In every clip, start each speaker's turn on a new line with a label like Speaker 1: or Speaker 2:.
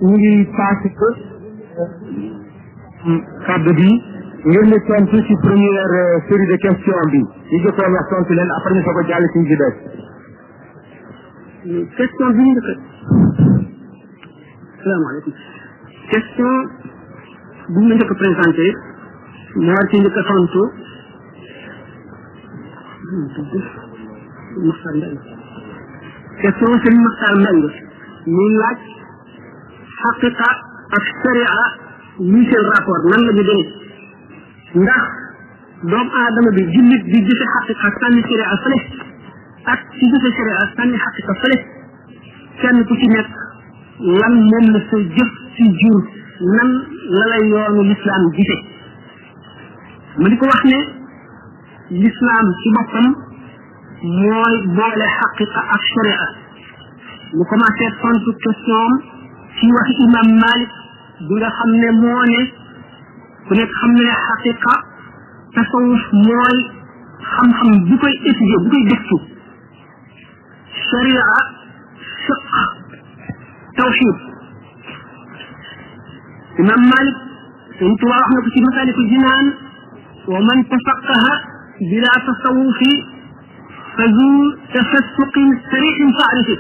Speaker 1: ñu ngi passé ko kàddu bi ngeen ñu tontu ci première série de questions bi ñu jëkkoon wax tontu leen après ñu soog a jàll ci bi des
Speaker 2: question bi ñu dëkk salaamaaleykum question bu ñu njëkk a présenté mu war ci njëkk a tontu Maxtar Mbeng question sëñ Maxtar Mbeng muy laaj xaqiqa ak sharia luy seen rapport nan la ñu demee ndax doomu aadama bi jullit bi jëfe xaqiqa sànni sharia fële ak ci jëfe sharia sànni xaqiqa fële kenn ku ci nekk lan moom la sa jëf ci jur nan la lay yoonu lislaam gise ma di ko wax ne lislaam ci boppam mooy boole xaqiqa ak sharia mu commencé tontu question ci waxi imam Malik bi nga xam ne moo ne ku nekk xam ne ne xaqiqa tasawuf mooy xam-xam bu koy étudier bu koy gëstu sharia fiq tawxid imam Malik Sëñ Tuubaa wax na ko ci Masaalikul Jinaan wa man tafaqaha bila tasawufi fa zu tafassuqin sarixin faarifi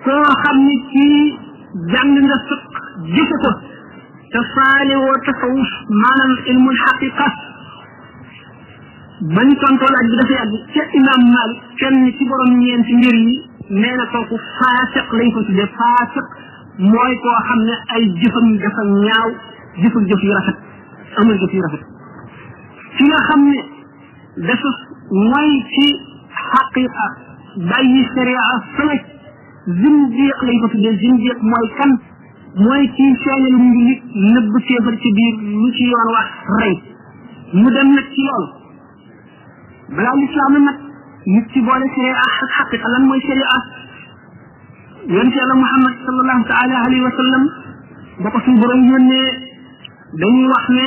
Speaker 2: koo xam ni kii jàng nga fiq jëfe ko te faale woo tasawuf maanaam ilmul xaqiqa bañ tontoo laaj bi dafa yàgg ca imam Malik kenn ci borom ñeenti mbir yi nee na kooku faasiq lañ ko tuddee faasiq mooy koo xam ne ay jëfam dafa ñaaw jëful jëf yu rafet amul jëf yu rafet ci nga xam ne dafa mooy ci xaqiqa bàyyi sharia fële zindiq lañ ko tuddee zindiq mooy kan mooy ci feeñal ngi nit nëbb téefar ci biir lu ci yoon wax rey mu dem nag ci loolu balaa lislaam nag nit ci boole sharia ak xaqiqa lan mooy sharia yonent yàlla Muhammad sallallahu taala alayhi wa sallam ba ko suñu borom yónnee dañuy wax ne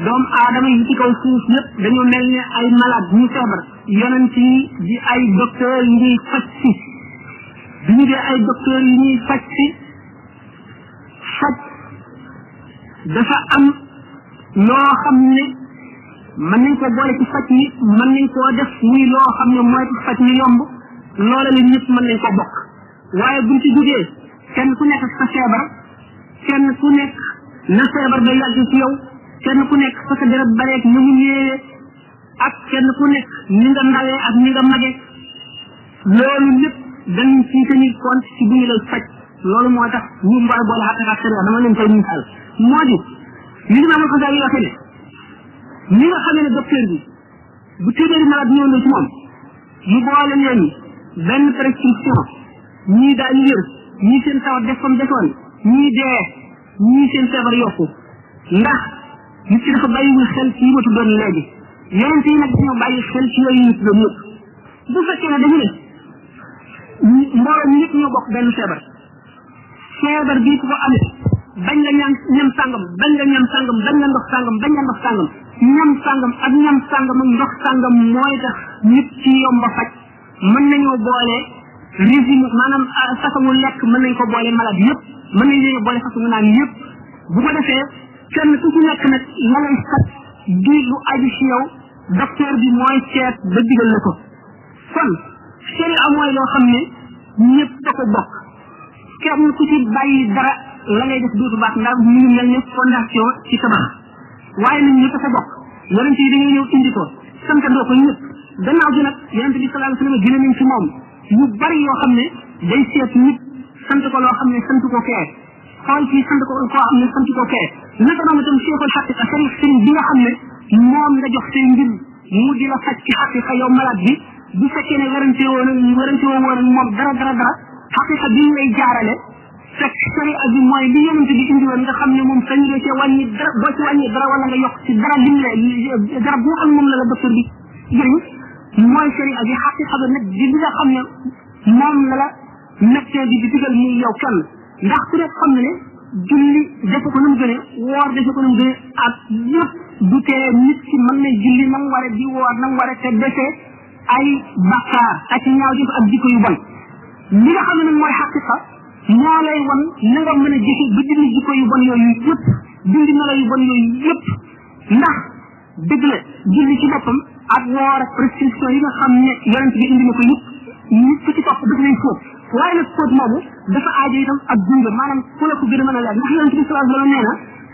Speaker 2: doomu aadama yi ci kaw suuf yëpp dañoo mel ne ay malade ñu feebar yonent yi di ay docteur yi ñuy faj si bi ñu dee ay docteur yi ñuy faj si faj dafa am loo xam ne mën nañ ko boole ci faj mi mën nañ koo def muy loo xam ne mooy faj mi yomb loola la ñëpp mën nañ ko bokk waaye buñ ci jógee kenn ku nekk sa feebar kenn ku nekk na feebar ba yàgg ci yow kenn ku nekk fa sa deret bareeg ni mu néewee ak kenn ku nekk ni nga ndawee ak ni nga mage loolu lépp dañ ci tenir compte ci bu ñu lay faj loolu moo tax ñu mbar boole xaqiqa ak sharia dama leen koy misaal moo di li Imaam Al-Xasaali waxee ne ñi nga xamee ne docteur bi bu téeméeri malade ñëw na ci moom mu boole leen benn prescription ñii daañu wér ñii seen tawat def comme defoon ñii dee ñii seen feebar yokku ndax nit ki dafa bàyyiwul xel ci yi ma tuddoon léegi yeneen yi nag dañoo bàyyi xel ci yooyu ñu tuddoon yëpp bu fekkee ne dañu ne mbooloo ñëpp ñoo bokk benn feebar feebar bii ku ko amee bañ la ñam sàngam bañ la ñam sàngam bañ la ndox sàngam bañ la ndox sàngam ñam sàngam ak ñam sàngam ak ndox sàngam mooy tax nit ci yomba faj mën nañoo boole régime maanaam façon lekk mën nañ ko boole malade yëpp mën nañ leen boole façon naan yëpp bu ko defee kenn ku ci nekk nag la lay faj di lu aju ci yow docteur bi mooy seet ba digal la ko kon sharia mooy loo xam ne ñëpp da ko bokk kenn ku ci bàyyi dara la ngay def dootu baax ndax mu ngi mel ne fondation ci tabax waaye nag ñëpp ko bokk yonent yi dañuy ñëw indi ko santandoo ko ñëpp gannaaw gi nag yonent bi sallallahu alayhi wa sallam gën nañ ci moom yu bari yoo xam ne day seet nit sant ko loo xam ne sant ko kee xool ci sant ko koo xam ne sant ko kee naka noonu itam cheikhul xaqiqa sëriñ bi nga xam ne moom nga jox seen mbir mu di la faj ci xaqiqa yow malade bi bu fekkee ne warante woo woon moom dara xaqiqa bi lay jaarale fekk sharia bi mooy li yonent bi indi woon nga xam ne moom sañ nga cee wàññi dara boo ci wàññi dara wala nga yokk ci dara lim la dara bu nga xam ne moom la docteur bi jëriñ mooy sharia bi xaqiqa bi nag di li nga xam ne moom la médecin bi di digal muy yow kenn ndax ku nekk xam ne ne julli defe ko nu mu gënee woor defe ko nu mu gënee ak yëpp du tee nit ki mën na julli na mu war a di woor na mu war a te defee ay bakkaar ak ñaaw jëf ak jikko yu bon li nga xam ne nag mooy xaqiqa moo lay wan na nga mën a jëfe ba dindi jikko yu bon yooyu yëpp dindi melo yu bon yooyu yëpp ndax dëgg la julli ci boppam ak woor ak prescription yi nga xam ne yonent bi indi na ko yëpp nit ku ci topp daf lay fóot waaye nag fóot moomu dafa aajo itam ak gunge maanaam ku la ko gën a mën a laaj ndax yonent bi sallallahu alayhi wa sallam nee na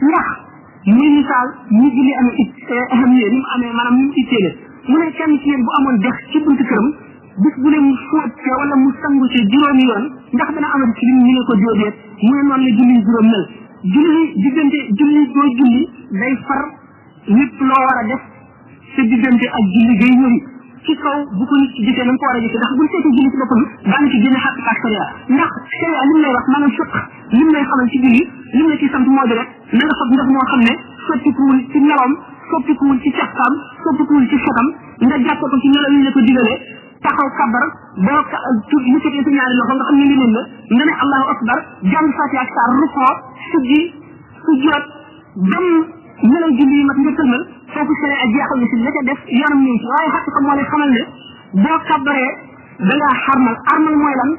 Speaker 2: ndax muy misaal ñi julli amee ahamiye ni mu amee maanaam ni mu itteele mu ne kenn ci yéen bu amoon dex ci buntu këram bis bu ne mu fóot ca wala mu sangu ca juróomi yoon ndax dana amati ci lim ñu ne ko déedéet mu ne noonu la julli juróom mel julli diggante julli doo julli day far lépp loo war a def sa diggante ak julli gay ñëwi ci kaw bu ko nit ci jëfee na nga ko war a jëfee ndax buñ seetee julli ci boppam daana ci génne xàq ak sharia ndax sharia lim lay wax maanaam fiq lim lay xamal ci julli lim la ci sant moo di rek na nga fab ndox moo xam ne soppikuwul ci meloom soppikuwul ci cafkaam soppikuwul ci xotam nga jàppe ko ci melo yi la ko digalee taxaw kabar boo yëkkatee sa ñaari loxo nga xam ne ngi la nga ne allahu akbar jàng fatiha ak saar rukoo sujji sujjoot dem melo julli yi mat nga sëlmal foofu sere ak jeexal na si la ca def yoonam ñëw ci waaye xàq ko moo lay xamal ne boo kabaree da ngaa xarmal armal mooy lan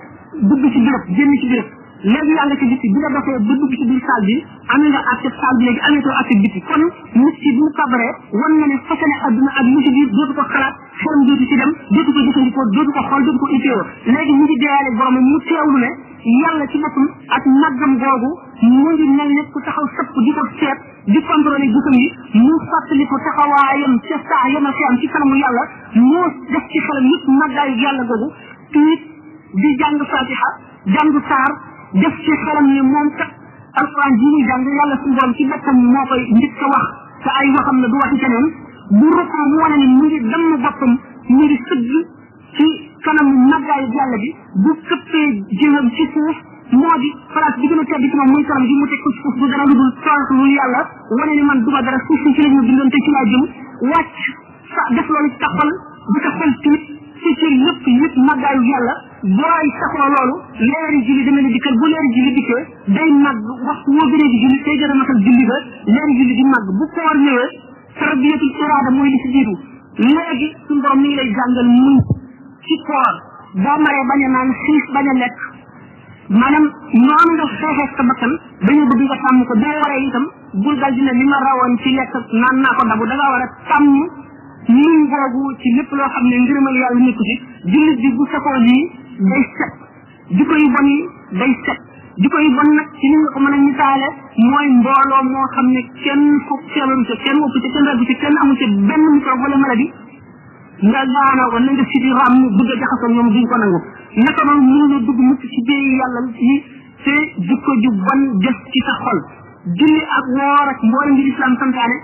Speaker 2: dugg ci béréb génn ci béréb léegi yaa nga ci biti bi nga doxee ba dugg ci biir salle bi am nga acte salle bi léegi ametoo acte biti kon nit ci bu kabaree wan na ne fasane adduna ak lu ci biir dootu ko xalaat xelam dootu ci dem dootu ko jëfandikoo dootu ko xool dootu ko itteewoo léegi mu ngi deeyaale borom mu teewlu ne yàlla ci boppam ak màggam googu mu ngi mel ne ku taxaw sëpp di ko seet di contrôler gisam yi mu fàttali ko taxawaayam ca saa yama fi am ci kanamu yàlla moo def ci xelam yëpp màggaayu yàlla googu tuit di jàng fatiha jàng saar def ci xelam ne moom kat alquran ji muy jàng yàlla suñu borom ci boppam moo koy njëkk a wax te ay waxam la du waxi keneen bu rukkoo mu wane ne mu ngi damm boppam mu ngi sëgg ci kanam màggaayu yàlla bi bu këppee jëmam ci suuf moo di place bi gën a tedd ci moom muy kanam gi mu teg ko ci suuf du dara lu dul torox lu yàlla wane ne man duma dara suuf si ci la ñu bindoon te ci laa jëm wàcc sa def loolu ci taxal bu ta xol tiit ci ci lépp yëpp màggaayu yàlla booy saxoo loolu leeri julli dama ne dikkal bu leeri julli dikkee day màgg waxtu woo gënee di julli tey gën a matal julli ba leeri julli di màgg bu koor ñëwee tarbiyatul iraada mooy li si jiitu léegi suñu borom mi ngi lay jàngal muñ ci koor boo maree bañ a naan xiif bañ a lekk maanaam noonu nga xeexee sa bakkan dañu bëgg nga tàmm ko boo waree itam bul dal dina li ma rawoon ci lekk naan naa ko dabu da ngaa war a tàmm muñ googu ci lépp loo xam ne ngërëmal yàlla nekku ci jullit bi bu sakoo lii day set jikko yu bon yi day set jikko yu bon nag ci ni nga ko mën a misaale mooy mbooloo moo xam ne kenn foog feebaru ca kenn woppu ca kenn ragu ca kenn amu ca benn microbe wala maladie nga gaana wala nga siti ram bëgg a jaxasoo ñoom duñ ko nangu naka noonu mënu la dugg mukk ci béy yàlla yi te jikko ju bon def ci sa xol julli ak woor ak mboolem bi islam santaane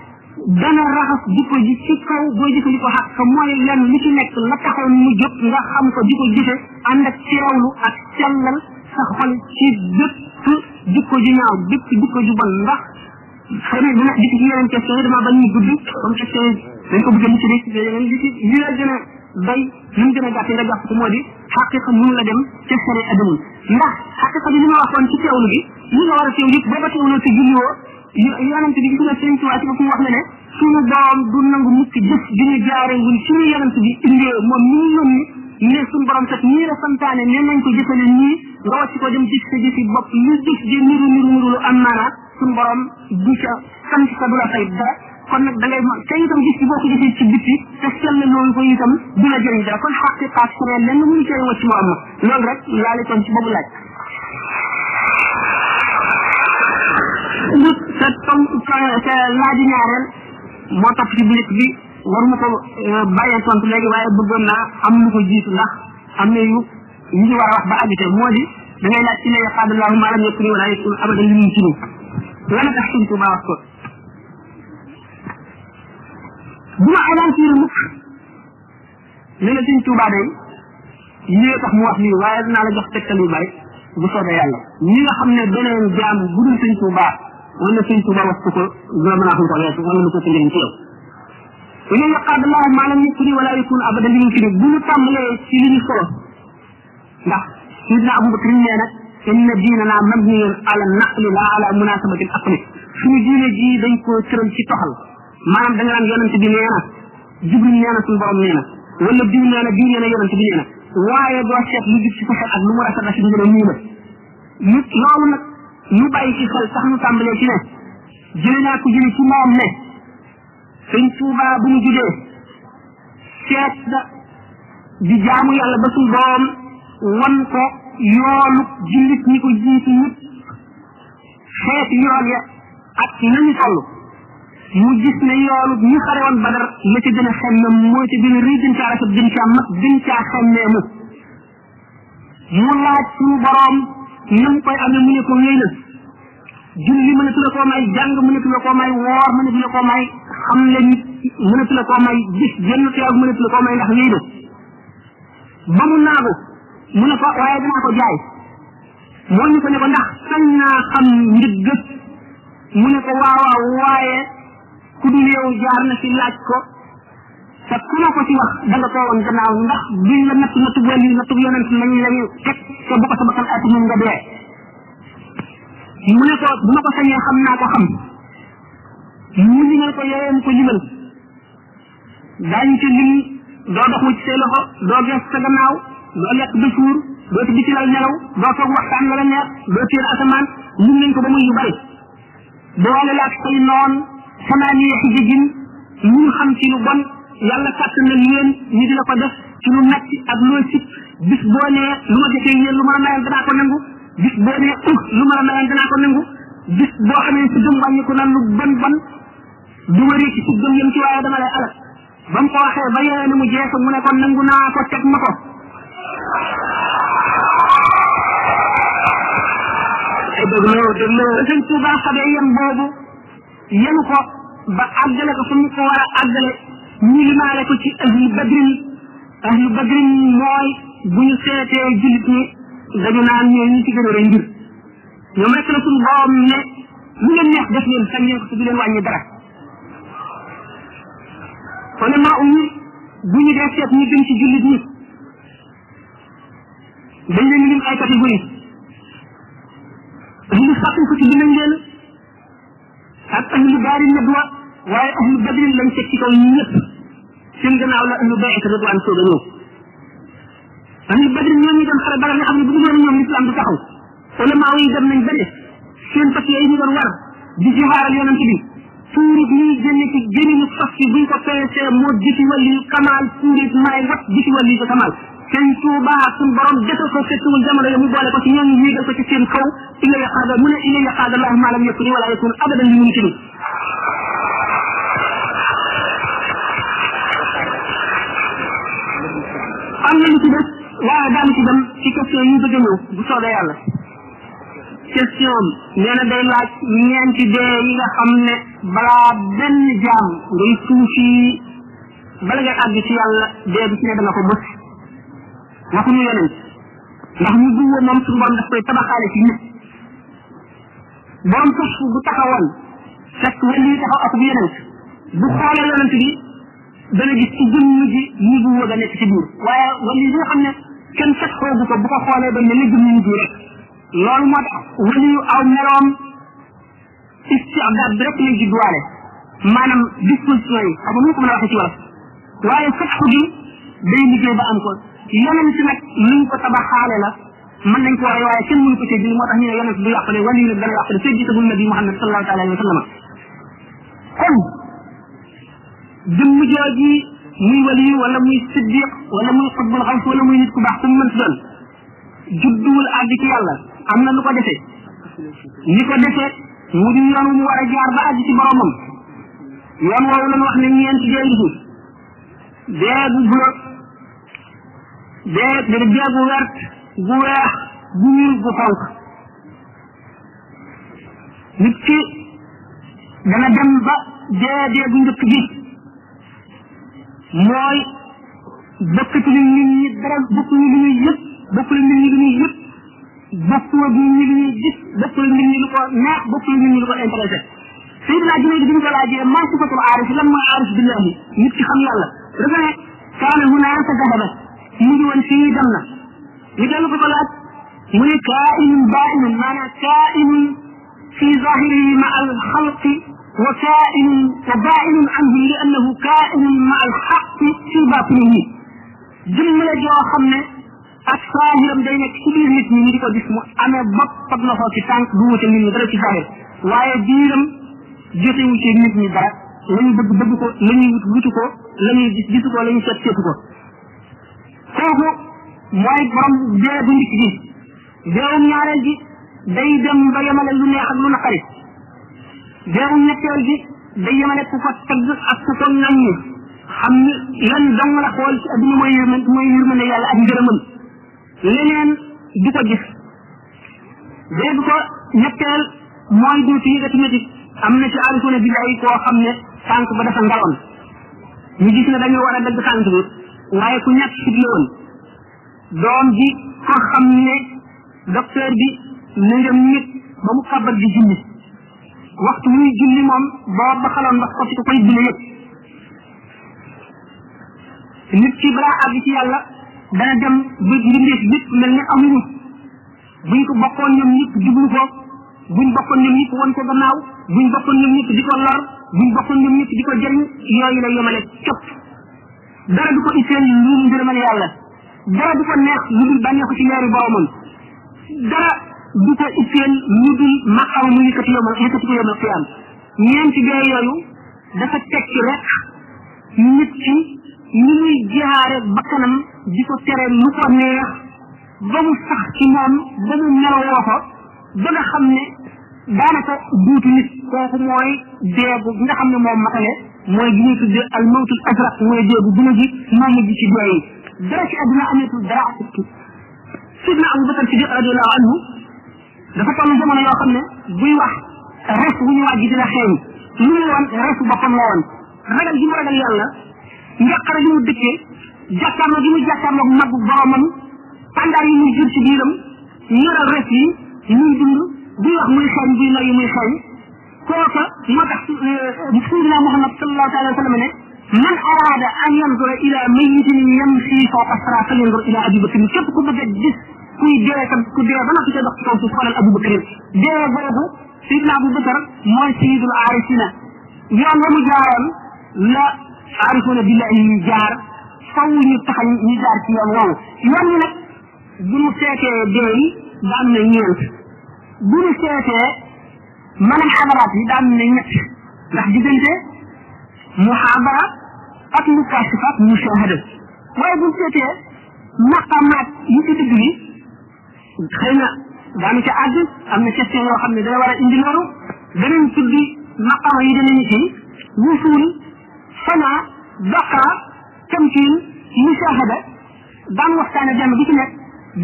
Speaker 2: dana raxas jikko ji ci kaw booy jëfandikoo xaq ka mooy lenn li ci nekk la taxoon mu jóg nga xam ko di ko jëfe ànd ak teewlu ak sellal sa xol ci bépp jikko ju ñaaw bépp jikko ju bon ndax xëy na dina dikk ci yeneen question yi dama bañ ñu gudd comme question yi dañ ko bëgg a liggéey ci yeneen li la gën a bay li mu gën a gàtt nga jàpp ko moo di xaqiqa mënu la dem ca sare adamul ndax xaqiqa bi li ma waxoon ci teewlu bi li nga war a teewlu yëpp boo ko teewloo te julliwoo yonent bi gis nga sëriñ Tuubaa ci boppam wax na ne suñu borom du nangu mukk jëf di ñu jaarewul ci ñu yonent bi indee moom ñu yónni ne suñu borom kat ñii la santaane ne nañ ko jëfale nii nga wàcc ko dem jëf sa jëfi bopp lu jëf ji niru lu am maanaa suñu borom du ca sant sa du la fay dara kon nag da ngay te itam gis ci boo ko jëfee ci bitti te sell loolu ko itam du la jëriñ dara kon xaqiqa sure lenn mënu cee wacc mu am loolu rek laa li kon ci boobu laaj sa tom sa laaji ñaareel moo topp ci bilit bi waruma ko bàyyee tontu léegi waaye bëggoon naa am lu ko jiitu ndax am na yu ñu war a wax ba àggite moo di da ngay laaj ci ne yaqaadallahu ma lam yakun wala yakun abadan li ñu tinu lana tax suñ Tuubaa wax ko bu ma aventure mukk ne la suñ Tuubaa day lii tax mu wax lii waaye dinaa la jox tegtal yu bari bu soobee yàlla ñi nga xam ne beneen jaam bu dul suñ Tuubaa wala suñ Tuubaa wax ko dina mën a xam ko weesu wala lu ko ci njëriñ ci yow ina yaqaad allahu ma lam yakun wala yakun abadan li ñu tinu bu ñu tàmbalee ci li ñu solo ndax sidna Abubakar nee nag inna diinana mabniyun ala naqli la ala munasabati al aqli suñu diine ji dañ ko tëral ci toxal maanaam da nga naan yonent bi nee na Jibril nee na suñu borom nee na wala diw nee na diw nee na yonent bi nee na waaye doo seet lu jub ci sa xel ak lu mu rafet rafet nga ne nii la loolu nag ñu bàyyi ci xel sax ñu tàmbalee ci ne jëlee naa ko jëlee ci moom ne sëñ Tuuba bu mu jugee seet na di jaamu yàlla ba suñ borom wan ko yoolu jullit ñi ko jiitu ñëpp xeeti yool ya ak nañu toll mu gis ne yoolu ñi xare woon Badar la ca gën a xemmem moo ca gën a rëy gën caa rafet gën caa mat gën caa xemmeemu mu laaj suñu borom nam koy amee mu ne ko wéy na julli mënatu la koo may jàng mënatu la koo may woor mënatu la koo may xam le nit mënatu la koo may gis jenn teew mënatu la koo may ndax wéy na ba mu naagu mu ne ko waaye danaa ko jaay moo ñu ko ne ko ndax sañ naa xam njëgg mu ne ko waawaaw waaye ku dul yow jaar na fi laaj ko te ku ma ko ci wax da nga toogoon gannaaw ndax duñ la nattu wàll yi nattu yonent lañ lañu teg te bu ko sa bakkan ati mun nga dee mu ne ko bu ma ko sañee xam naa ko xam mu limal ko yooyee mu ko limal daañu ci lim doo dox ci say loxo doo gees sa gannaaw doo lekk ba suur doo ci ci lal nelaw doo toog waxtaan la la neex doo téer asamaan lim nañ ko ba muy yu bari boole laak say noon samaaniye xijijin ñu xam ci lu bon yàlla kàtt na leen ñu di la ko def ci lu metti ak loo sit bis boo nee lu ma defee yéen lu ma la mayoon danaa ko nangu bis boo nee lu ma la mayoon danaa ko nangu bis boo xamee si gëm wàññi ko naan lu bon bon du ma récci si gëm yem ci waaye dama lay alal ba mu ko waxee ba yee ni mu jeex mu ne ko nangu naa ko teg ma ko sëñ Tuuba xamee yem boobu yenu ko ba àggale ko fu mu ko war a àggale ñu limaale ko ci ahlu badrin mooy bu ñu seetee jullit ñi dañu naan ñooy ñi ci gën a rëy mbir ñoom rek la suñu borom ne lu leen neex def leen sañ leen ko du leen wàññi dara kon maa uñu bu ñu dee seet ñu gën ci jullit ñi dañ leen lim ay catégorie ahlu sàkku ko ci dinañ leen ak ahlu daari nadwa waaye ahlu badrin lañ teg ci kaw ñëpp seen gannaaw la ahlu bay'at ridwaan soog a ñëw ahlu badrin ñoo ñu dem xare Badar nga xam ne bu ñu doon ñoom l'islam du taxaw ulama yi dem nañ ba ne seen fas yi ñu doon war di jihaaral yonent bi tuurit ñuy génne ci géninu fas yi buñ ko peesee moo jiti wàlli kamaal tuurit maay wat jiti wàlli ko kamaal seen Tuuba suñ borom defal ko fekkul jamono yo mu boole ko ci ñooñu yéegal ko ci seen kaw ila yaqaada mu ne ila yaqaada allahu ma lam yakuni wala yakun abadan li mun tini am na lu ci des waaye daanu ci dem ci question yi bëgg a ñëw bu soobee yàlla question nee na day laaj ñeenti dee yi nga xam ne balaa benn jaam ngay suufi bala ngay àgg ci yàlla dee bi ci ne dana ko bës waxuñu yonent ndax ñu duwoo moom suñu borom daf koy tabaxaale ci nit borom kës bu taxawoon fekk wala yi taxaw ak bu yonent bu xoolee yonent bi dana gis ci jëmm ji ñu duwoo ga nekk ci biir waaye wala yi nga xam ne kenn fekk xoogu ko bu ko xoolee ba ne la jëmm ñu rek loolu moo tax wala yu aw meloom istidaad bi rek lay judduwaale maanaam disposition yi xam nga nu ko mën a waxee ci wolof waaye fekk gi day liggéey ba am ko yonent nag luñ ko tabaxaale la mën nañ ko waaye waaye kenn mënu ko cee jël moo tax ñu ne yonent du yàqale wala yu nag dana yàqale fekk gisagul nabi Muhammad sallallahu alayhi wa sallam kon jëmm jooji muy wali wala muy siddiq wala muy xutbul xaws wala muy nit ku baax ku mu mën si doon judduwul àgg ci yàlla am na lu ko defee li ko defee mu di yoon wu mu war a jaar ba àgg ci boromam yoon woowu lañ wax ne ñeenti dee ngi fi dee bu bulo dee gu wert gu weex gu ñuul gu xonq nit ki dana dem ba dee gu njëkk gi mooy bokkatu nit ñi dara bokkuñu li ñuy yëpp bokkul nit ñi li ñuy yëpp bokkul nit ñi li ñuy gis bokkul nit ñi lu ko neex bokkul nit ñi lu ko intéressé Seydina Junayd bi ñu ko laajee maa sifatul aarif lan mooy aarif billahi nit ki xam yàlla dafa ne kaana hunaaka zahaba mu ngi woon fii dem na ñu dellu ko laaj mu ne kaa'inun baa'inun maanaam kaa'inun fi zahirihi ma al xalqi wa kaa'inun wa baa'inun anhu li annahu kaa'inun ma al xaqi fi baatinihi jëmm la joo xam ne ak saahiram day nekk ci biir nit ñi ñu di ko gis mu amee bopp ak loxo ci tànk du wute nit ñi dara ci saahir waaye biiram jotewu ci nit ñi dara lañu bëgg bëgg ko lañuy wutu ko lañuy gis gisu ko lañuy seet seetu ko kooku mooy borom dee bu njëkk gi deewum ñaareel gi day dem ba yemale lu neex ak lu naqari deewum ñetteel gi day yemale ku ko tagg ak ku ko ŋàññi xam ni lan dong la xool ci adduna mooy yërmande yàlla ak ngërëmam leneen du ko gis dee bu ko ñetteel mooy duuti yëgati métit am na ci aarifuna billahi koo xam ne tànk ba dafa ngaloon ñu gis ne dañu war a dagg tànk bi waaye ku ñàkk fit la woon doom ji ko xam ne docteur bi na ngam nit ba mu xabar di julli waxtu muy julli moom boo ba xaloon ndax ko ci ko koy dina yëpp nit ki balaa àgg ci yàlla dana dem ba mbindeef yëpp mel ne amuñu buñ ko bokkoon ñoom ñëpp jublu ko buñ bokkoon ñoom ñëpp won ko gannaaw buñ bokkoon ñoom ñëpp di ko lor buñ bokkoon ñoom ñëpp di ko jëriñ yooyu la yemale cop dara du ko itteel lu ngërëmal yàlla dara du ko neex lu dul bànneexu ci leeri boromam dara du ko itteel lu dul maqaw mu yëkkati ko yomal xiyaam ñeenti dee yooyu dafa tekki rek nit ki ni muy jaare bakkanam di ko tere lu ko neex ba mu sax ci moom ba mu melowoo ko ba nga xam ne daanaka duutu nit kooku mooy deegu nga xam ne moom matale mooy gi ñuy tudde al mawtul azraq mooy deegu guna gi moo mujj ci dee yi dara ci adduna ameetul dara akuttu sidna Abu Bakar Siddiq radiyallahu anhu dafa toll jamono yoo xam ne buy wax res bu ñu wàjji dina xeeñ lu muy woon resu boppam la woon ragal gi mu ragal yàlla njaqara gi mu dëkkee jàkkaarloo gi mu jàkkaarloo mag boromam tàndaar yi muy jur ci biiram ñoral res yi muy dund buy wax muy xeeñ buy noyyi muy xeeñ kooka moo tax sayyidina Muhammad sallallahu alayhi wa sallam ne man araada an yanzura ila mayyitin yamshi fawqa sara falyanzur ila Abi Bakr képp ku bëgg a gis kuy dee tam ku dee ba noppi ca dox ci kaw suuf xoolal Abu Bakr dee boobu sayyidina Abu Bakr mooy sayyidul aarifina yoon wa mu jaaroon la aarifuna billahi ñu jaar faw ñu taxañ ñu jaar ci yoon woowu yoon ñi nag bu ñu seetee dee yi daan na ñeent bu ñu seetee maanaam xadaraat yi daan na ñett ndax diggante muhaadara ak mukashifaat mushahada waaye bu ñu seetee maqamaat yi ci digg bi xëy na daanu ca àgg am na question yoo xam ne dana war a indi loolu danañ tuddi maqama yi danañu ci wusul sana baqa tamkin mushahada daan waxtaane jàmm gi ci nekk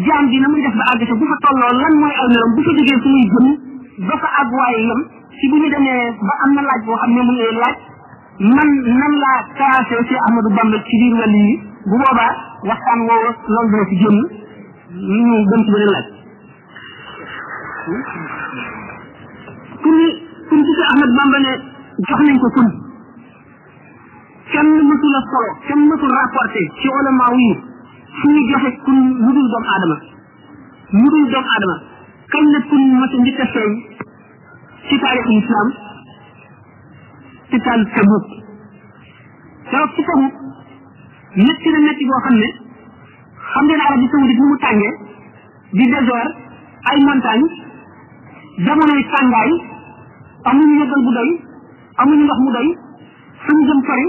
Speaker 2: jaam bi na muy def ba àgg te bu fa tolloo lan mooy aw melam bu fa jógee fu muy jëm ba fa àgg waaye yem ci bu ñu demee ba am na laaj boo xam ne mu ngi laaj man nan laa classé ci Ahmadou Bamba ci biir wàll yi bu boobaa waxtaan woowu loolu dana ci jëm ñu gën ci beneen laaj kun ci Ahmad Bamba ne jox nañ ko kun kenn mësul a solo kenn mësul rapporté ci ulama yi fu ñu joxe kun lu dul doomu aadama kañ la kun mas a njëkk a feeñ ci taarixu islam ci taal Tabuk keroog ci Tabuk métti na métti boo xam ne xam ngeen Arabie Saoudite ni mu tàngee di désert ay montagne jamonoy tàngaay amuñu yëgal bu doy amuñu ndox mu doy suñu jëm sori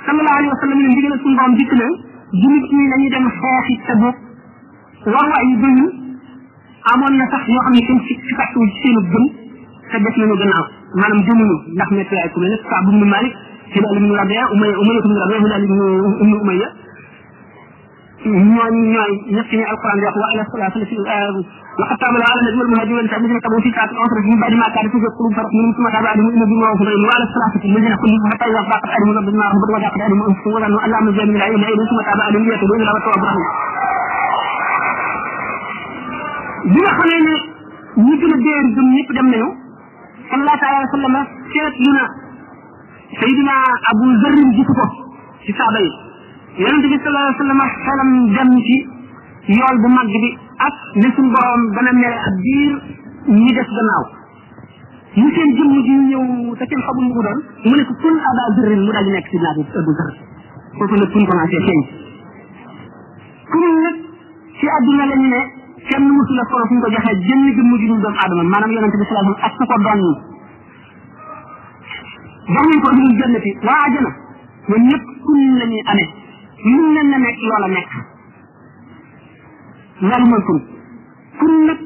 Speaker 2: sallallahu alayhi wa sallam ne ndigal suñu borom dikk na jullit ñi dañuy dem xeexi Tabuk war waay yu bëri amoon na sax ñoo xam ne kenn ci fàttuwul ci seenu gëm te def nañu gannaaw maanaam jëmuñu ndax métti ay ku mel ne Kaab ibn Malik Hilaal ibn Rabia Umayya ibn Rabia Hilaal ibn Umayya ñooy ñett ñi alquran di wax wa ala salatu laqad taaba ala alladhina al-muhajirin wal ansar tabu fi sa'ati al-usra min ba'di ma kana tujad qulub farq minhum thumma taba alayhim innahu bima ghafurun wa ala salatu alladhina kullu hatta idha faqat alayhim rabbuna rahmatan wa daqat alayhim anfusuhum wa dhannu alla mujahid min al-ayyi thumma taba alayhim yatubuna ila tawwabur rahim bi nga xamee ne ñi gën a déer gëm ñëpp dem nañu sallallahu alayhi wa sallam seetlu na Seydina Abu Zarrin gisu ko ci saaba yi yonent bi sallallahu alayhi wa sallam xelam dem ci yool bu mag bi ak ne suñ borom dana mere ak biir ñi des gannaaw ñu seen jëmm ji ñëw te kenn xamul mu doon mu ne ko kun Aba Zarrin mu daal di nekk Seydina Abu Zarr foofu nag kun commencé feeñ kun nag ci àdduna la ñu ne kenn musu la solo fu ñu ko joxee jënn jëmm ji ñu doomu aadama maanaam yonente bi sallallahu alayhi wasallam ak su ko doon jox nañ ko ñu jënnati waa àjjana ñoom ñëpp kun la ñuy amee lu leen na nekk loola nekk loolu mooy kun nag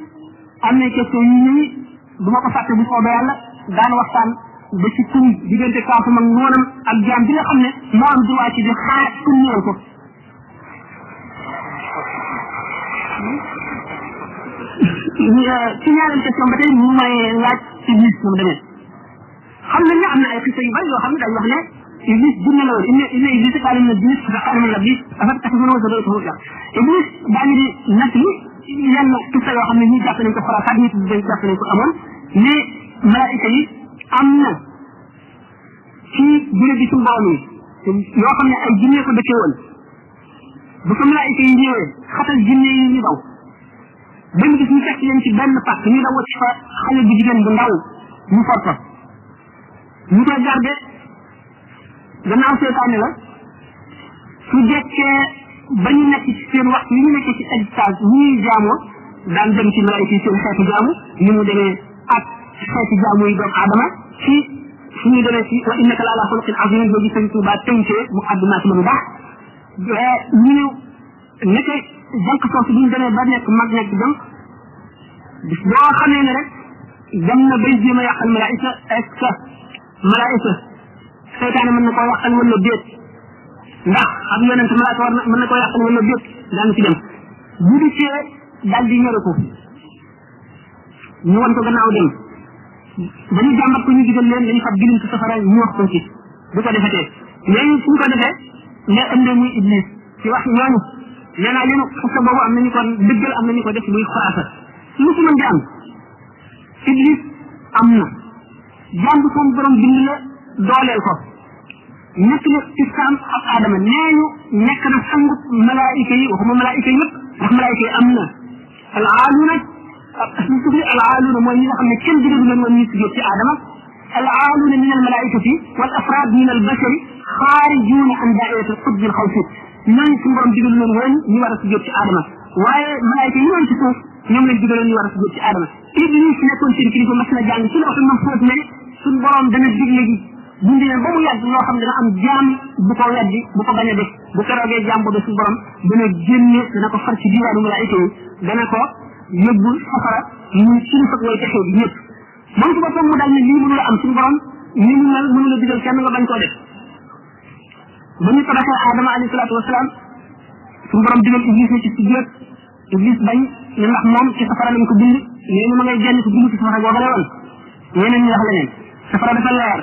Speaker 2: am na question yu ñuy du ma ko fàtte bu soobee yàlla daan waxtaan ba ci kun diggante kaafam ak noonam ak jaam bi nga xam ne moo am droit ci di xaar kun ñëwal ko ci ñaareel question ba tey mu may laaj iblis nu mu demee xam nañ ne am na ay xisa yu bari yoo xam ne dañ wax ne iblis jinne la woon inna iblis qaala min al-jinni fa min rabbi afattakhidhunahu wa dhurriyyatahu iblis daañu di nag yi yenn xisa yoo xam ne ñi jàpp nañ ko xalaat nit dañ jàpp nañ ko amoon mais malaayika yi am na ci jure bi suñu borom yi yoo xam ne ay jinne ko dëkkee woon bu fa malaayika yi ñëwee xatal jinne yi ñu daw bañ gis ñu fekk leen ci benn pàcc ñu daw ci fa xale bu jigéen bu ndaw ñu for ko ñu koy garde gannaaw seetaane la su jekkee ba ñu nekk ci seen waxtu yi ñu nekkee ci extase ñu ñuy jaamoo daan dem ci malaayika yi seen xeetu jaamu ni mu demee ak xeeti jaamu yi doomu aadama ci suñu demee ci wa innaka la ala xuluqin azim boobu sëñ Tuubaa tënkee mu addumaat lu baax ñu nekke jànk soosu bu ñu demee ba nekk mag nekk jànk bis boo xamee ne rek dem na bay jéem a yàqal malaayika est-ce que malaayika seytaane mën na koo yàqal wala déet ndax am yonent malaayika war na mën na koo yàqal wala déet daanu ci dem bu dikkee daal di ñëre ko ñu wan ko gannaaw dem dañu jàmbat ko ñu digal leen dañu fab gilim ci safara ñu wax ko ci bu ko defetee léegi suñ ko defee ne ëndee muy iblis ci wax ñooñu nee naa leen xisa boobu am nañu ko dëggal am nañu ko def muy xalaata lu ci mën di am iblis am na jàng foofu borom bind la dooleel ko nekk na islam ak aadama nee ñu nekk na sangu malaayika yi waxuma malaayika yi yëpp ndax malaayika yi am na al aaluna ñu tuddi al aaluna mooy ñi nga xam ne kenn digalu leen woon ñu sujjóot ci aadama al aaluna min al malaayikati wal afraad min al bashari xaarijuuna an daairati al qutbi al xawsi ñooñu suñu borom digalu leen woon ñu war a sujjóot ci aadama waaye malaayika yi ñooñu ci suuf ñoom lañ digaloon ñu war a sujjóot ci aadama iblis nekkoon seen kilifa mas na jàng ci loo xam ne fóot ne suñu borom dana digle gi bundi leen ba mu yàgg loo xam ne dana am jaam bu ko weddi bu ko bañ a def bu keroogee jaam boobu suñu borom dana génne dana ko far ci diwaanu malaayika yi dana ko yóbbu safara ñu kilifa way texee bi ñëpp moom ci boppam mu daal ne lii mënu la am suñu borom ni mu mel mënu la digal kenn nga bañ koo def ba ñu tabaxee aadama alayhi salaatu wasalaam suñu borom digal iblis ne ci sujjóot iblis bañ ne ndax moom ci safara lañ ko bind léegi ma ngay génn ko bind ci safara googale woon ñeneen ñi wax leneen safara dafa leer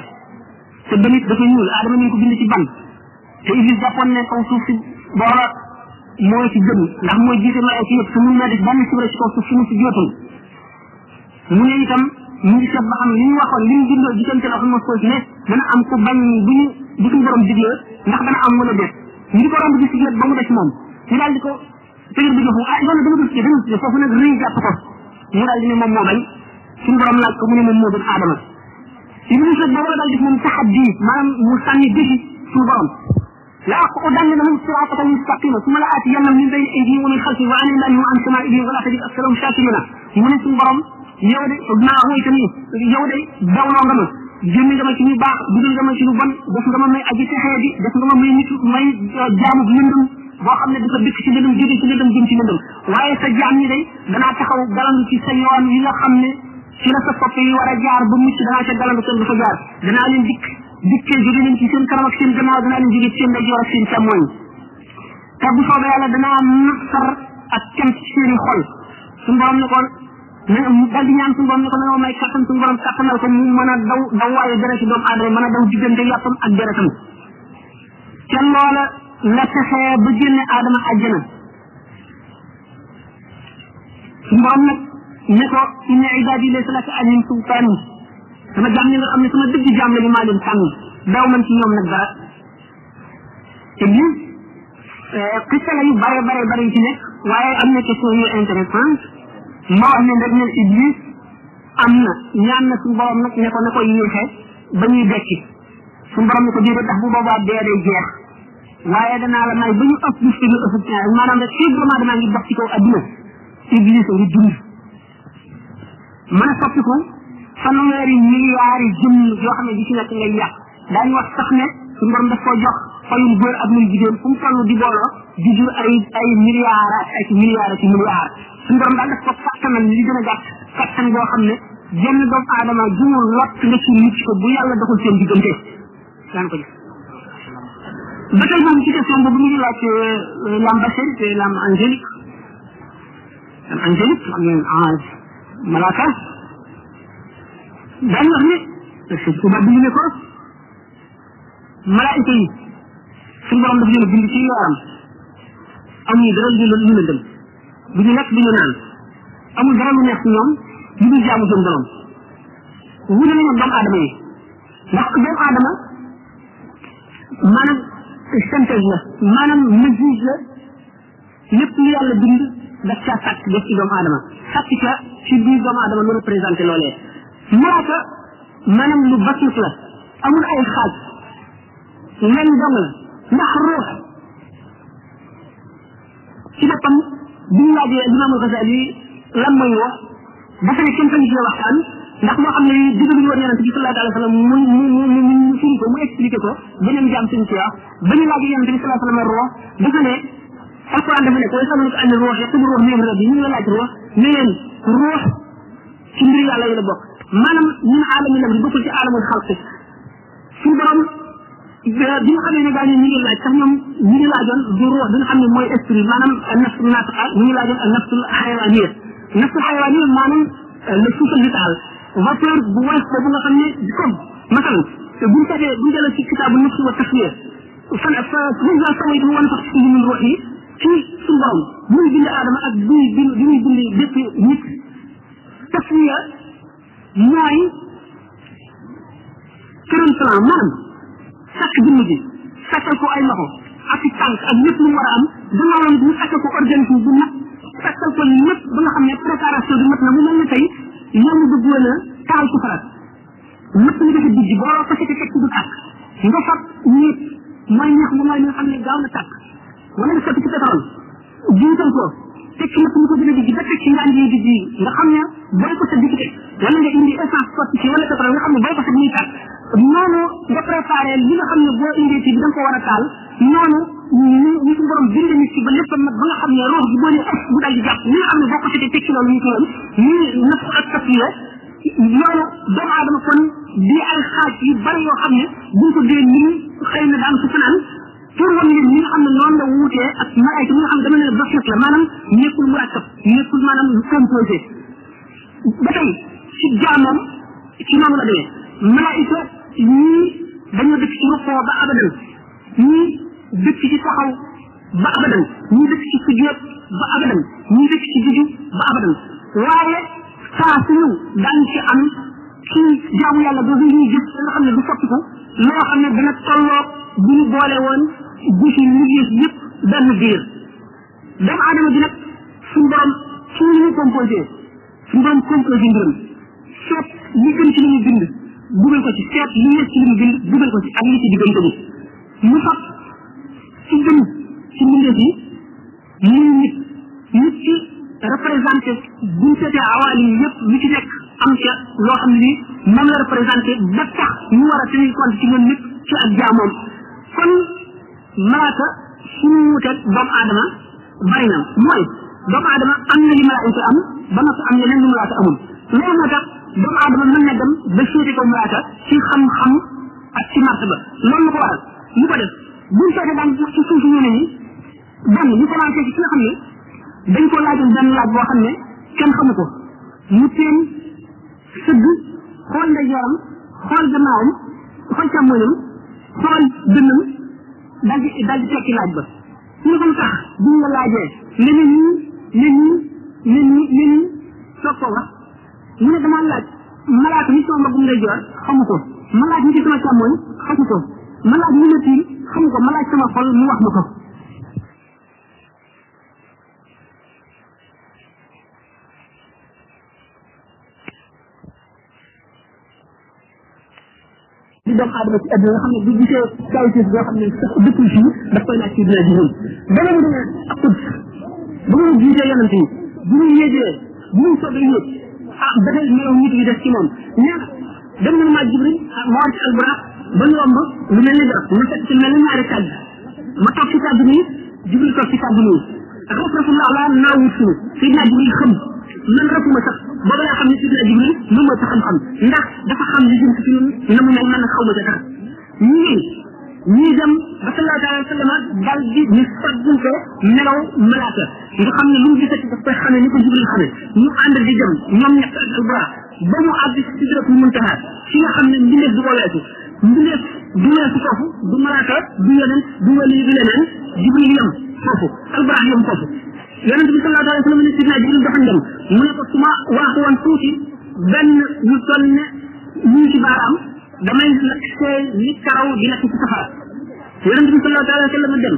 Speaker 2: te damit dafa ñuul aadama ñu ko bind ci ban te iblis jàppoon ne kaw suuf si boola mooy ci gën ndax mooy jiite ma ci yëpp su mun naa def benn sibra ci kaw suuf si mu si jootul mu ne itam mu ngi seet ba xam li ñu waxoon li ñu bindoo diggante la xam ma soos ne dana am ku bañ bu ñu bu suñu borom diglee ndax dana am wala déet ñu di ko romb di si ba mu des moom ñu daal di ko tëgër bi jofu ah loolu dama gis dama foofu nag rëy jàpp ko mu daal di ne moom moo bañ suñu borom laaj ko mu ne moom moo gën aadama iblis nag boobu la daal def moom taxaddi maanaam mu sànni défi suñu borom la aqudanna lahum sirata mustaqima suma la atiyannahum min bayni aydihim wa min khalfihim wa an aymanihim wa an shama'ilihim wa la tajid aktharahum shakirina mu ne suñu borom yow de naa woy tamit yow de dawloo nga ma génn nga ma ci ñu baax dugal nga ma ci lu bon def nga ma may aji texee bi def nga ma may nit may jaamu lëndëm boo xam ne dafa dëkk ci lëndëm jóge ci lëndëm jëm ci lëndëm waaye sa jaam ñi day danaa taxaw galandu ci sa yoon yi nga xam ne ci la sa sopp yi war a jaar ba mucc danaa ca galandu kenn du fa jaar danaa leen dikkee jóge leen ci seen kanam ak seen gannaaw danaa leen jóge ci seen ndeyjoor ak seen càmmoñ te bu soobee yàlla danaa naqar ak cant ci seen i xol suñu borom ne ko dal di ñaan suñu borom ne ko nanga may kattan suñu borom kattanal ko mu mën a daw waaye dara ci doomu aadama mën a daw diggante yàppam ak deretam ca loola la fexee ba génne aadama àjjana suñu borom nag ne ko inna ibadi laysa laka alayhim sultaan sama jaam ñi nga xam ne sama dëgg jaam la ñu maa leen tànn daw man ci ñoom nag dara te lii xista la yu bare ci nekk waaye am na question yu intéressante ma wax ne rek ne iblis am na ñaan na suñu borom nag ne ko na koy yéexee ba ñuy dekki suñu borom ne ko déedéet ndax bu boobaa dee day jeex waaye danaa la may ba ñu ëpp ñu fi ñu ëpp ñaar maanaam rek fii doomu aadama ngi dox ci kaw adduna iblis ngi dund mën a soppiku fanweeri milliards jëm yoo xam ne di ci nekk ngay yàq daañu wax sax ne suñu borom daf koo jox fayum góor ak muy jigéen fu mu toll di booloo di jur ay milliards ak milliards ci milliards suñu borom daal daf ko kattanal li gën a gàtt kattan boo xam ne jenn doomu aadama jumul lott nga ci nit ko bu yàlla doxul seen diggante daan ko gis ba tey moom ci question boobu mu ngi laaj l'âme bachérique et l'âme angélique l'âme angélique am ngeen ange malaaka daañu wax ne sëñ Tuubaa bind ne ko malaayika yi suñu borom daf leen a bind ci leeram amuñu dara lu la dem du ñu lekk du ñu naan amul dara lu neex ci ñoom lu dul jaamu seen borom wute nañu doomu aadama yi ndax doomu aadama maanaam synthèse la maanaam mesure la lépp lu yàlla bind daf caa sàkk def ci doomu aadama sàkk ca ci biir doomu aadama lu représenté loolee malaaka maanaam lu basit la amul ay xaaj lenn dong la ndax ruux ci boppam bi ñu laajee Imaam Al-Ghazali lan mooy wax dafa ne kenn tamit la waxtaan ndax moo xam ne digaluñu woon yonente bi sallallahu alayhi wa sallam mu firi ko mu expliqué ko beneen jaam suñu ci wax ba ñu laajee yonente bi sallallahu alayhi wa sallam ruux dafa ne alquran dafa ne ko yasalunaka ani ruux yaqul ruux min rabbi ñu ngi la laaj ruux ne leen ruux ci mbir yàlla yi la bokk maanaam ñun aalami lam bi bokkul ci aalamul xalq suñu borom bi nga xamee ne gaañu ñu ngi laaj sax ñoom ñu ngi laajoon du ruux bi nga xam ne mooy esprit maanaam nafsu naatiqa ñu ngi laajoon ak nafsul xayawaniya nafsul xayawaniya maanaam le souffle vital vapeur bu woyof boobu nga xam ne comme masalan buñ seetee buñ jëlee ci kitaabu nafsi wa tasfiya président saway mu wan sax ci min ruux yi ci suñu borom bu muy bind aadama ak bi muy bind bépp nit tasfiya mooy tëral plan maanaam sàkk jëmm ji sàkkal ko ay loxo ak i tànk ak lépp lu mu war a am gannaawam ñu sàkkal ko organisme bu mat sàkkal ko lépp ba nga xam ne préparation bi mat na mu mel ne tey yow mu bëggoon a taal ci farat lépp ñu defa dijj boo ko fekk teg ci du tàkk nga fab nit mooy ñax bu mooy li nga xam ne gaaw na tàkk wala nga sotti ci pétrole jiital ko teg ci lépp ñu ko gën a dijj ba teg ci nga andi dijj yi nga xam ne booy ko sa dijj wala nga indi essence sotti ci wala pétrole nga xam ne booy ko sa muy tàkk noonu nga préparé li nga xam ne boo indee ci bi da nga ko war a taal noonu ñu suñu borom bind nit ci ba lépp mat ba nga xam ne roox bi boo ne ëpp bu dal di jàpp li nga xam ne boo ko setee teg ci loolu ñu ko loolu ñu napp ak tafiya loolu doomu aadama kon di ay xaaj yu bari yoo xam ne buñ ko dee nii xëy na daan su fanaan pour wan leen ñi nga xam ne noonu la wuutee ak malaayka mi nga xam ne dama ne basir la maanaam nekkul murakkab nekkul maanaam composé ba tey ci jaamoom ci noonu la demee malaayka ñii dañoo dëkk ci rukkoo ba abadan ñii dëkk ci taxaw ba abadan ñii dëkk ci sujjóot ba abadan ñii dëkk ci juju ba abadan waaye saa su ñëw daañu ci am ci jaamu yàlla boobu ñuy gis nga xam ne du soppiku loo xam ne dana tolloo bu ñu boole woon gisi liggéey yëpp benn biir doomu aadama bi nag suñu borom ci li ñu composé suñu borom composé mbiram seet li gën ci li ñu bind dugal ko ci seet li yées ci li mu bind dugal ko ci ak li ci diggante bi mu fab ci gën ci mbindeef yi muy nit ci représenté buñ seetee awaali yi yëpp lu ci nekk am ca loo xam ne ni moom la représenté ba tax ñu war a tenir compte ci ñoom nit ci ak jaamoom kon malaaka suñu wuteeg doomu aadama bari na mooy doomu aadama am na li malaaka am ba noppi am leneen lu malaaka amul loolu moo tax doomu aadama mën na dem ba féete ko malaaka ci xam-xam ak ci martaba loolu lu ko waral ñu ko def buñ seetee daan ci suuf ñu ne ni benn ñu commencé ci ki nga xam ne dañ ko laajoon benn laaj boo xam ne kenn xamu ko mu teen sëgg xool ndeyjooram xool gannaawam xool càmmoñam xool dënnam daal di tekki laaj ba ñu ne ko tax buñ la laajee ne nii soog ko wax mu ne dama laaj malaaka mi sama mbagum ndeyjoor xamu ko ma laaj mi ci sama càmmoñ xamu ko ma laaj mi ma tiim xamu ko ma laaj sama xol mu wax ma ko di doomu aadama ci àdduna nga xam ne bu gisee kawteef boo xam ne sax dëkkul fii daf koy laaj ci dina jibril dana mu demee ak Quds ba mu jiitee yonent yi bu ñu yéegee bu ñu soog a yéeg ba tey melaw nit yi def ci moom nee na dem na maa jibril ma war ci alburaax ba ñu romb lu mel ni garab ma fekk ci mel ni ñaari kàddu ma toog ci kàddu nii jibril toog ci kàddu nii rasulullah la naa wut suñu sidna jibril xam man rafuma sax booba laa xam ne sidna jibril lu ma sa xam-xam ndax dafa xam li jëm ci ñun na mu mel man xaw ma ca dara ñii dem ba sallallahu alayhi wa sallam dal di ñu saggul ko melaw malaaka nga xam ne lu mu gisati daf koy xamee ni ko jibril xamee ñu ànd di dem ñoom ñett ak alburax ba mu àgg ci sidratul muntaha fi nga xam ne mbindeef du ko weesu mbindeef du weesu foofu du malaaka du yeneen du wali du leneen jibril yem foofu alburax yem foofu yonente bi sallallahu alayhi wa sallam ne sidna jibril dafa dem mu ne ko su ma waaxu woon tuuti benn ñu toll ne ñu ci baaraam damay seey ni karaw di nekk ci safara yonente bi sallallahu alayhi wa sallam dem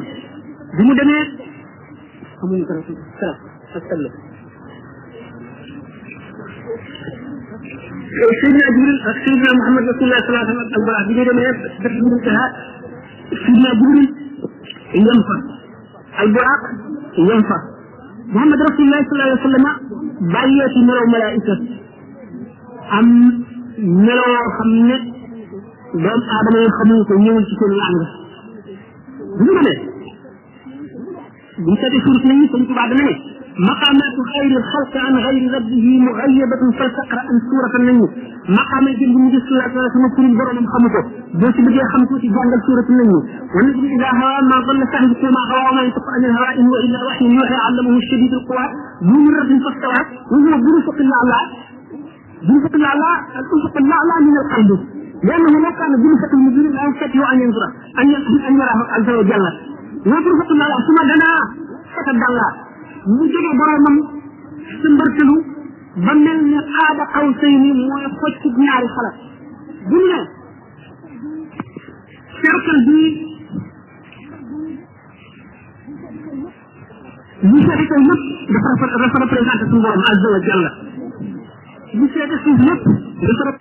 Speaker 2: bi mu demee amuñu karaw ak ëllëg Seydina Jibril ak Seydina Muhammad rasulullah sallallahu alayhi wa sallam alburax bi ñu demee def ñu muntaha Seydina Jibril yem fa alburax yem fa Muhammad rasulullah sallallahu alayhi wa sallam bàyyee ci melaw malaayika am meloo xam ne doomu aadama yi xamuñ ko ñëwul ci seen làng bu ñu demee bu seetee surat nañu sëñ Tuubaa dana ne maqaamaatu xayri xalq an xayri rabbihi muxayyabatun faltaqra an suuratan nañu maqaama jël bu mu gis sallallahu alayhi wa sallam pour boromam xamu ko boo ci bëggee xam tuuti jàngal suuratu nañu wa najmi idaa hawaa maa dalla saahibukum maa xawaa wa maa yantiqu anil hawaa in huwa illaa wahyun yuuhaa allamahu shadiidul quwaa zu mirratin fastawaa wa huwa bil-ufuqil a'laa bil-ufuqil a'laa al-ufuqul a'laa min al-qalbi لأنه لو كان بالفقه المدير لا يستطيع أن ينظر أن يراه عز وجل وبالفقه الله ثم دنا فتد الله وجد برمم سمبرتلو بمن قاد قوسين موي خوت ñaari xala buñu cercle bi ñu sété ko lépp dafa représenter sun borom azza wa jalla ñu sété ci lépp dafa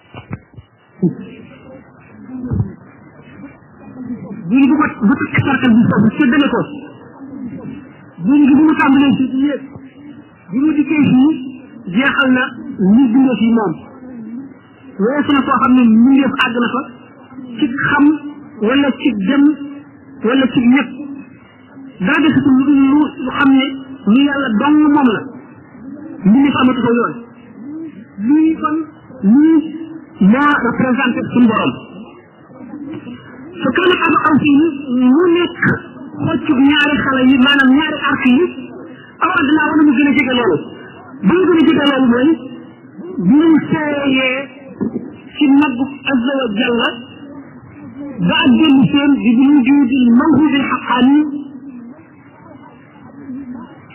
Speaker 2: buñ bu bu cercle bi foofu séddale ko buñ bu mu tàmbalee ci yéeg bi mu dikkee fii jeexal na li bindee fii moom weesu na koo xam ne mbindeef àgg na fa ci xam wala ci dem wala ci ñëpp daa desatu lu xam ne lu yàlla dong moom la mbindeef amatu ko yoon lii kon lii moo représenté suñu borom su ko nag ama aw fii mu nekk xoccu ñaari xale yi maanaam ñaari arc yi awaa dinaa wana mu gën a jege loolu ba mu gën a jege loolu mooy bi ñu seeyee ci naggu azza wa jalla ba ak dellu seen bi bi wujudi mawhudi xaqaani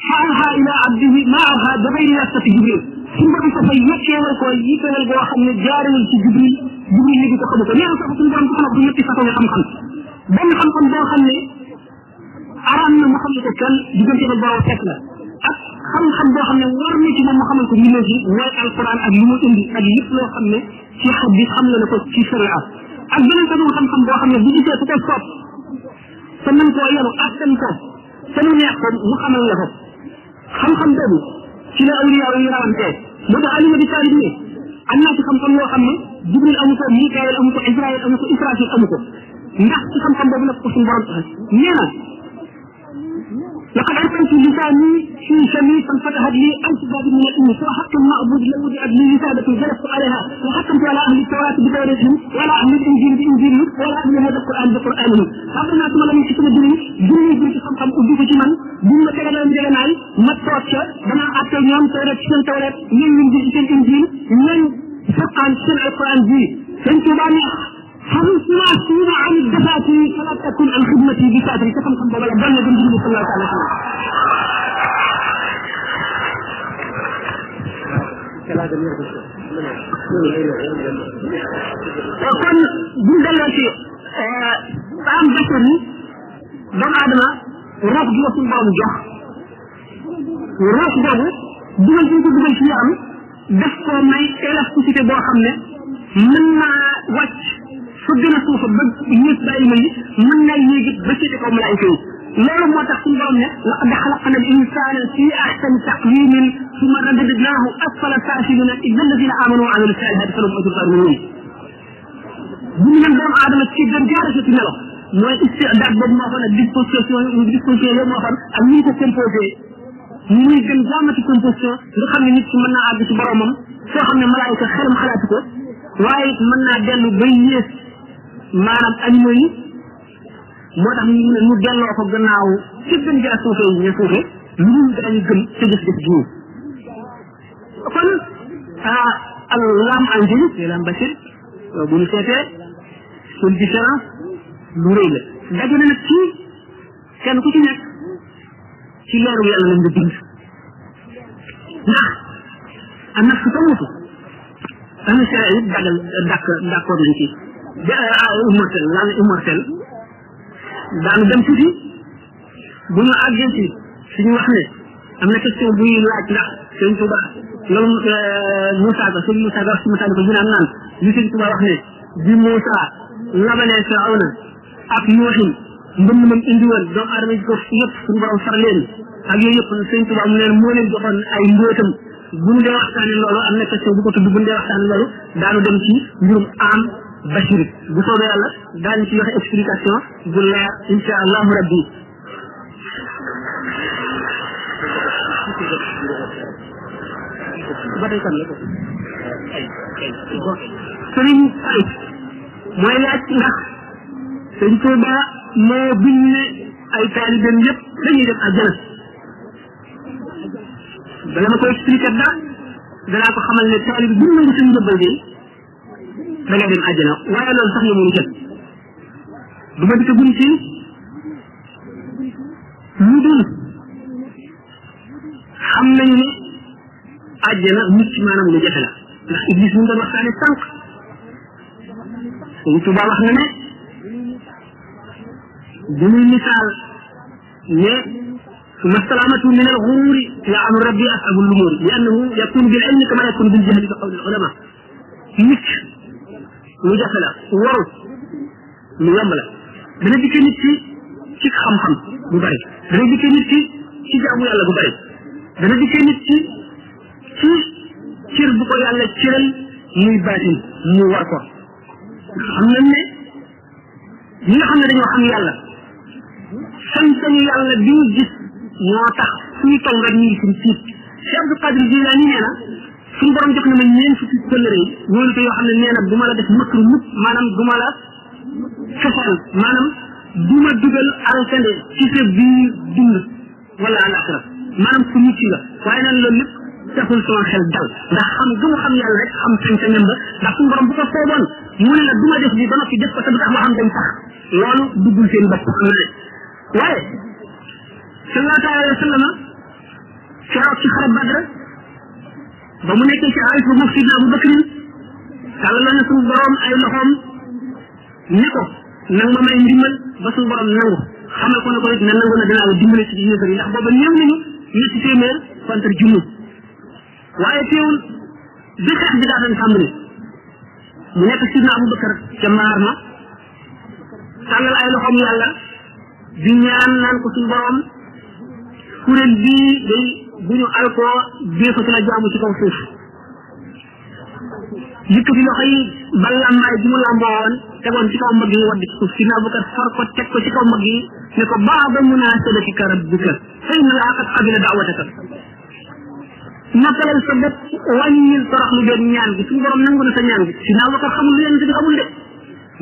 Speaker 2: xaalha ila abdihi ma abha da gayri yastati jibril suñu borom ko fay yekkeewal ko yitewal goo xam ne jaarewul ci jibril jibril li ko xamu ko nee na sax suñu borom ko ñetti façon xam-xam benn xam-xam boo xam ne araam na mu xam ko kenn diggante ba boobu fekk la ak xam-xam boo xam ne war na ci moom mu xamal ko ñu ci mooy alquran ak lu mu indi ak lépp loo xam ne ci xadis xam la ko ci sharia ak beneen ko xam-xam boo xam ne bu gisee ku ko soob te mën koo yenu askan ko te mu neex ko mu xamal la ko xam-xam boobu ci la awliya yi rawantee moo tax alima di taalib ne am naa ci xam-xam yoo xam ne jibril amu ko mikael amu ko israil amu ko israfil amu ko ndax ci xam-xam boobu nag ko suñu borom tax nee na لقد أرسلت لساني في شميل فانفتحت لي ألف باب من العلم فحق المعبود لو وجدت لي رسالة جلست عليها وحكمت على أهل التوراة بتوراتهم ولا أهل الإنجيل بإنجيلهم ولا أهل هذا القرآن بقرآنهم هذا الناس ما لم يكتبوا الدنيا جني بنت خمخم أبوك من بما كان لهم جلناي ما توقع بنا أكل يوم توراة شن توراة من جلسة الإنجيل من فقان شن القرآن دي فانتباني حرصنا سينا عن الدفاتر فلا تكن عن خدمتي بساتري كفن خمبا ولا بلنا جنجل صلى الله عليه وسلم وكان بندلتي am basari doomu adama rox gi suñu borom jox rox boobu dugal ci ko dugal ci yaram def ko may élasticité boo xam ne mën naa wàcc fa gën a suufa ba yéeg bàyyi ma yi mën naa yéegi ba ci kaw malaayika yi loolu moo tax suñu borom ne laqad xalaqna al insana fi ahsani taqwimin summa radadnahu asfala safilina illa alladina amanu wa amilu salihati falahum ajrun ghayru mamnun bu ñu leen doomu aadama ci gën jaare ci melo mooy istidaad boobu moo xoon ak disposition yooyu moo xoon ak ñu ko composé muy gën jaamati composition nga xam ne nit ki mën naa àgg ci boromam soo xam ne malaayika xelam xalaatu ko waaye mën naa dellu bay yées maanaam animaux yi moo tax mu delloo ko gannaaw ci gën jaa suufee yi ñu suufe lu ñu dañu gëm ca jëf-jëf ji kon lam anjil c'est lam bashir bu ñu seetee seen différence lu rëy la daje na nag ci kenn ku ci nekk ci leeru yàlla lañ nga bind ndax am na su tamutu am na sera it dagal d'accord nañ ci immortel laa ne immortel daanu dem tuuti bu ñu àggee ci suñu wax ne am na question buy laaj ndax sëñ Tuba loolu Moussa Ka sëñ Moussa Ka wax si Moussa ko ñu naan li sëñ Tuba wax ne bi Moussa labalee Firawna ak Nuuhin mbënd mam indi woon doomu aadama ji ko yëpp suñu borom far leen ak yooyu yëpp sëñ Tuba mu leen moo leen joxoon ay mbóotam bu ñu dee waxtaane loolu am na question bu ko tudd bu ñu dee waxtaane loolu daanu dem ci mbirum am bashir bu soobee yàlla daañu ci joxe explication bu leer insha allahu rabbi sëriñ ay mooy laaj ndax sëñ Tuuba moo bind ne ay taalibeem yëpp dañuy dem àjjana bala ma ko expliqué daal danaa ko xamal ne taalibe bu nangu suñu njëbbal gi da ngay dem àjjana waaye loolu sax yëmunu jët du ma dikk gun ci lu dul xam nañu ne àjjana mucc maanaam lu jafe la ndax iblis mu doon waxtaane sànq Sëñ Tuubaa wax na ne bi muy misaal ne ثم السلامة من الغرور يعن ربي أصحاب الأمور لأنه يكون بالعلم كما يكون بالجهل بقول العلماء nit lu jafe la waru lu yomb la dana dikke nit ci xam-xam bu bari dana dikke nit ci jaamu yàlla bu bari dana dikke nit ci cër bu ko yàlla cëral muy baatin mu war ko xam nañ ne ñi nga xam ne dañoo xam yàlla sañ-sañu yàlla bi ñu gis moo tax suñu toll rek ñu ngi suñu tiit Cheikh Abdou Qadir Jilani nee na suñu borom jox na ma ñeen fukki këllëre yi ñoolu ko yoo xam ne nee na du ma la def makru mukk maanaam du ma la fesal maanaam du ma dugal alkande ci sa biir dund wala alaxira maanaam ku mucc nga waaye naan loolu lépp taxul sama xel dal ndax xam du mu xam yàlla rek xam sañ-sañam ba ndax suñu borom bu ko sooboon mu ne la du ma def bi ba noppi def ko te du tax ma xam dañ tax loolu duggul seen bopp xam na ne waaye sallallahu alayhi wa sallam keroog ci xare Badr ba mu nekkee ci arif bu Sidna Abu Bakrin tàllal na suñu borom ay loxoom ne ko nang ma may ndimbal ba suñu borom nangu xamal ko ne ko ne nangu na dinaa la dimbale ci yéefar yi ndax booba néew nañu ñetti téeméer contre junni waaye teewul bi xeex bi daataan tàmbali mu nekk Sidna Abu Bakar ca maar ma tàllal ay loxoom yàlla di ñaan naan ko suñu borom kuréel bii day bu ñu alkoo déefatu la jaamu ci kaw suuf yëkkati loxo yi ba làmbaay bi mu làmboo woon tegoon ci kaw mbagg yi wadd ci suuf Sidna Abubakar far ko teg ko ci kaw mbagg yi ne ko baaba munaasabatika rabbika fa inna laa qad qabila da'wataka nattalal sa bopp wàññil torox lu doon ñaan gi suñu borom nangu na sa ñaan gi Sidna Abubakar xamul lu yonent bi xamul de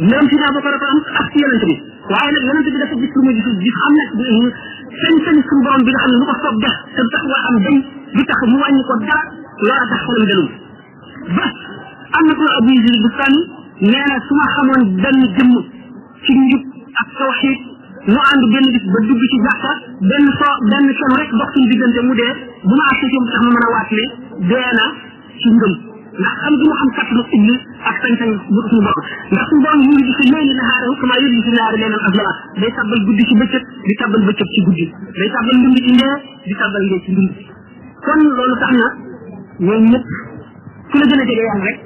Speaker 2: mbiram Sidna Abubakar ko am ak ci yonent bi waaye nag yonent bi dafa gis lu muy gisul gis xam nag sañ-sañ suñu borom bi nga xam ne lu ko soob def te tax waa am day di tax mu wàññi ko dara loola tax xelam delum ba am na ko Abu Yazid Bustami nee na su ma xamoon benn jëmm ci njub ak tawxiid mu ànd benn bis ba dugg ci jàkka benn kenn rek dox suñu diggante mu dee bu ma àgg ci tax ma mën a waat ne dee na ci ngëm ndax xam gi mu xam kàttanu iblis ak sañ-sañ bu suñu borom ndax suñu borom ñu ngi gis léegi nahaarahu kama yuliju fi nahaari laylan azlama day tàbbal guddi ci bëccëg di tàbbal bëccëg ci guddi day tàbbal ndund ci ndee di tàbbal ndee ci ndund kon loolu tax na ñoom ñëpp ku la gën a jege yàlla rek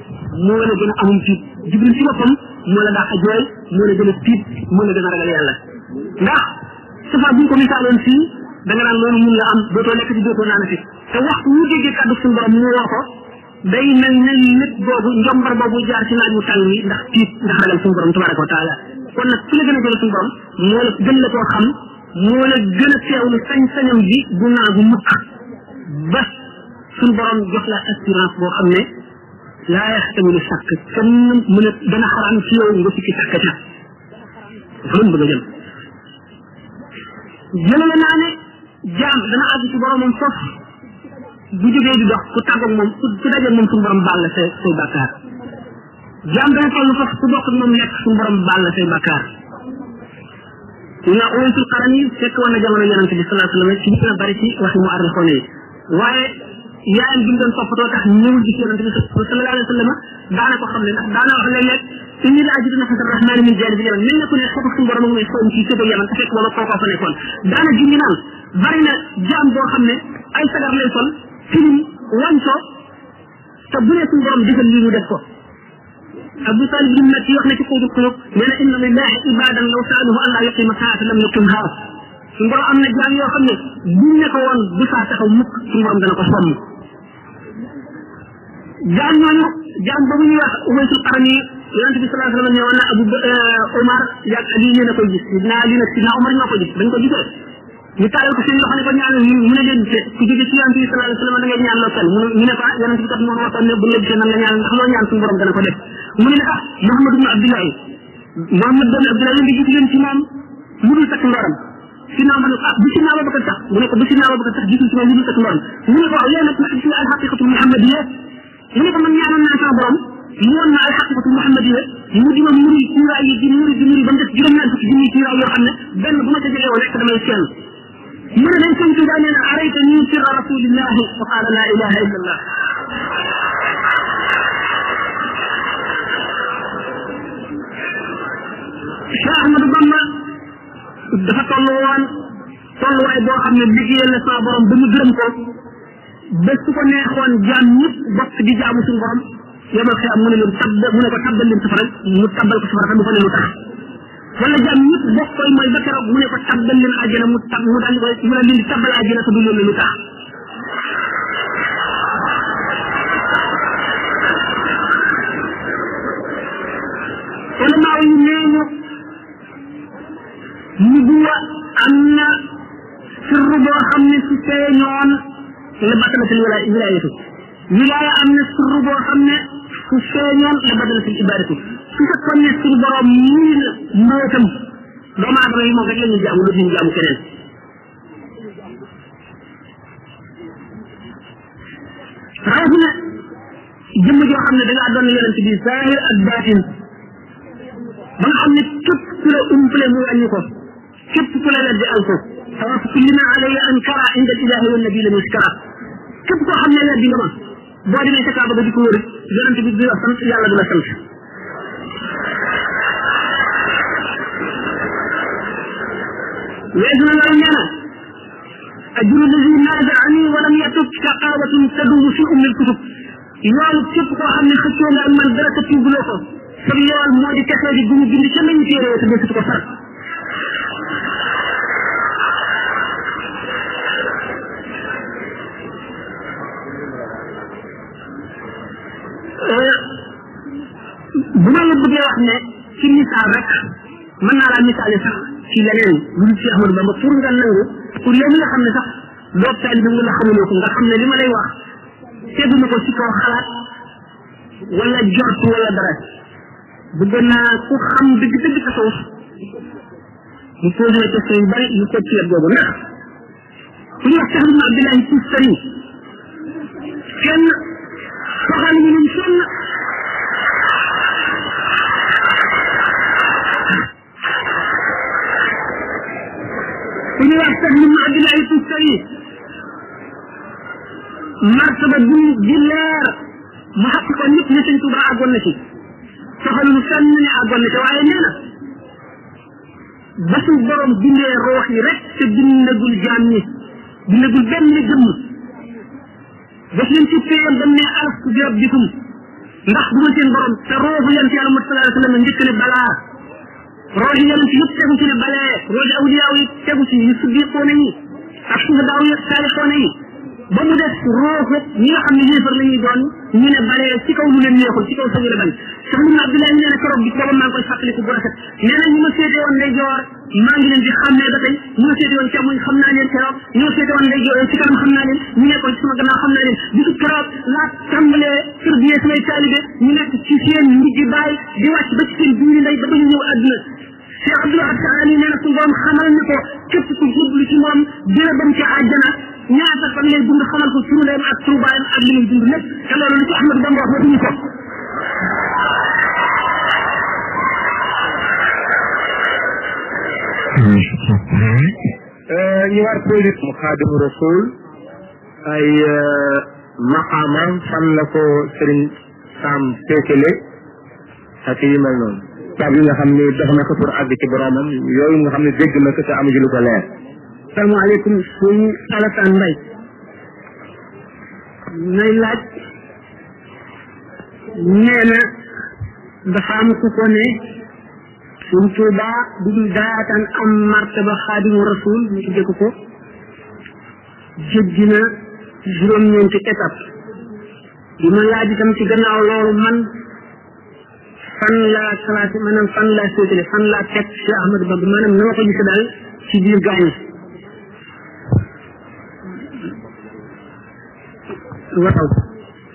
Speaker 2: moo la gën a amum ci Jibril ci boppam moo la dàq a jooy moo la gën a tiit moo la gën a ragal yàlla ndax safara buñ ko misaaloon fii da nga naan loolu mun la am dootoo lekk ci dootoo naan fi te waxtu wu déggee kàddu suñu borom mu woo ko day mel ne nit boobu njombar boobu jaar ci naaj wu tàng wi ndax tiit ndax ragal suñu borom tabaraka wa taala kon nag ku la gën a jële suñu borom moo la gën la koo xam moo la gën a teewlu sañ-sañam bi bu naagu mukk ba suñu borom jox la assurance boo xam ne laa yaxtamilu sàkk kenn mën a dana xaraan ci yow nga sikki sàkk ca dafa lañ bëgg a jël jëlale naa ne jaam dana àgg ci boromam foofu bu jógee di dox ku tàggoog moom ku dajeeg moom suñu borom baal la say bàkkaar jaam dana toll foofu ku bokk ak moom nekk suñu borom baal la say bàkkaar na Uwaysul Qarni fekk woon na jamono yonent bi sallallahu alayhi wa sallam ci gën a bari ci waxi mu arrixoone yi waaye yaayam bi mu doon toppatoo tax ñëwul gis yonent bi sallallahu alayhi wa sallam daana ko xam ne ndax daana wax léeg-léeg inni la ajidu nafsa rahmani min janibi yaman mel na ku ne xeetu suñu borom muy soom ci sëba yaman te fekk booba kookoo fa nekkoon daana junñi naan bari na jaam boo xam ne ay sagar lay sol tilim wañco te bu ne suñu borom defal lii mu def ko Abu Talib bin Makki wax na ci Qawdul Qulub nee na inna lillahi ibadan law saaluhu an laa yuqima saata lam yuqimha suñu borom am na jaam yoo xam ne buñ ne ko woon bu saa taxaw mukk suñu borom dana ko somm jaam ñooñu jaam boobu ñuy wax Uwaysul Qarni yonente bi sallallahu alayhi wa sallam ñëwoon na Abu Omar yaag Ali yéen a koy gis sidna Ali nag sidna Omar ñoo ko gis dañ ko gisee ñu taalal ko seen loxo ne ko ñaanal mu ne leen ku jóge ci yonente bi sallallahu alayhi wa sallam da ngay ñaan loo kenn ñu ne ko yonente bi kat moo waxoon ne bu la gisee nan nga ñaan ndax loo ñaan suñu borom dana ko def mu ne ah Muhammad ibn Abdullahi Muhammad ibn Abdullahi nga gis leen ci moom mu dul takk ndoram sidna Omar ne ah bu sidna Abubakar sax mu ne ko bu sidna Abubakar sax gisul ci moom mu dul takk ndoram mu ne ko waaw yéen nag ma ci al haqiqatul muhammadiyya mu ne ko man ñaanoon naa sama borom mu woon ma al haqiqatul muhammadiyya mu di ma muri cuuraay yi di muri ba mu def juróom-ñaar fukki junni cuuraay yoo xam ne benn bu ma ca jegee woon rek damay seen mu ne dañ sëñ Tuubaa nee na arayta nii sirra rasulillahi wa qaala la ilaha illa allah Cheikh Ahmadou Bamba dafa toll woon tolluwaay boo xam ne liggéeyal na sama borom ba mu gërëm ko bés su ko neexoon jaam ñëpp bokk di jaamu suñu borom yomal xiyam mu ne leen mu ne ko tabbal leen safara mu tabbal ko safara te du ko ne lu tax wala jaam ñëpp bokk koy mooy ba keroog mu ne ko tabbal leen àjjana mu daal koy mu daal leen di tabbal àjjana te du leen lu tax ulamaaw yi nee ñu nubuwa am na sirru boo xam ne si feeñoon la batalatul wilaayatu wilaaya am na sirru boo xam ne su feeñoon la batalatul ibadatu su fekkoon ne suñu borom nii la mbootam doomu aadama yi moom rek la ñu jaamu lu ñu jaamu keneen rawatina jëmm joo xam ne da ngaa doon yonent bi zahir ak baatin ba nga xam ne képp ku la umpale mu wàññi ko képp ku la weddi al ko tawaaf kullina alayya ankara inda ilahi wa nabi la muskara képp koo xam ne weddi nga ma boo demee sa kaaba ba di ko wër yonent bi du la sant yàlla du la sant weesu na loolu nee na ajru lazi naaza'ani wa lam yatub shaqawatun tadumu fi ummi al-kutub yoolu képp koo xam ne xëccoo nga ak man dara te tuubuloo ko sa yool moo di texee di gumu bind ca nañu téere te desut ko far bu ma la bëggee wax ne ci misaal rek mën naa laa misaale sax ci leneen lu dul ci Ahmadou Bamba pour nga nangu pour yow mi nga xam ne sax doo taalibe nga xamuloo ko nga xam ne li ma lay wax tegguma ko ci kaw xalaat wala jort wala dara bëgg naa ku xam dëgg-dëgg tasawuf mu posé la question yu bari yu ko ci wet boobu ndax ku ñu wax Cheikh Ibn Abdullahi Tustari kenn soxal ñu luñ fenn ku ñu wax Cheikh Ibn Abdullahi Tustari martaba di leer mu xaq ko nit ñi Sëñ Tuubaa àggoon na ci soxaluñu fenn ne àggoon na ci waaye nee na ba su borom bindee roox yi rek te bindagul jaam ñi bindagul benn jëmm daf leen ci téyam dam ne alastu bi rabbikum ndax bu ma seen borom te rooxu yonent yàlla Muhammad sallallahu alayhi wa sallam njëkk ne balaa rooxi yonent yëpp tegu ci ne balee rooxi awliyaaw yi tegu ci yu siddiqoona yi ak suhadaaw yi saalixoona yi ba mu def rooxu ñi nga xam ne yéefar la ñuy doon ñu ne balee ci kaw lu leen neexul ci kaw sañu la bañ sax mun Abdoulaye nee na keroog bi booba maa ngi koy fàttaliku bu rafet nee na ñu ma féete woon ndey joor maa ngi leen di xàmmee ba tey ñu ma féete woon càmmoñ xam naa leen keroog ñu ma féete woon ndey joor ci kanam xam naa leen ñu nekkoon ci sama gannaaw xam naa leen bisu keroog laa tàmbalee tërbiyee samay taalibe ñu nekk ci seen ndigg baay di wàcc ba ci seen biiri ndey ba ba ñu ñëw àdduna Cheikh Abdoulaye Taala nee na suñu borom xamal ni ko képp ku jublu ci moom dina dem ci àjjana ñaata fan lay dund xamal ko turu leen ak turu baayam ak li muy dund lépp te loolu li ci Ahmadu Bamba wax waxuñu ko
Speaker 1: ñu war posé mu Xaadimu Rasul ay maqaamam fan la ko Sëriñ Sam féetale ak yu mel noonu tab yi nga xam ne dox na ko pour àgg ci boromam yooyu nga xam ne dégg na ko te amu ci lu ko leer.
Speaker 2: salaamaaleykum suñ Alassane Mbaye nay laaj nee na dafa am ku ko ne suñ Tuuba bu dul daataan am martaba Xaadimu Rasul ñu tudde ko ko jéggi na juróom-ñeenti étape di ma laaj itam ci gannaaw loolu man fan laa classé maanaam fan laa séetale fan laa teg Cheikh Ahmadou Bamba maanaam na ma ko gise daal ci biir gaañ waaw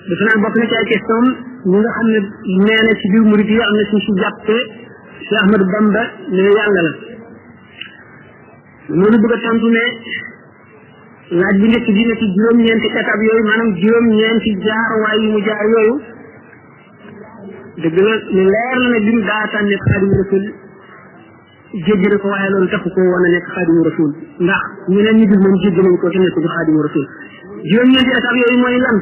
Speaker 2: defe naa bokk na ci ay question ñi nga xam ne nee na ci biir murid yi am na suñ si jàppee Cheikh Ahmadou Bamba ne yàlla la loolu bëgg a tontu ne laaj bi njëkk bi ne ci juróom-ñeenti étape yooyu maanaam juróom-ñeenti jaaruwaay yu mu jaar yooyu dëgg la ne leer na ne bi mu daataan nekk Xaadimu Rasul jéggi na ko waaye loolu taxu ko woon a nekk Xaadimu Rasul ndax ñeneen ñi dul moom jéggi nañ ko te nekk du Xaadimu Rasul juróom-ñeenti étape yooyu mooy lan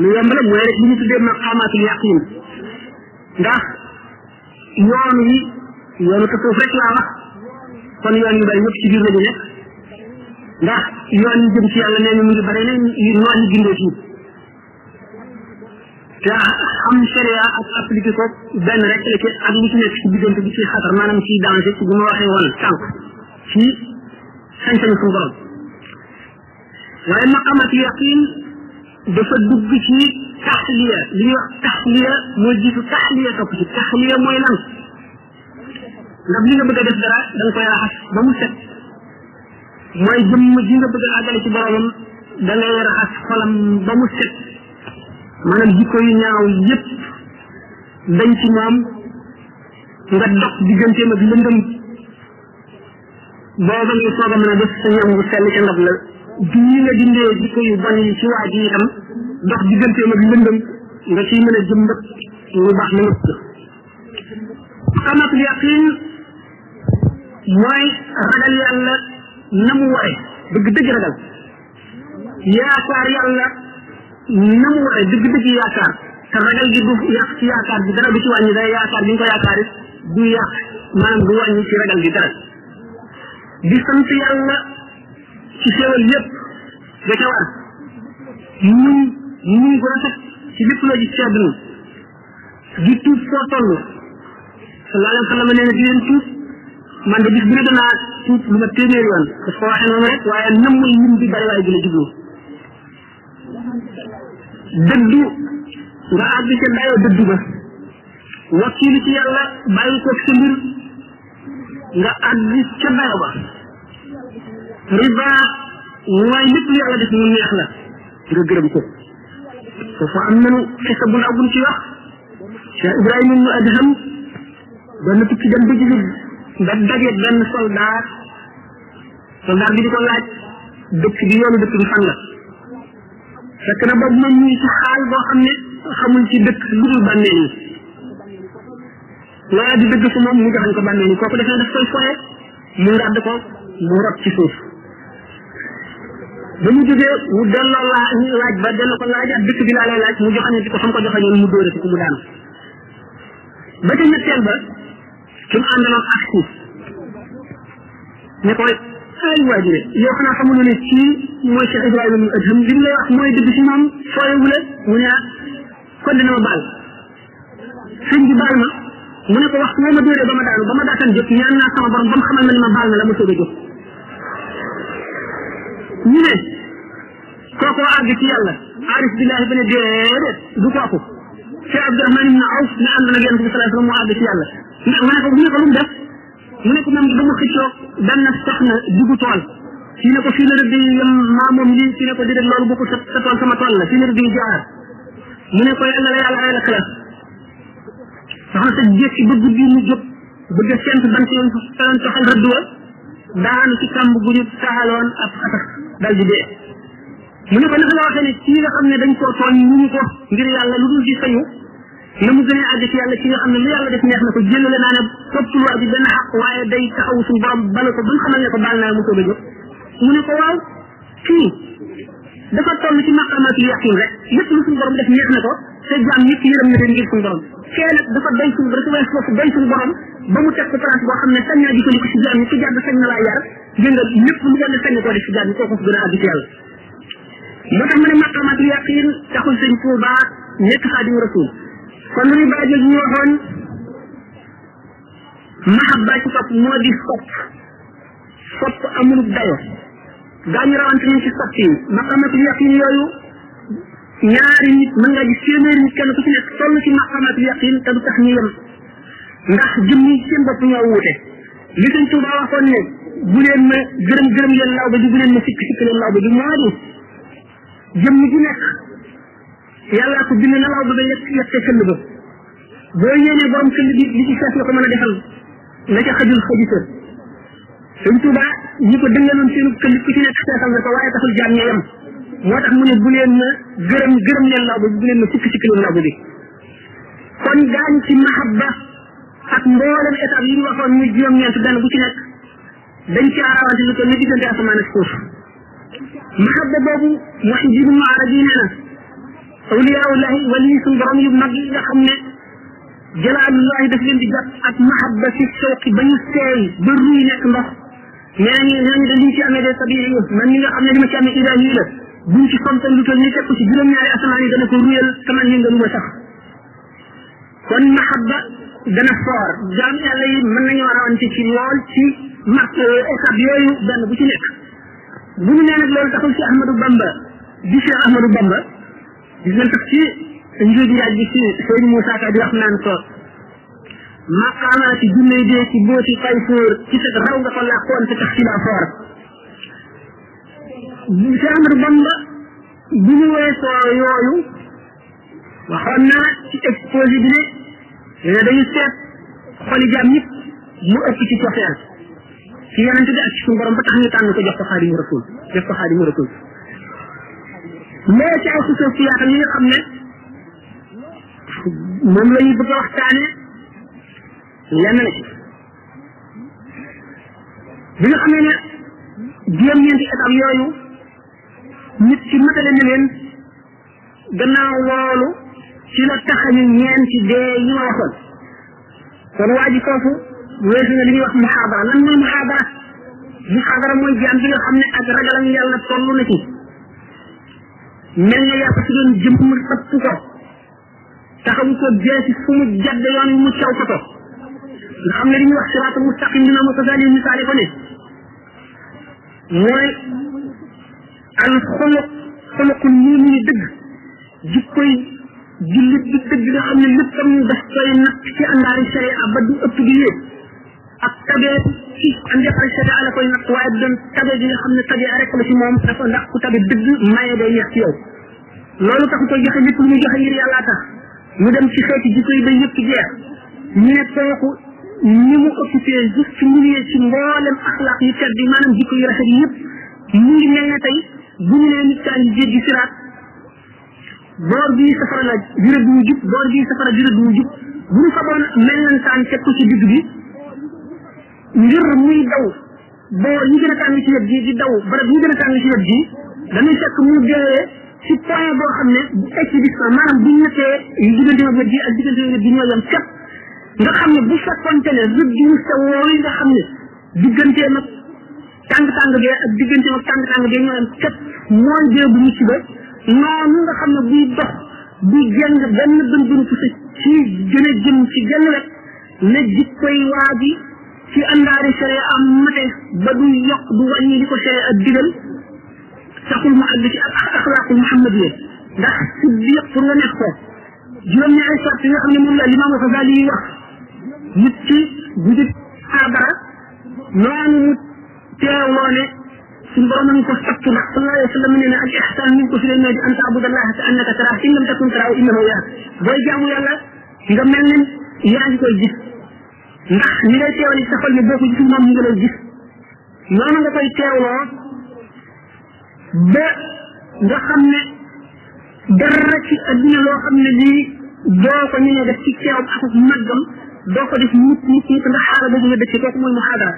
Speaker 2: lu yomb la mooy rek li ñu tuddee maqaamaatul yaqin ndax yoon wi yoonu tasawuf rek laa wax kon yoon yu bari yëpp ci biir la ñu nekk ndax yoon yi jëm ci yàlla nee ñu mu ngi bari ne noon yi gindee ci te xam sharia ak appliqué ko benn rek la ci ak li ci nekk ci diggante bi ci xatar maanaam ci danger ci bu ma waxee woon sànq ci sañ-sañu suñu borom waaye maqamat yaqin dafa dugg ci taxliya li ñuy wax taxliya mooy jiitu taxliya topp ci taxliya mooy lan ndax li nga bëgg a def dara da nga koy raxas ba mu set mooy jëmm ji nga bëgg a àggale ci boromam da ngay raxas xolam ba mu set maanaam jikko yu ñaaw yépp dañ ci moom nga dox digganteem ak lëndëm booba ngay soog a mën a def sa ñam bu sell ca ndab la bi nga dindee jikko yu bon yi ci waa ji itam dox digganteem ak lëndëm nga ciy mën a jëmbat lu baax la nëpp maqaamatul yaqin mooy ragal yàlla na mu ware dëgg-dëgg ragal yaakaar yàlla na mu ware dëgg-dëgg yaakaar te ragal gi du yàq ci yaakaar bi dara du ci wàññi dara yaakaar bi nga ko yaakaar it du yàq maanaam du wàññi ci ragal gi dara di sant yàlla ci xéewal yépp da ca war muñ gu rafet ci lépp loo gis ci àdduna di tuub foo toll sallallahu alayhi wa sallam nee na di leen tuub man de bis bu ne danaa tuub lu ma téeméer yoon daf ko waxee noonu rek waaye nammul lim bi bari waaye gi la jublu dëddu nga àgg ca dayoo dëddu ba wakkiilu ci yàlla bàyyi ko sa mbir nga àgg ca dayo ba riba mooy lépp lu yàlla def mu neex la nga gërëm ko foofu am nanu xisa bu ndaw buñ ci wax Cheikh Ibrahima ibnu Adham doon na tukki dem ba jigéen ba daje benn soldat bi di ko laaj dëkk bi yoonu dëkk bi fan la fekk na boobu moom ñu ngi ci xaal boo xam ne xamul ci dëkk lu dul bànneel yi loola di dëgg fi moom mu joxañ ko bànneel yi kooku def na daf koy foye mu ngàdd ko mu rot ci suuf ba mu jógee mu delloo laaj ba delloo ko laajaat dëkk bi laa lay laaj mu joxañe ci ko xam ko joxañoon mu dóore ko mu daanu ba ca ñetteel ba ki mu àndaloon ak suuf ne ko ay waajure yow xanaa xamuloo ne kii mooy Cheikh Ibrahima ibn Adham li mu lay wax mooy dëgg si moom fooyewu la mu ne kon dina ma baal sëñ bi baal ma mu ne ko waxtu ma dóoree ba ma daanu ba ma daataan jóg ñaan naa sama borom ba mu xamal ma ni ma baal na la ma soog a jóg ñu ne kookoo àgg ci yàlla arif billahi ba ne déedéet du kooku Cheikh Abdourahmane ibn Awf ne ànd na yonent bi sallallahu alayhi wasallam mu àgg ci yàlla mu ne ko lu mu def mu ne ko moom ba mu xëccoo benn soxna dugg tool fii ne ko fii la rëdd yam maa moom lii fii ne ko déedéet loolu bokkul sa tool sama tool la fii la rëdd yi jaar mu ne ko yàlla la yàlla rey la xalaat soxna sa jékki ba guddi mu jóg bëgg a sent bant yoon toxal rëdd wa daanu ci kàmb gu ñu taxaloon ab xatax dal di dee mu ne ko naka nga waxee ne kii nga xam ne dañ koo tooñ ñu ñu ko ngir yàlla lu dul ci sañu na mu gën a àgg ci yàlla ci nga xam ne lu yàlla def neex na ko jëlale naa ne toppul waa bi benn xaq waaye day taxaw suñu borom bala ko ba nga xamal ne ko baal naa mu soog a jóg mu ne ko waaw kii dafa toll ci maqamatul yaqin rek lépp lu suñu borom def neex na ko te jaam ñëpp yërëm na leen ngir suñu borom kee nag dafa doy suñu dafa wees foofu doy suñu borom ba mu teg ko place boo xam ne sañ naa jëfandiku ci jaam ñi ku jàdd sañ na laa yar gën nga lépp lu ngeen sañ koo def ci jaam ñi kooku gën a àgg ci yàlla moo tax mu ne maqamatul yaqin taxul sëñ Tuuba nekk xaadimu rasul kon lu ñu bàyyi ñu waxoon mahabba ci topp moo di sopp amul dayo daañu rawante nañ ci sopp yi maqamatul yaqin yooyu ñaari nit mën nga gis téeméeri nit kenn ku ci nekk toll ci maqamatul yaqin te du tax ñu yem ndax jëm ñi seen bopp ñoo wuute li sëñ Tuuba waxoon ne bu leen ma gërëm leen law ba ji bu leen ma sikk leen law ba ji moo di jëm ñi ci nekk yàlla ko bind na law ba yettee këll ba boo yéenee borom këll bi li ci fees nga ko mën a defal la ca xajul xajisa sëñ Tuuba ñi ko dëngaloon seenu këll ku ci nekk feesal nga ko waaye taxul jaam ña yem moo tax mu ne bu leen ma gërëm leen law ba bu leen ma sikk leen law ba bi kon gaañ ci mahabba ak mboolem étape yi ñu waxoon muy juróom-ñeent benn bu ci nekk dañ ci arawante lu toll ne diggante asamaan ak suuf mahabba boobu Muhyiddin Ibn Arabi nee na awliyaullahi wali suñu borom yu mag yi nga xam ne jalaalullahi daf leen di jàpp ak mahabba ci sooki ba ñu seey ba ruy nekk ndox ñooñu de liñ ci amee de tabii man mi nga xam ne li ma ci amee ilaahi la buñ ci fontoon lu toll ni teg ko ci juróom-ñaari asamaan yi dana ko ruyal taman yi nga lu ma sax kon mahabba dana foor jaam yàlla yi mën nañoo rawante ci lool ci étape yooyu benn bu ci nekk bu ñu nee nag loolu taxul ci Ahmadou Bamba di Cheikh Ahmadou Bamba gis nañ tax ci njuuj njaaj bi ci Sëñ Moussa Ka di wax naan ko maqaamaati junney dee ci booti fay fóor ci sa raw nga ko làqoon te tax ci laa foor Cheikh Ahmadou Bamba bu ñu weesoo yooyu waxoon naa ci exposé bi ne dañu seet xoli jaam ñëpp mu ëpp ci cofeel ci yonente bi ak ci suñu borom ba tax ñu tànn ko jox ko xaadimu rasul mais ci ay xususiyaat yi nga xam ne moom la ñu bëgg a waxtaane lenn la ci bi nga xamee ne juróom-ñeenti étape yooyu nit ci matale na leen gannaaw loolu ci la taxañu ñeenti dee yi ma waxoon kon waa ji foofu weesu na li ñuy wax muhaadara lan mooy muhaadara mooy jaam bi nga xam ne ak ragalam yàlla toll na ci mel na yaa ko ci doon jëm mu ëpp ko taxawu ko jeesi fu mu jadd yoon mu caw ko nga xam ne li ñuy wax siraatul mustaqim dina ma ko saali misaale ko ne mooy al xuluqul mu'min dëgg jikkoy jullit bi dëgg nga xam ne léppam daf koy natt ci àndaari sharia ba du ëpp di yéeg ak tabee ci àndaari sharia la koy natt waaye du doon tabe bi nga xam ne tabee rek la ci moom dafa ndax ku tabe dëgg maye day neex ci yow loolu tax koy joxe lépp lu muy joxe ngir yàlla tax mu dem ci xeeti jikko yi ba yëpp jeex ñu ne kooku ni mu occupé juste milieu ci mboolem axlaq yu tedd yi maanaam jikko yu rafet yi yëpp mu ngi mel ne tey bu ñu nee nit kaa ngi jéggi siraat boor bii safara la juré bu mu jub boor bii safara juré bu mu jub bu ñu faboon mel lantaan teg ko ci digg bi ngir muy daw boor yi gën a tàng ci wet gi di daw barab yi gën a tàng ci wet gi dañuy fekk mu deewee ci point boo xam ne bu équidistant maanaam bu ñettee yu diggante ma wet gi ak diggante wet gi ñoo yem képp nga xam ne bu fekkonte ne rëdd yu sew wooyu nga xam ne digganteem ak tàng-tàng bee ak digganteem ak tàng-tàng bee ñoo yem képp mooy dee bu mucc ba noonu nga xam ne buy dox di jëng benn bën pusa ci gën a jëm ci genn wet na jikkoy waa ji ci àndaari sere am mate ba du yokk du wàññi di ko sere ak digal taxul mu àgg ci axlaaqul muhammadiya ndax siddiq pour nga nekk ko juróom-ñaari sart yi nga xam ne moom la limaam Xasaali yi wax nit ci bu di xaabara noonu mu teewloo ne suñu borom nañ ko sattu ndax sallallahu alayhi wa sallam nee na al ihsan min ko fi leen di an taabudallaha ka annaka taraahu in lam takun taraahu innahu yaraak booy jaamu yàlla nga mel ne yaa ngi koy gis ndax ni ngay teewal sa xol bi boo ko gisul moom ñu ngi lay gis noonu nga koy teewloo ba nga xam ne dara ci adduna loo xam ne lii doo ko ñu ne def ci teew ak màggam doo ko def nit ndax xaala boobu nga dëkk kooku mooy muhaadara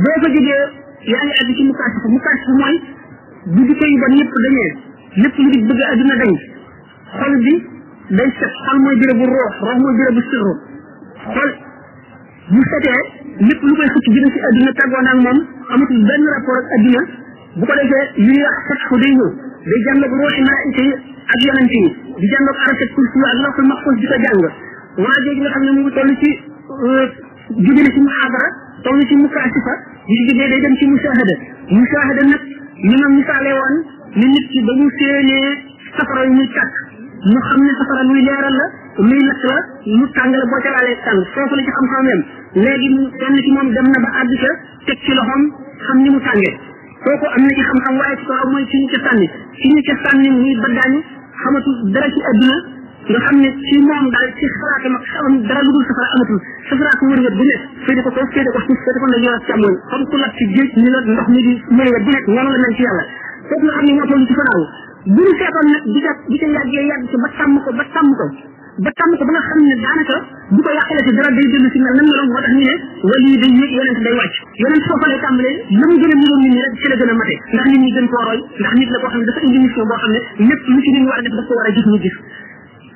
Speaker 2: boo ko jógee yaa ngi àgg ci mukaasifa mooy bu di koy bon yëpp dañee lépp lu di bëgg adduna dañ xol bi day set xol mooy bérébu roox mooy bérébu sirru xol bu setee lépp lu koy xëcc jëm ci adduna tàggoo naag moom amatul benn rapport ak adduna bu ko defee li ñuy wax fat ko day ñëw day jànloog ruuxi malaayika yi ak yonante yi di jànloog arasat kursi ak lawhul mahfuz di ko jàng waa jooju nga xam ne mu ngi toll ci jóge na ci muhaadara toll ci mukaasifa di jógee day dem ci mushahada nag ñu ma misaale woon ni nit ki ba mu séenee safara yi muy tàkk mu xam ne safara luy leeral la luy lakk la mu tàng la boo ca laalee tàng foofu la ci xam-xam yem léegi kenn ci moom dem na ba àgg ca teg ci loxoom xam ni mu tàngee kooku am na ci xam-xam waaye ci kaw mooy ci ñu ca sànni muy baddaañu xamatul dara ci adduna nga xam ne ci moom daal ci xalaatam ak am dara lu dul safara amatul safara ko wër wet bu nekk féete ko suuf féete ko nag yor ak càmmoñ comme ku lab ci géej ni la ndox mi di mëri wet bu nekk noonu la mel ci yàlla kooku nga xam ne moo toll ci fanaaw bu ñu seetoon nag di ca yàggee yàgg ci ba tàmm ko ba nga xam ne daanaka bu ko yàqale ci dara day dellu si mel nan meloon moo tax ñu ne wali yi day yéeg yonent day wàcc yonent foofa lay tàmbalee la mu gën a niroon nit ñi rek ci la gën a mate ndax nit ñi gën koo roy ndax nit la koo xam ne dafa indi mission boo xam ne lépp lu ci nit ñi war a def daf ko war a gis ñu gis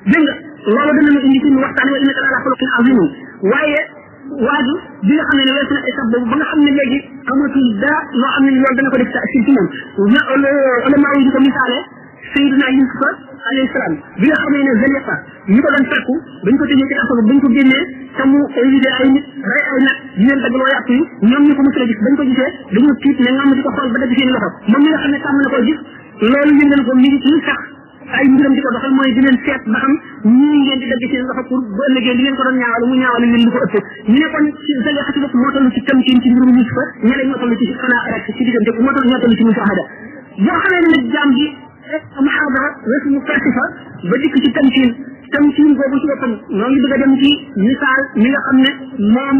Speaker 2: dégg nga loolu dana ma indi ci waxtaan wa innaka ala xuluqin azim waaye waaju bi nga xam ne weesu na étape boobu ba nga xam ne léegi amatul dara loo xam ne loolu dana ko def sa ci moom ulama yi di ko misaale Seydina Yusufa alayhi salaam bi nga xamee ne Zaliqa ñi ko doon fekku bañ ko tëjee ci kaso bañ ko génnee te mu évité ay nit rey ay nag di leen daggaloo yàpp yi ñoom ñu ko mos a gis bañ ko gisee dañoo tiit ne ngam di ko xool ba dagg seen loxo moom mi nga xam ne tàmm na koo gis loolu yëngal ko mi ngi ci sax ay mbiram di ko doxal mooy di leen seet ba xam ñii ngeen di dagg seen loxo pour bu ëllëgee li ngeen ko doon ñaawal mu ñaawal leen lu ko ëpp ñu ne kon ci Zaliqa ci bopp moo toll ci tamkin ci mbirum Yusufa ñeneen ñoo toll ci xanaa rek ci diggante ñoo toll ci musaahada boo xamee ne nag jaam bi muhaadara weesu mukaasifa ba dikk ci tamkin boobu ci boppam ñoo ngi bëgg a dem ci misaal mi nga xam ne moom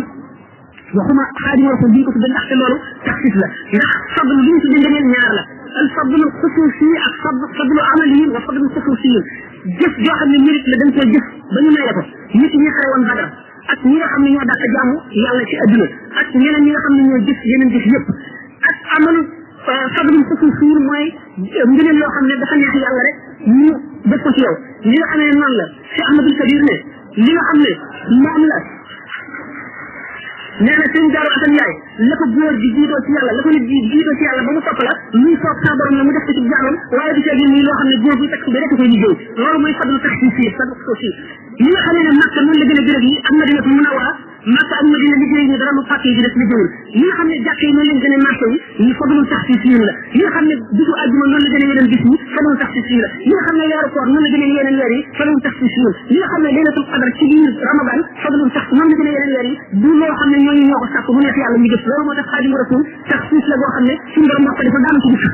Speaker 2: waxuma Xaadimu Rasuul bi ko tudde ndaxte loolu taxsis la ndax fadlu li ñu tudde ngëneel ñaar la al fadlu xusuusi ak fadlu amali wa fadlu xusuusi jëf joo xam ne mérite la dañ koy jëf ba ñu maye ko nit ñi xare woon Badar ak ñi nga xam ne ñoo dàq jaamu yàlla ci adduna ak ñeneen ñi nga xam ne ñoo jëf yeneen jëf yëpp ak amalu fadlu xusuusi mooy ngëneel loo xam ne dafa neex yàlla rek ñu def ko ci yow li nga xam ne noonu la Cheikh Ahmadul Kabir ne li nga xam ne moom la nee na sëñ Daaru Asan Njaay la ko góor ji jiitoo ci yàlla la ko nit ji jiitoo ci yàlla ba mu topp la muy soob sa borom la mu def ko ci jaamam waaye du seegi muy loo xam ne góor bi teg bi rek koy liggéey loolu mooy fadlu tax ci fii fadlu ko fii li nga xam ne Makka noonu la gën a gërëb yi am Madinatu Munawwara Makka ak Madina liggéey ñu dara lu pàcc yi di def liggéeyul li nga xam ne jàkk yi noonu lañ gën a marché yi ñu fadlu tax ci fii la li nga xam ne bisu àjjuma noonu la gën a yeneen bis yi fadlu tax ci fii la li nga xam ne weeru koor noonu la gën a yeneen weer yi fadlu tax ci fii la li nga xam ne laylatul qadr ci biir Ramadan fadlu tax noonu la gën a yeneen weer yi du loo xam ne ñooñu ñoo ko sàkk mu neex yàlla ñu def loolu moo tax Xaadimu Rasuul tax siis la boo xam ne suñu borom moo ko defal daanu ci dikk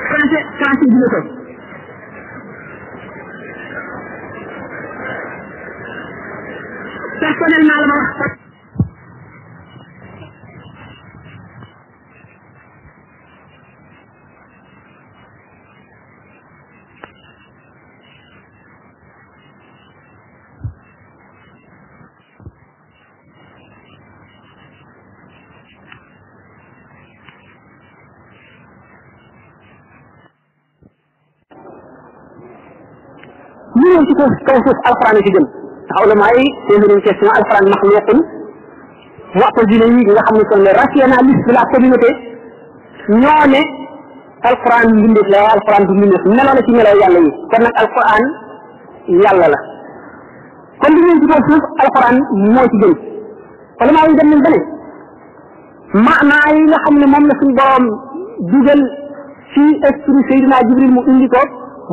Speaker 2: français bi ko personnellement la ma wax ñu ñëw ci kaw suuf alxuraan ci gën taxaw la may téeméeri question alxuraan maxluqun mu'tazila yi nga xam ne sont les rationalistes de la communauté ñoo ne
Speaker 3: alquran mbindeef la alquran du mbindeef meloo la ci meloo yàlla yi kon nag alquran yàlla la kon li ñu ci kaw suuf alquran moo ci gën kon maa ngi dem nañ ba ne maanaa yi nga xam ne moom la suñu borom dugal ci esprit Seydina Jibril mu indi ko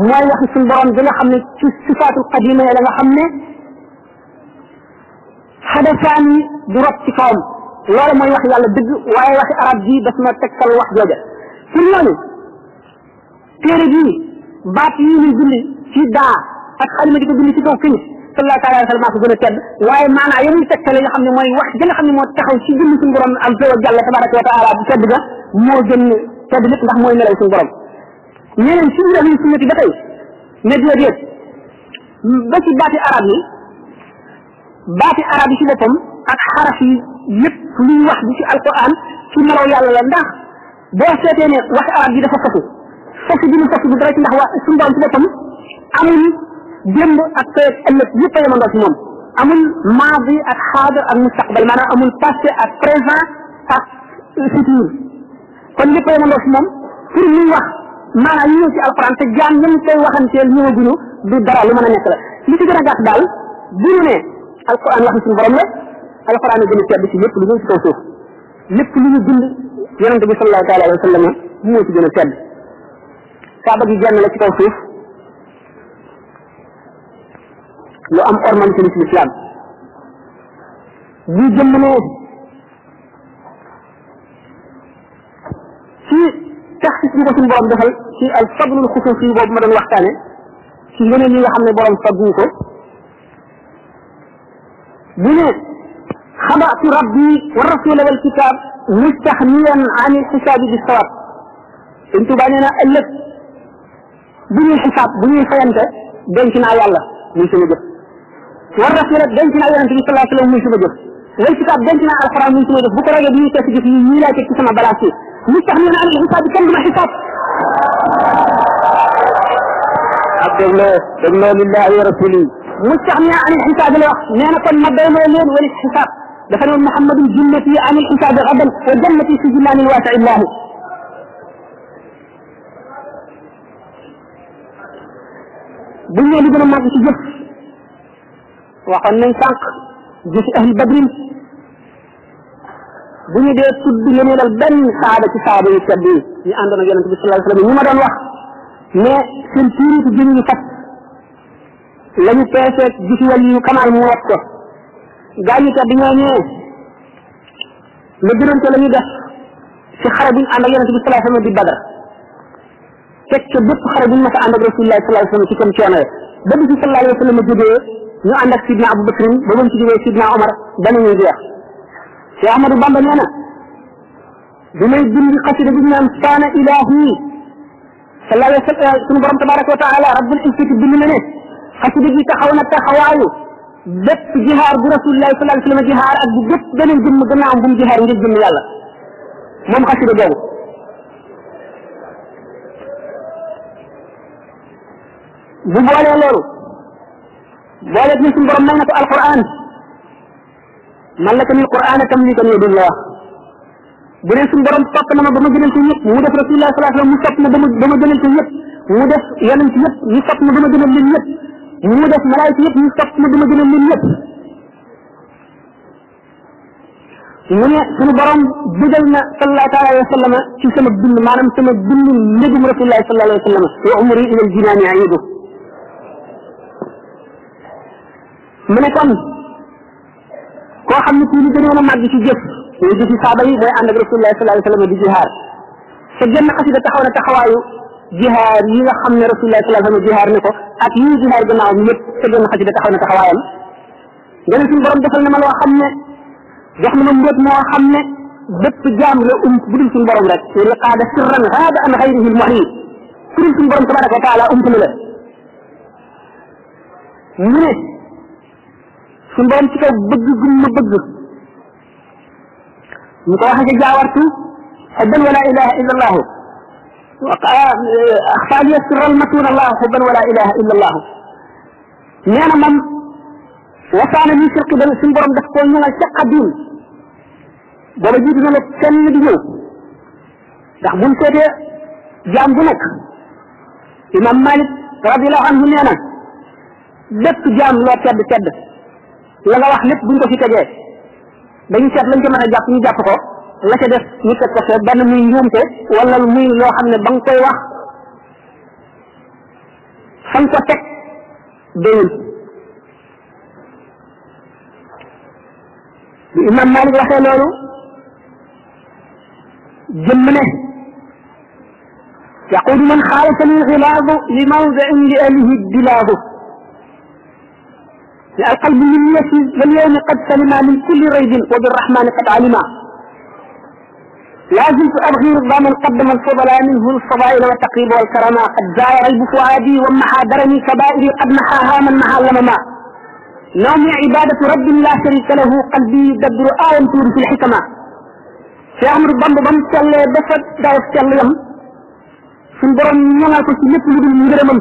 Speaker 3: mooy waxi suñu borom bi nga xam ne ci sifaatul qadima la nga xam ne xadasaan yi du rot ci kawam loolu mooy wax yàlla dëgg waaye waxi arab ji daf ma tegtal wax jooja pour loolu téere bii baat yi ñuy bind ci daa ak xalima di ko bind ci kaw këñ sallallahu alayhi wa sallam maa ko gën a tedd waaye maanaa ya muy tegtale nga xam ne mooy wax gi nga xam ne moo taxaw ci jëmm suñu borom azza wa jalla tabaraka wa taala bu tedd ga moo gën tedd lépp ndax mooy melay suñu borom ñeneen ci ahlu sunnati ba tey ne déedéet ba ci baati arab yi ci boppam ak xaraf yi lépp luy wax bi ci alquran ci melaw yàlla la ndax boo seetee ne waxi arab yi dafa fosu bi mu fosu bu dara ci ndax wax suñu borom ci boppam amul démb ak tey ëllëg yëpp a yemandoo ci moom amul maadi ak xaadir ak mustaqbal maanaam amul passé ak présent ak futur kon lépp a yemandoo ci moom pour muy wax maanaam ñu ñëw ci alquran te jaam ñam koy waxanteel ñëwaguñu du dara lu mën a nekk la li ci gën a gàtt daal bu ñu ne alquran waxi suñu borom la alquran a gën a tedd ci lépp lu ñëw ci kaw suuf lépp lu ñu bind yonente bi sallallahu taala alayhi wa sallam moo ci gën a tedd kaaba gi genn la ci kaw suuf lu am orman ci l'islam bu jëm ne ci taxsis bi ko suñu borom defal ci al fadlul xususi boobu ma doon waxtaane ci yeneen yi nga xam ne borom faddu ko bu ne xabaatu rabbi wa rasula wal kitab mustaxniyan an il xisaabi bi sawab Sëñ Tuubaa nee na ëllëg bu ñuy xisaab bu ñuy fayante denc naa yàlla muy sama jëf war rasula denc naa yonente bi sallallahu alayhi wa sallam muy sama jëf wal kitab denc naa alquran muy sama jëf bu ko rogee bi ñuy test jëf yi ñii laa teg ci sama balance yi mustaxniyan an il xisaab bi kenn du ma xisaab ak dégloo lillahi wa rasuli mustaxniyan an il xisaab la wax nee na kon ma doyloo leen wal xisaab dafa ne muhammadun jinnati an il xisaab gadan wa jannati fi jinnaani waasi illahi bu ñu li gën a màgg ci jëf waxoon nañ sànq jëfi ahli badrin bu ñu dee tudd ngëneelal benn saaba ci saaba yu tedd yi ñu àndoon ak yonente bi sallallahu alayhi wa sallam ñu ma doon wax mais seen tuuritu jën ñu fas la ñu peeseeg gisi wàll yu kamaal mu wat ko gaa ñu tedd ñoo ñëwee la gënante la ñu def ci xare buñ ànd ak yonente bi sallallahu alayhi wa sallam di badar fekk ca bépp xare buñ mas a ànd ak rasulullah sallallahu alayhi wa sallam ci seen coono ba bi ci sallallahu alayhi wa sallam jógee ñu ànd ak sidna Abu Bakrin ba ba mu ci jógee sidna Omar ba nañuy jeex Cheikh Ahmadou Bamba nee na bi may bind xasida bi ñu naan saana ilahi sallallahu alayhi wa sallam suñu borom tabaraka wa taala rabbul izzati bind na ne xasida gi taxaw na taxawaayu bépp jihaar bu rasulullah sallallahu alayhi wa sallam jihaar ak bu bépp beneen jëmm gannaaw bu mu jihaar ngir jëmm yàlla moom xasida boobu bu boolee loolu booleeg ni suñu borom may na ko alquran man la ko ni alquran tam li ko ni dul la wax bu dee suñu borom topp na ma ba ma gënal ko ñëpp mu def rasulullah sallallahu alayhi wa sallam mu topp na ba ma gënal ko ñëpp mu def yonent yëpp ñu topp na ba ma gënal leen ñëpp mu def malaayika yëpp ñu topp na ba ma gënal leen ñëpp mu ne suñu borom dugal na sallallahu alayhi wa sallam ci sama dund maanaam sama dund ndégum rasulullah sallallahu alayhi wa sallam wa umri ila al jinaani aidu mu ne kon koo xam ne kii li gënoon a màgg ci jëf mooy jëfi saaba yi mooy ànd ak rasulullah sallallahu alayhi wa sallam di jihaar te genn xasida taxaw na taxawaayu jihaar yi nga xam ne rasulullah sallallahu alayhi wa sallam jihaar ne ko ak yi jihaar gannaaw bi lépp te genn xasida taxaw na taxawaayam nga ne suñu borom defal na ma loo xam ne jox na ma mbóot moo xam ne bépp jaam la bu dul suñu borom rek li qaada sirran haada an xayrihi l muhyi ku dul suñu borom tabaraka wa taala na la mu ne suñu borom ci kaw bëgg gum ma bëgg ñu ko waxee ca jaawartu xubban wala ilaha illa allahu axfaaliya sirral matun allah xubban wala ilaha illa allahu nee na moom wasaana li sirqi da suñu borom daf koo ñëwal ca qadim booba jiitu na la kenn di ñëw ndax buñ seetee jaam bu nekk imam Malik radiyallahu anhu nee na lépp jaam loo tedd tedd la nga wax lépp buñ ko fi tegee dañu seet lañ ko mën a jàpp ñu jàpp ko la ca def ñu teg ko fee benn muy njuumte wala muy loo xam ne ba nga koy wax fan ko teg déyul bi imam Malik waxee loolu jëmm ne يقول من خالفني الغلاظ لموضع لأهله الدلاظ القلب من يسير واليوم قد سلم من كل ريب وبالرحمن قد علما لا زلت أبغي رضا من قدم الفضلاء منه الفضائل والتقريب والكرما قد زال ريب فؤادي ومحى درني كبائري قد محاها من محى لمما نومي عبادة رب لا شريك له قلبي يدبر آية تورث الحكمة في أمر بمب بم سل بفت دايف سلم suñ borom ñangal ko ci lépp lu dul ngërëmam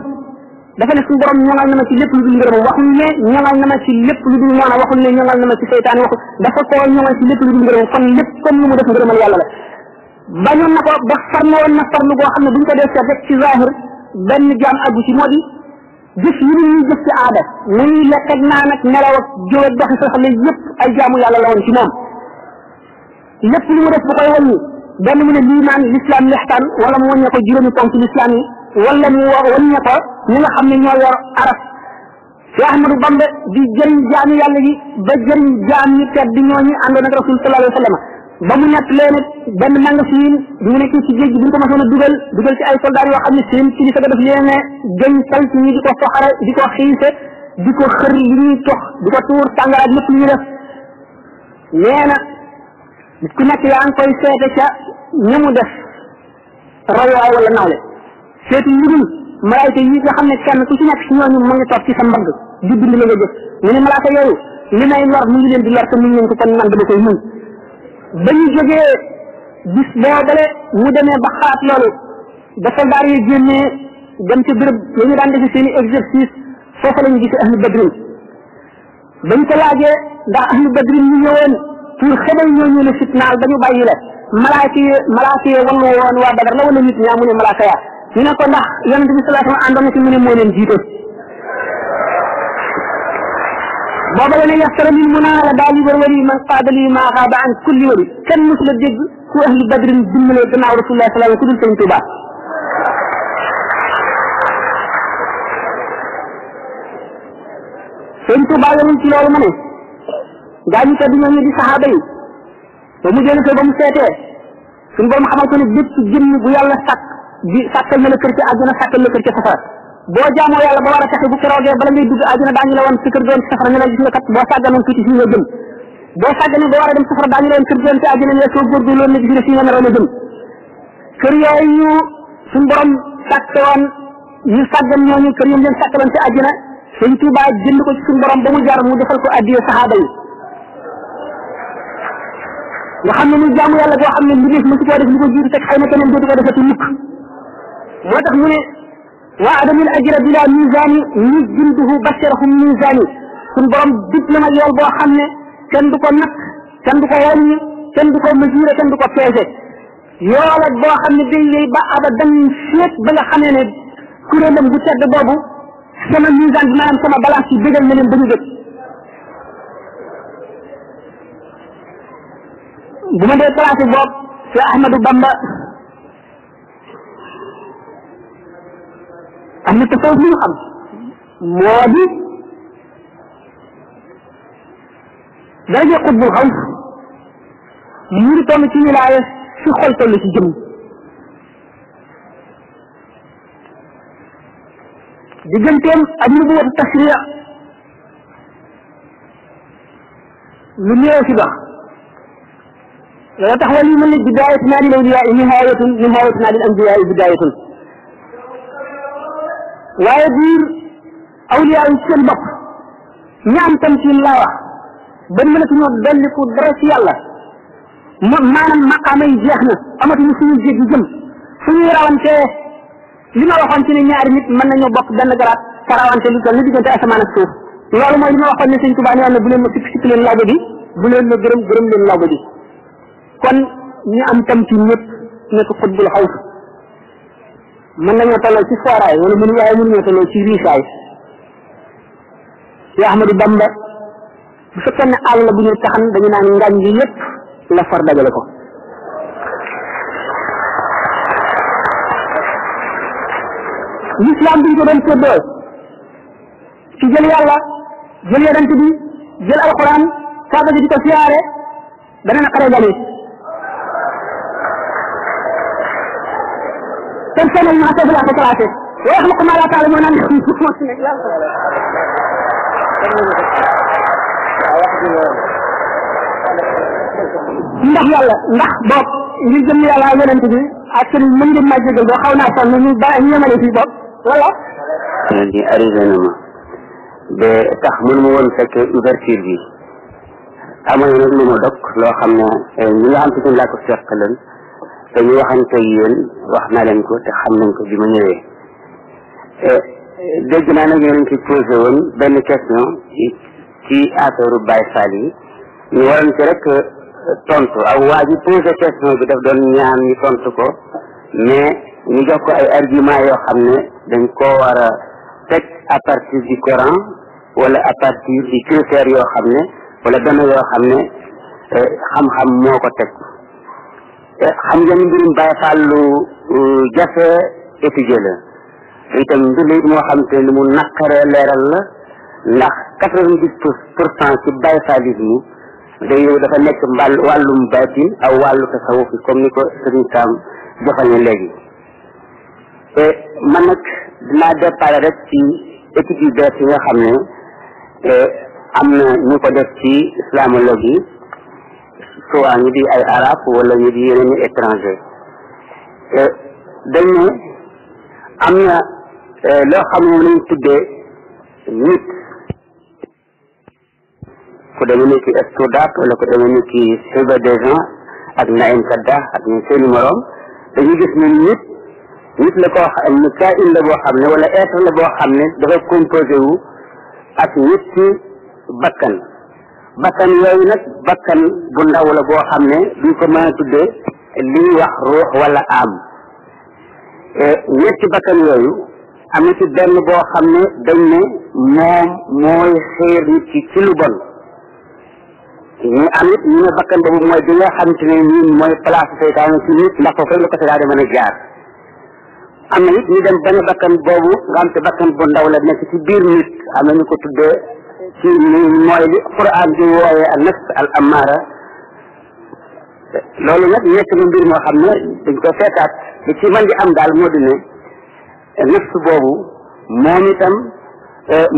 Speaker 3: dafa ne suñ borom ñangal na ma ci lépp lu dul ngërëmam waxul ne ñangal na ma ci lépp lu dul noona waxul ne ñangal na ma ci seytaan waxul dafa ko ñangal ci lépp lu dul ngërëmam kon lépp comme lu mu def ngërëmal yàlla la bañoon na ko ba farna woon na farlu goo xam ne buñ ko dee seet rek ci zahir benn jaam addu ci moo di jëf yi ñuy jëf ci aada muy lekk ak naan ak nelaw ak jóg ak doxi soxla yëpp ay jaamu yàlla la woon ci moom lépp lu mu def bu koy wàññi benn mu ne liimaan l'islam lixtaan wala mu wàññee ko juróomi ponk l'islam yi wala mu wàññee ko ñi nga xam ne ñoo yor araf ci Ahmadu Bamba di jëriñ jaami yàlla yi ba jëriñ jaam ñi tedd di ñooñu àndoon ak rasul sallallahu alayhi wa sallam ba mu ñett leen benn magasin bi mu nekkee ci géej gi bu ñu ko mosoon a dugal ci ay soldats yoo xam ne seen kilifa ga daf leen ne gën tal ci ñi di ko soxare di ko xiise di ko xër li ñuy tox di ko tuur sàngara ak lépp lu ñu def nee na nit ku nekk yaa ngi koy seete ca ñamu def roywaay wala nawle seetu lu dul malaayka yi nga xam ne kenn ku ci nekk ci ñooñu mu ngi toog ci sa mbagg di bind la nga jëf ñu ne malaaka yooyu li may lor mu ngi leen di lor te muñ leen ko kon man dama koy muñ ba ñu jógee bis boobale mu demee ba xalaat loolu ba soldaar yi génnee dem ci béréb la ñu daan defe seen i exercice foofu la ñu gisee ahlu badrin bañ ko laajee ndax ahlu badrin ñu ñëwoon pour xebal ñooñu la fitnaal ba ñu bàyyi la malaaka yi wallu woon waa Badar la wala nit ñaa mu ne malaaka yaa ñu ne ko ndax yonente bi sallallahu alayhi wasallam àndoon na ci mu ne moo leen jiite booba la ne yaxtara min munaala daali war wali man qaadali maa xaaba an kulli wali kenn mosu la dégg ku ahli badrin dimbalee gannaaw rasulullah sallallahu alayhi wasallam ku dul sëñ Tuubaa sëñ Tuubaa yemul ci loolu ma ne gaañu tedd ñooñu di saxaaba yi ba mu jëlee ko ba mu seetee suñu borom xamal ko ne bépp jëmm bu yàlla sàkk di sàkkal na la kër ci àjjana sàkkal la kër ci safara boo jaamoo yàlla ba war a taxe bu keroogee bala ngay dugg àjjana daañu la woon si kër doon ci safara ne la gis nga kat boo sàgganoon tuuti fii nga jëm boo sàgganee ba war a dem safara daañu la woon kër doon ci àjjana ne la soo góorgóorloon ne gis nga fii nga naroon a jëm kër yooyu suñu borom sàkk woon ñu sàggan ñooñu kër yam leen sàkkaloon ci àjjana sëñ Tuubaa jënd ko ci suñu borom ba mu jar mu defal ko addiya saxaaba yi nga xam ne muy jaamu yàlla boo xam ne mbindeef mësu koo def lu ko jiitu teg xëy na keneen dootu ko defati mukk moo tax mu ne wa adamil ajra bila misani nujjilduhu basharahum misani suñ borom dig na ma yool boo xam ne kenn du ko natt kenn du ko wàññi kenn du ko mesurer kenn du ko peese yool ak boo xam ne day lay ba abadan féet ba nga xamee ne kuréelam bu tedd boobu sama misaan bi maanaam sama balance yi bégal na leen ba ñu dëkk bu ma dee classé boobu ci Ahmadou Bamba am na tasawuf li ñu xam moo di daraje xutbul xaw mu ngi toll ci wilaaya fi xol toll ci jëm digganteem ak nubuwatu tashriya lu néew si dox loolu tax wali mën ne bidaayatuna lil awliyaa nihaayatun nihaayatuna lil anbiyaa bidaayatun waaye biir awliyaa yi seen bopp ñi am tamkiin laa wax ba mënatuñoo dolliku dara ci yàlla maanaam maqaama yi jeex na amatuñu suñu jéggi jëm suñuy rawantee li ma waxoon ci ne ñaari nit mën nañoo bokk benn garaat te rawante lu toll ni diggante asamaan ak suuf loolu mooy li ma waxoon ne sëñ Tuubaa nee na bu leen ma sikk leen lawbe bi bu leen ma gërëm leen lawbe bi kon ñi am tamkiin ñëpp nekk xutbul xawf mën nañoo tolloo ci fooraay wala mënuñoo tolloo ci riisaay ci Ahmadu Bamba bu fekkee ne àll la bu ñu taxan dañu naan ngañ gi yépp la far dajale ko l'islam bi ñu ko doon séddoo ci jël yàlla jël yonent bi jël alquran kaaba gi di ko siyaare dana na xare gane personnellement foofu laa ko classé wax ma ko maa laa taala moo naan ndax yàlla ndax bopp ngir jëm yàlla yonent bi ak sëriñ mën ngeen maa jégal boo xaw naa sonn ñu yemale fii bopp wala
Speaker 4: di arrivé na ma ba tax mënu ma woon fekkee ouverture bi amoon nag lu ma dog loo xam ne ñi nga xam te laa ko seqaloon te ñu waxante yéen wax naa leen ko te xam nañ ko bi ma ñëwee dégg naa nag yéen ci posé woon benn question ci affaire Baye Fall yi ñu waroon ci rek tontu aw waa ji posé question bi daf doon ñaan ñu tontu ko mais ñu jox ko ay argument yoo xam ne dañ koo war a teg à partir du Coran wala à partir du critère yoo xam ne wala dana yoo xam ne xam-xam moo ko teg xam ngeen mbirum Baye Fall lu jafe étudier la itam mbir la it moo xam te ni mu naqaree leeral la ndax 90% ci Baye Fallisme day dafa nekk wàllum baatin aw wàllu tasawuf comme ni ko Sëriñ Sam joxañe léegi man nag dinaa départ rek ci études yu bees yi nga xam ne am na ñu ko def ci islamologie soit ñu di ay arabe wala ñu di yeneen i étranger dañ ne am na loo xam ne lañ tuddee nit ku demee ni ki Estoudat wala ku demee ni ki Hiba des gens ak Naïm Kadda ak ñu seeni morom dañuy gis ne nit la koo xam ne kain la boo xam ne wala être la boo xam ne dafay composé wu ak ñetti bakkan yooyu nag bakkan bu ndaw la boo xam ne duñ ko mën a tuddee li ñuy wax ruux wala am ñetti bakkan yooyu am na ci benn boo xam ne dañ ne moom mooy xiir nit ki ci lu bon ñu am it ñu ne bakkan boobu mooy bi nga xam te ne ñun mooy place seytaane ci nit ndax foofu rek la ko seytaane mën a jaar am na it ñu dem benn bakkan boobu nga xam te bakkan bu ndaw la nekk ci biir nit am na ñu ko tuddee ci mooy li Quran di wooyee al nafs al amara loolu nag nekk na mbir moo xam ne dañ ko seetaat li ci mën di am daal moo di ne nafs boobu moom itam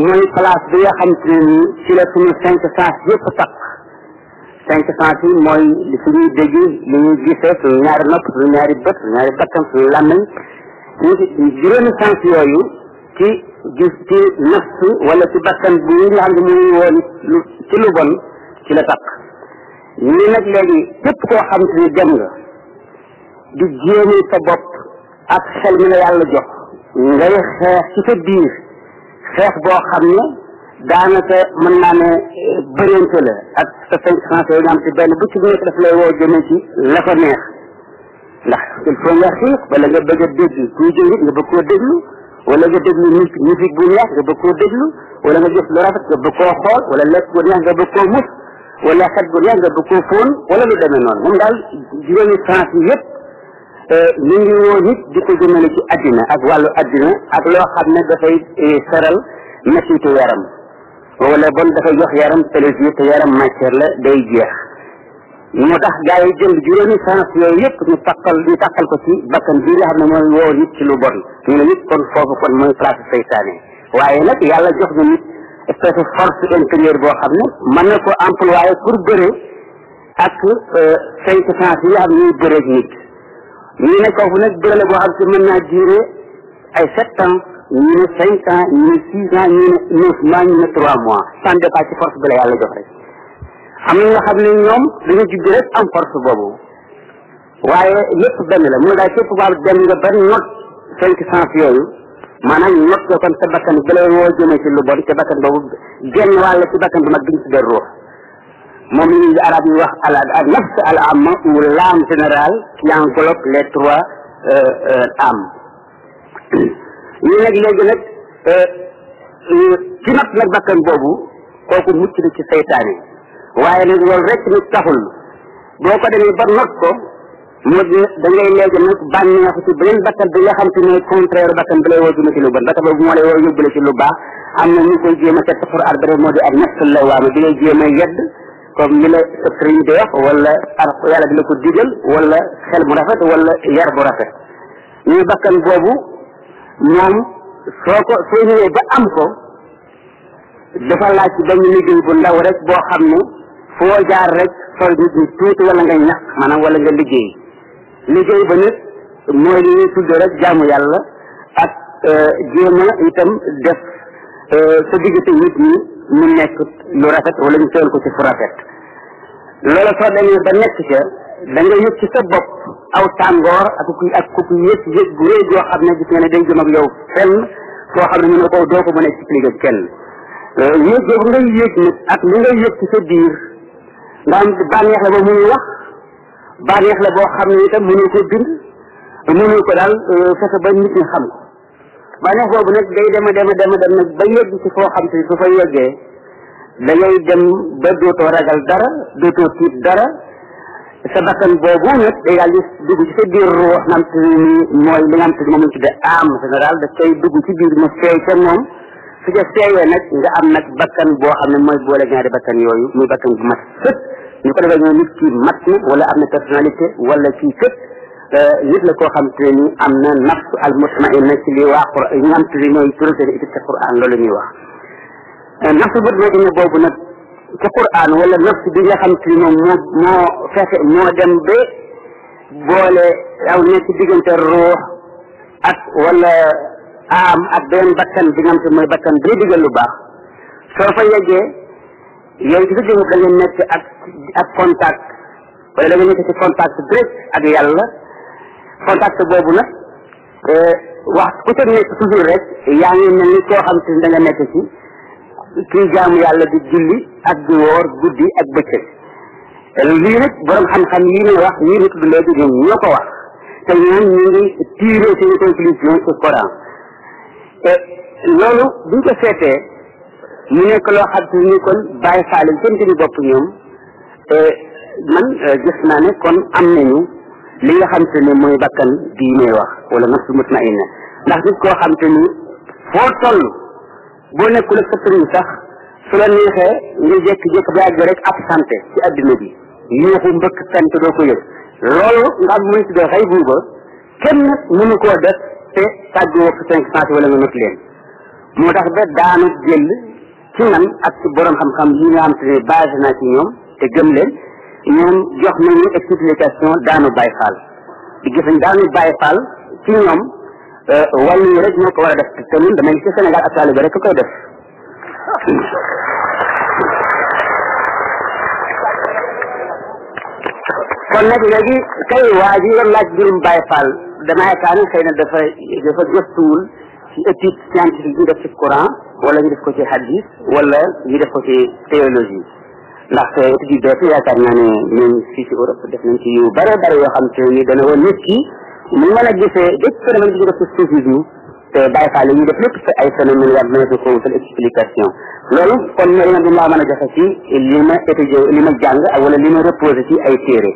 Speaker 4: mooy place bi nga xam te ne nii ci la suñu 5 sens yëpp takk 5 sens yi mooy li suñuy dégg li ñuy gisee suñu ñaari nopp suñu ñaari bët suñu ñaari bakkan suñu làmmiñ juróomi sens yooyu ci gis ci nafs wala ci bakkan bu nga xam ne muy woon ci lu bon ci la takk ñu nag léegi képp koo xam te ni dem nga di jéemi sa bopp ak xel mi la yàlla jox ngay xeex ci sa biir xeex boo xam ne daanaka mën naa ne bëreente la ak sa 5 sens yooyu nga xam te benn bu ci nekk daf lay woo jëme ci la ko neex ndax il faut nga xiix wala nga bëgg a dégg kuy jëngit nga bëgg koo déglu wala nga déglu musique bu neex nga bëgg koo déglu wala nga gis lu rafet nga bëgg koo xool wala lekk bu neex nga bëgg koo mus wala xet bu neex nga bëgg koo fóon wala lu demee noonu moom daal juróomi sens yi yëpp ñu ngi woo nit di ko jëmale ci addina ak wàllu addina ak loo xam ne dafay seral mettitu yaram wala bon dafay jox yaram plaisir te yaram matière la day jeex moo tax gars yi jël juróomi sens yooyu yëpp ñu takkal ko ci bakkan bi nga xam ne mooy woo nit ci lu bon ñu ne nit kon foofu kon mooy place seytaane waaye nag yàlla jox na nit espèce de force intérieure boo xam ne mën na ko employé pour bëre ak 5 sens yi nga xam ne ñuy bëreeg nit ñu ne foofu nag bëre la boo xam ne mën naa durer ay 7 ans ñu ne 5 ans ñu ne 6 ans ñu ne 9 mois ñu ne 3 mois ça dépend ci force bi la yàlla jox rek am na nga xam ne ñoom dañu judd rek am force boobu waaye lépp benn la mu daal képp baal dem nga ba not 5 sens yooyu maanaam not ko kon sa bakkan bi lay woo jëmee ci lu bon te bakkan boobu genn wàll ci bakkan bi mag bi ñu tuddee ruux moom la ñuy arab yi wax al nafs al amma ou l'âme générale qui englobe les 3 âmes ñu nag léegi nag ci nag bakkan boobu kooku mucc na ci seytaane waaye nag loolu rek nag taxul boo ko demee ba not ko mu da ngay léegi nag bànneexu ci beneen bakkan bi nga xam te ne contraire bakkan bi lay woo jëme ci lu bon bakkan boobu moo lay woo yóbbule ci lu baax am na ñu koy jéem a teg Alxuraan ba moo di ak nafsul lawaama bi ngay jéem a yedd comme li la sa sëriñ di wax wala yàlla di la ko digal wala xel mu rafet wala yar bu rafet ñu bakkan boobu moom soo ñëwee ba am ko dafa laaj ci benn liggéey bu ndaw rek boo xam ne foo jaar rek sol nit ñi tuuti wala nga ñàkk maanaam wala nga liggéey ba nag mooy li ñuy tudd rek jaamu yàlla ak jéem a itam def sa diggante nit ñi mu nekk lu rafet wala ñu teel ko ci fu rafet loola soo demee ba nekk ca da nga yëg ci sa bopp aw tàngoor ak ku yëg gu réy goo xam ne gis nga ne day jëm ak yow fenn foo xam ne ñu ne ko doo ko mën a expliquer kenn yëg boobu ngay yëg nag ak li ngay yëg ci sa biir nga am bànneex la ba muy wax bànneex la boo xam ne itam mënul ko bind mënul ko daal fexe ba nit ñi xam ko bànneex boobu nag day dem nag ba yegg ci foo xam te su fa yeggee da ngay dem ba dootoo ragal dara dootoo tiit dara sa bakkan boobu nag day daal di dugg ci sa biir ruux xam te ni mooy li nga xam te ni moom lañ tuddee âme général da koy dugg ci biir mu seey ca moom su ca seeyee nag nga am nag bakkan boo xam ne mooy boole ñaari bakkan yooyu muy bakkan bu mat sëpp ñu ko defee ñoo nit ki mat na wala am na personnalité wala kii kët nit la koo xam te ni am na nafsu al mutmainna ci li waa Qur'an ñu xam te ni mooy turité di ci Qur'an loolu ñuy wax nafsu mutmainna boobu nag ci Qur'an wala nafsu bi nga xam te ni moom moo fexe moo dem ba boole aw nekk ci diggante ruux ak wala am ak beneen bakkan bi nga xam te mooy bakkan bi digal lu baax soo fa yeggee yow ci sa jëmm da nga nekk ak contact wala da nga nekk ci contact direct ak yàlla contact boobu nag wax ku ca nekk toujours rek yaa ngi mel ni koo xam te da nga nekk ci kii jaamu yàlla di julli ak di woor guddi ak bëccëg lii nag borom xam-xam yi ne wax yii nit du léegi ñoom ñoo ko wax te ñoom ñu ngi tiré seen conclusion ci Coran loolu buñ ko seetee mu nekk loo xam te ni kon bàyyi faale seen jëri bopp ñoom man gis naa ne kon am nañu li nga xam te ne mooy bakkan bii may wax wala nafsu mutmainna ndax nit koo xam te ni foo toll boo nekkul ak sa sëriñ sax su la neexee nga jékki-jékki ba yàgg rek absenté ci adduna bi yuuxu mbëkk fent doo ko yëg loolu nga am muy tuddee xëy buuba kenn mënu koo def te tàggoo fi 5 wala nga not leen moo tax ba daanu jël ci man ak ci borom xam-xam yi nga xam te ne basé naa ci ñoom te gëm leen ñoom jox nañu explication daanu Baay Faal di gis nañ daanu Baay Faal ci ñoom wàllu yi rek ñoo ko war a def te ñun damay ci Sénégal ak taalibe rek koy def kon nag léegi kay waa ji nga laaj mbirum Baay Faal dama yaakaar ne xëy na dafa gëstuwul ci étude scientifique ñu def ci Coran wala ñu def ko ci hadis wala ñu def ko ci théologie ndaxte étude yu bees yaakaar naa ne ñun fii ci Europe def nañ ci yu bare bare yoo xam te ni dana woon nit ki mu mën a gisee bépp phénomène bi ñu def ci soufisme te Baay Faal yi ñu def lépp ay phénomène war na ko wutal explication loolu kon ñoo bi laa mën a joxe ci li ma étudié li ma jàng ak wala li ma reposé ci ay téere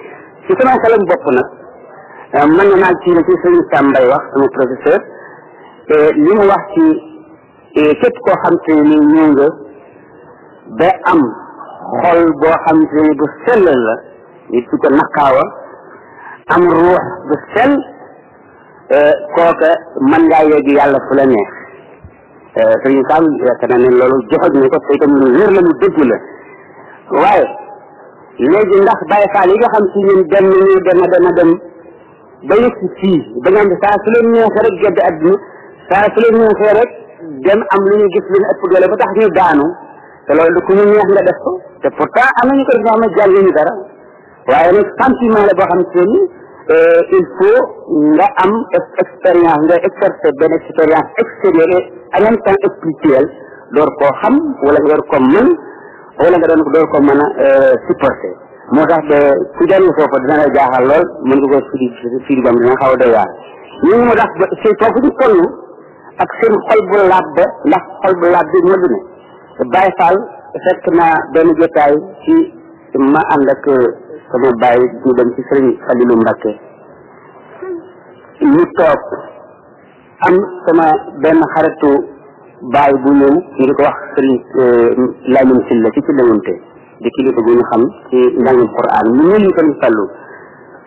Speaker 4: ci sama xelam bopp nag mën na naa ci sëñ Sam Mbaye wax sama professeur li mu wax ci képp koo xam te ni ñëw nga ba am xol boo xam te ni bu sell la nit ku ko naqaawa am ruux bu sell kooka mën ngaa yegg yàlla fu la neex sëñ Sam yaakaar naa ne loolu joxoj na ko te itam lu wér la mu dëgg la waaye léegi ndax Baay Faal yi nga xam ci ñun dem nañu dem ba yëg si fii ba nga xam ne saa su leen neexee rek gedd adduna saa su leen neexee rek dem am lu ñu gis leen ëpp doole ba tax ñu daanu te loolu ku ñu neex nga def ko te pourtant am nañu ko def ñoo xam ne jànguñu dara waaye nag sentiment la boo xam te ni il faut nga am expérience nga exercer benn expérience extérieure et en même temps spirituelle door koo xam wala nga door ko mën wala nga door ko mën a supporter moo tax ba ku jàng foofu dina la jaaxal lool mën nga ko firi bam dina xaw a doy waar ñu moo tax ba foofu ñu toll ak seen xol bu laab ba ndax xol bu laab bi moo di ne Baye Fall fekk naa benn jotaay ci ma ànd ak sama baay ñu dem ci sëriñ Falilu Mbàkke ñu toog am sama benn xaritu baay bu ñëw ñu di ko wax sëriñ Lamin Silla ci Lewunte di kilifa bu ñu xam ci njàngum Qur'an mu ñëw ñu sëriñ Fallu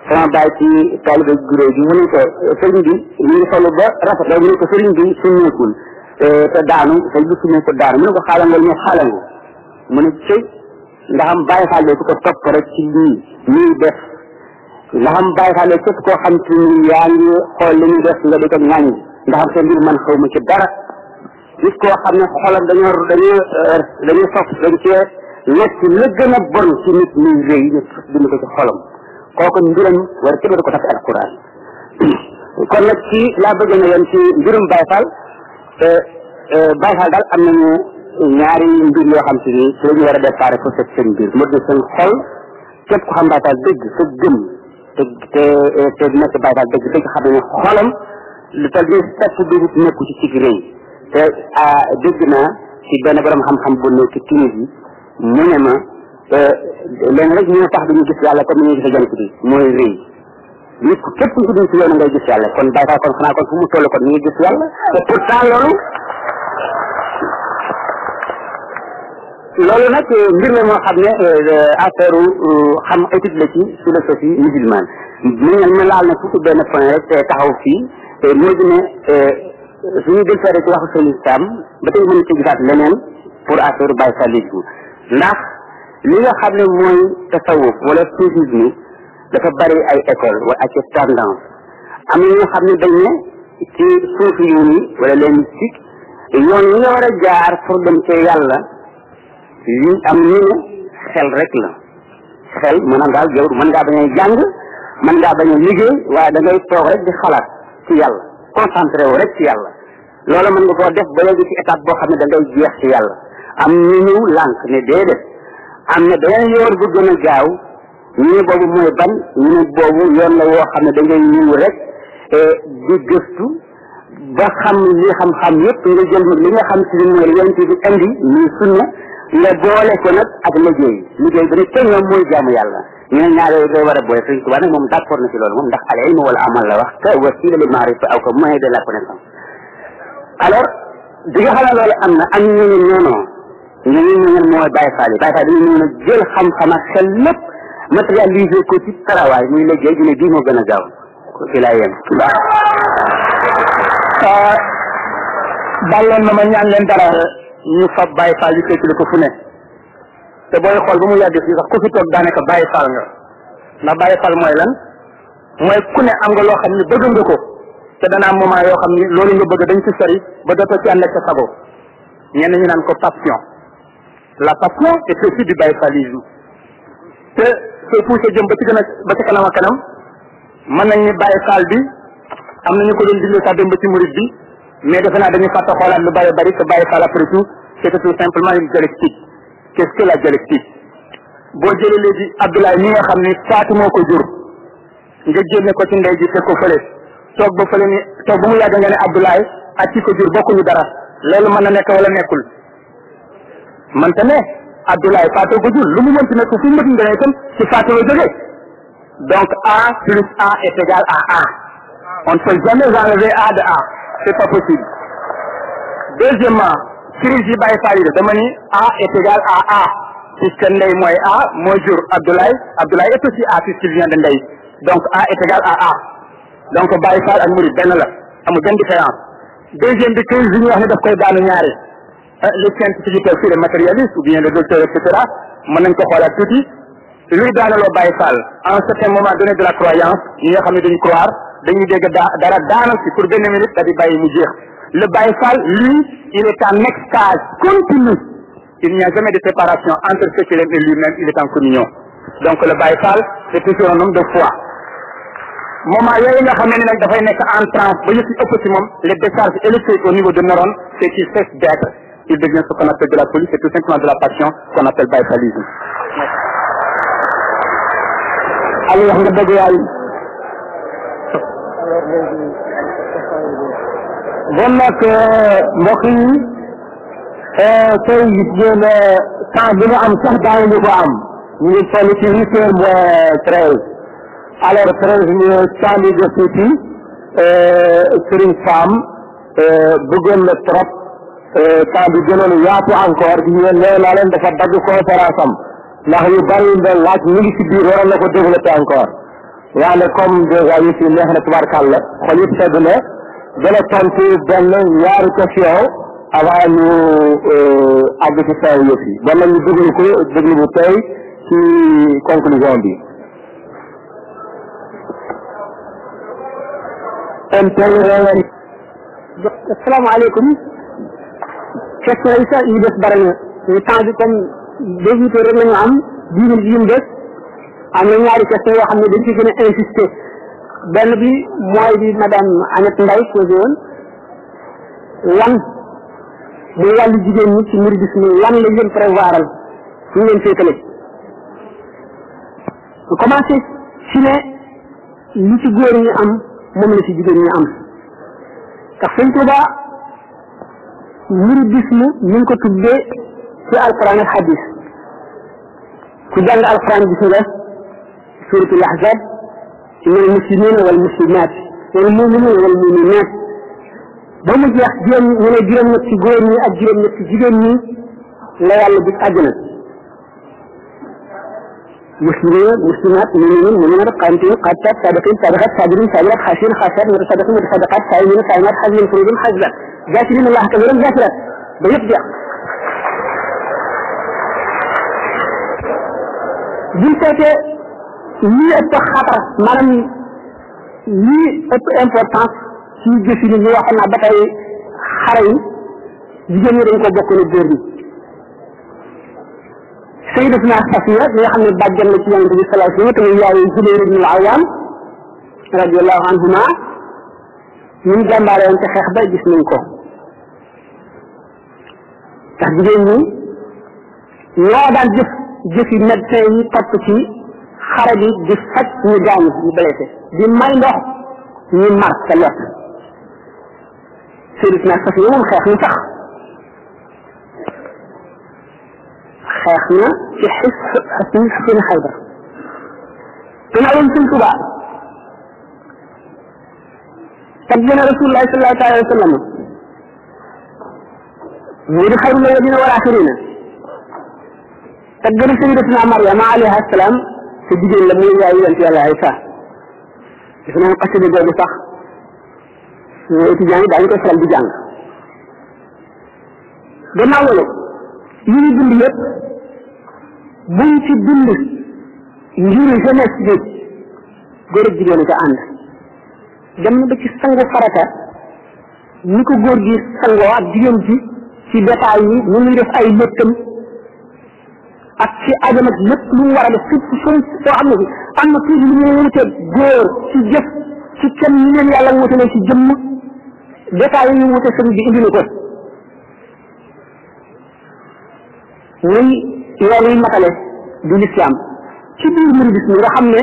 Speaker 4: sama baay ci taalibe guré bi mu ne ko sëriñ bi ñu ngi solu ba rafet la mu ne ko sëriñ bi suñeekul te daanu say bi suñee ko daanu mu ne ko xaalangal ñu xaalangu mu ne cëy ndax am Baye Fall ku ko topp rek ci lii ñuy def ndax am Baye Fall képp koo xam ci ni yaa ngi xool li ñuy def nga di ko ŋàññ ndax am seen mbir man xaw ma ci dara nit koo xam ne xolam dañoo sof dañ cee lekk la gën a bon ci nit muy rëy ñu bind ko ci xolam kooku mbiram war a tëbal ko tax alquran kon nag ci laa bëgg na yem ci mbirum Baye Fall Baye Fall daal am nañu ñaari mbir yoo xam si ni ci la ñu war a déparé pour set seen mbir moo di seen xol képp ku xam Baye Fall dëgg sa gëm te nekk Baye Fall dëgg xam ne xolam lu tal ni sepp dugub nekku ci cig rëy te dégg naa ci benn borom xam-xam bu nekk ci Tunisie mu ne ma leen rek ñu tax duñu gis yàlla comme ni ñuy gis jant bi mooy rëy nit ku képp ku dul ci yoon ngay gis yàlla kon Baye Fall kon xanaa kon fu mu toll kon ñu ngi gis yàlla te pourtant loolu nag mbir la moo xam ne affaire xam étude la ci philosophie musulmane mu laal na surtout benn point rek te taxaw fii moo di ne suñu delfeere ci waxu sëñ Sam ba tey mën ci gisaat leneen pour affaire Baye Fallisme ndax li nga xam ne mooy tasawuf wala soufisme dafa bari ay école wala ak tendance am na ñoo xam ne dañ ne ci suufi yu ni wala les mystiques yoon yi nga war a jaar pour dem ci yàlla li am ñu ne xel rek la xel maanaam daal yow mën ngaa bañ a jàng mën ngaa bañ a liggéey waaye da ngay toog rek di xalaat ci yàlla concentré wu rek ci yàlla loolu mën nga koo def ba léegi ci étape boo xam ne da ngay jeex ci yàlla am ñu ñëw lànk ne déedéet am na beneen yoon bu gën a gaaw ñu ne boobu mooy ban ñu ne boobu yoon la woo xam ne da ngay ñëw rek di gëstu ba xam li xam-xam yëpp nga jël li nga xam si ne mooy yonent bi indi muy sunna nga boole ko nag ak liggéey bi nag kenn ñoom mooy jaamu yàlla ñu ne ñaar yooyu day war a boole Sëriñ Tuubaa nag moom d'accord na ci loolu moom ndax al ilmu wala amal la wax ka wasila li maarifa aw ka moyen de la connaissance alors di nga xam ne loolu am na am ñu ne noonoo ñu mooy Baye Fall yi Baye Fall dañu ñëw nag jël xam-xam ak xel lépp matérialiser ko ci travail muy liggéey ñu ne bii moo gën a gaaw ci laa yem
Speaker 1: daal leen na ma ñaan leen dara ñu fab Baye Fall yi féetale ko fu ne te booy xool ba mu yàgg fii sax ku fi toog daanaka Baye Fall nga ndax Baye Fall mooy lan mooy ku ne am nga loo xam ne bëgg nga ko te dana am moment yoo xam ne loolu nga bëgg dañ ci sori ba dootoo ci ànd ak sa sago ñenn ñu naan ko passion la passion est aussi du Baye Fallisme te soo poussé jëm ba ci gën a ba ci kanam a kanam mën nañ ni Baye Fall bi am nañu ko doon digle sax dem ba ci murid bi mais defe naa dañuy fàtte xoolaat lu bari bari que Baye Fall après tout c'était tout simplement une dialectique qu'est-ce que la dialectique boo jëlee léegi Abdoulaye mi nga xam ni Fatou moo ko jur nga génne ko ci ndey ji teg ko fële toog ba fële ni toog ba mu yàgg nga ne Abdoulaye ak ci ko jur bokkuñu dara loolu mën na nekk wala nekkul mënta ne Abdoulaye Fatou ko jur lu mu mënti nekk fu mu mënti nga itam ci Fatou la jógee donc A plus A est égal à A on ne peut jamais enlever A de A c'est pas possible deuxièmement crise yi Baye Fall yi dama ni A est égal à A puisque ndey mooy A mooy jur Abdoulaye Abdoulaye est aussi A puisqu'il vient de ndey donc A est égal à A donc Baye Fall ak Mouride benn la amul benn différence deuxième bi crise yi ñu wax ne daf koy daanu ñaari les scientifiques peuvent faire le matérialiste ou bien le docteur et cetera mën nañ ko xoolaat tuuti luy daanaloo Baye Fall à un certain moment donné de la croyance ñi nga xam ne dañu croire dañuy dégg dara daanal ci pour benn minute da di bàyyi mu jeex le Baye Fall lui il est en extase continue il n'y a jamais de séparation entre ce qu'il aime et lui-même il est en communion donc le Baye Fall c'est toujours un homme de foi moment yooyu nga xam ne ni nag dafay nekk en transe ba yëpp ëpp ci moom les décharges électriques au niveau de neurones c'est qu'il cesse d'être il devient ce qu'on appelle de la folie c'est tout simplement de la passion qu'on appelle Baye Fallisme ali wax nga dëgg yaay bon nag mbokk yi tey gis ngeen temps bi nga am sax daañu ko am ñu ngi toll ci 8h moins 13 alors 13 minutes temps bi jot tuuti Serigne Sam bëggoon na trop temps bi gënoon yaatu encore di ngeen nee naa leen dafa dagg conférence am ndax yu bari doon laaj ñu ngi ci biir waroon na ko développé encore waaye comme déjà yi fi neex na tubaarkàlla xol yëpp sedd na dana tontu benn ñaari question avant ñu àgg ci saw yëpp yi bon nag ñu déglu ko déglu bu tey ci conclusion bi
Speaker 3: asalaamaaleykum question yi sax yi des bari na ñu temps bi comme 18 heures rek la ñu am 10 minutes yi mu des am na ñaari question yoo xam ne dañ ci gën a insister benn bi mooy bi madame Annette Mbaye posé woon lan muy wàllu jigéen ñi ci mouridisme lan la leen prévoiral fu ñu leen féetale ñu commencé ci ne li ci góor ñi am moom la ci jigéen ñi am ndax sëñ Tuuba mouridisme ñu ngi ko tuddee ci alquran ak hadis ku jàng alquran gis nga suratul ahzab من المسلمين والمسلمات والمؤمنين والمؤمنات ba mu jeex juróom ñu ne juróom ñett ci góor ñi ak juróom ñett ci jigéen ñi la yàlla dig àjjana muslimin muslimat muminin muminat qanitin qanitat sadiqin sadiqat sabirin sabirat khashin khashat mutasaddiqin mutasaddaqat sa'imin sa'imat hajmin furujin hajjat zakirin allah kabiran zakirat ba yëpp jeex buñ seetee lii ëpp xatar maanaam lii ëpp importance ci jëf yi ñu waxoon naa ba tey xare yi jigéen ñi dañ ko bokk ne góor ñi sayyidatuna Safiya mi nga xam ne bàjjan la ci yonente bi sallallahu alayhi wa sallam te yaayu Zubayr ibn al-Awwam radiyallahu anhuma ñu jàmbaare woon ci xeex ba gis nañ ko ndax jigéen ñi ñoo daan jëf yi médecin yi topp ci xare bi di faj ñu gaañu ñu blessé di may ndox ñu mar te lekk Sayyidatuna Safiya moom xeex na sax xeex na ci xisni Xaybar dina woon Sëñ Tuubaa tagg na Rasulullah sallallahu alayhi wa sallam mu di xayrul awwalina wal axirina tagg na Sayyidatuna Maryama alayha salaam te jigéen la muy yaay yonent yàlla Aysa gis naa xasida googu sax étudiants yi daañu koy faral di jàng gannaaw loolu yi ñu dund yëpp buñ ci dund njuri jeunesse bi góor ak jigéen ko ànd dem na ba ci sangu farata ni ko góor gi sangoo ak jigéen ji ci détails yi ñu ngi def ay léttam ak ci ajam ak lépp lu mu war a def surtout soo xam ne bi am na tuuti lu ñu wute góor ci jëf ci kenn ñu leen yàlla wutale ci jëmm détails yi ñu wute sëñ bi indi na ko muy yoon yi matale du l'islam ci biir mouridisme nga xam ne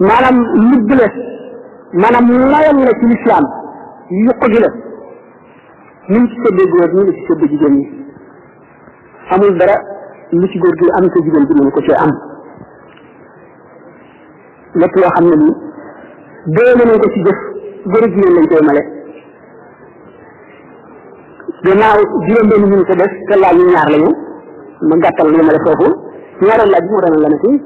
Speaker 3: maanaam lubb la maanaam layal la ci l'islam yuq gi la ñu ngi ci séddee góor ñu ngi ci séddee jigéen ñi amul dara lu ci góor gi am te jigéen bi mënu ko cee am lépp loo xam ne nii doole nañ ko ci jëf góor ak jigéen lañ koy male gannaaw juróom benn minute des te laaj ñu ñaar lañu ma gàttal li ma def foofu ñaareel laaj bi mu doon la na fii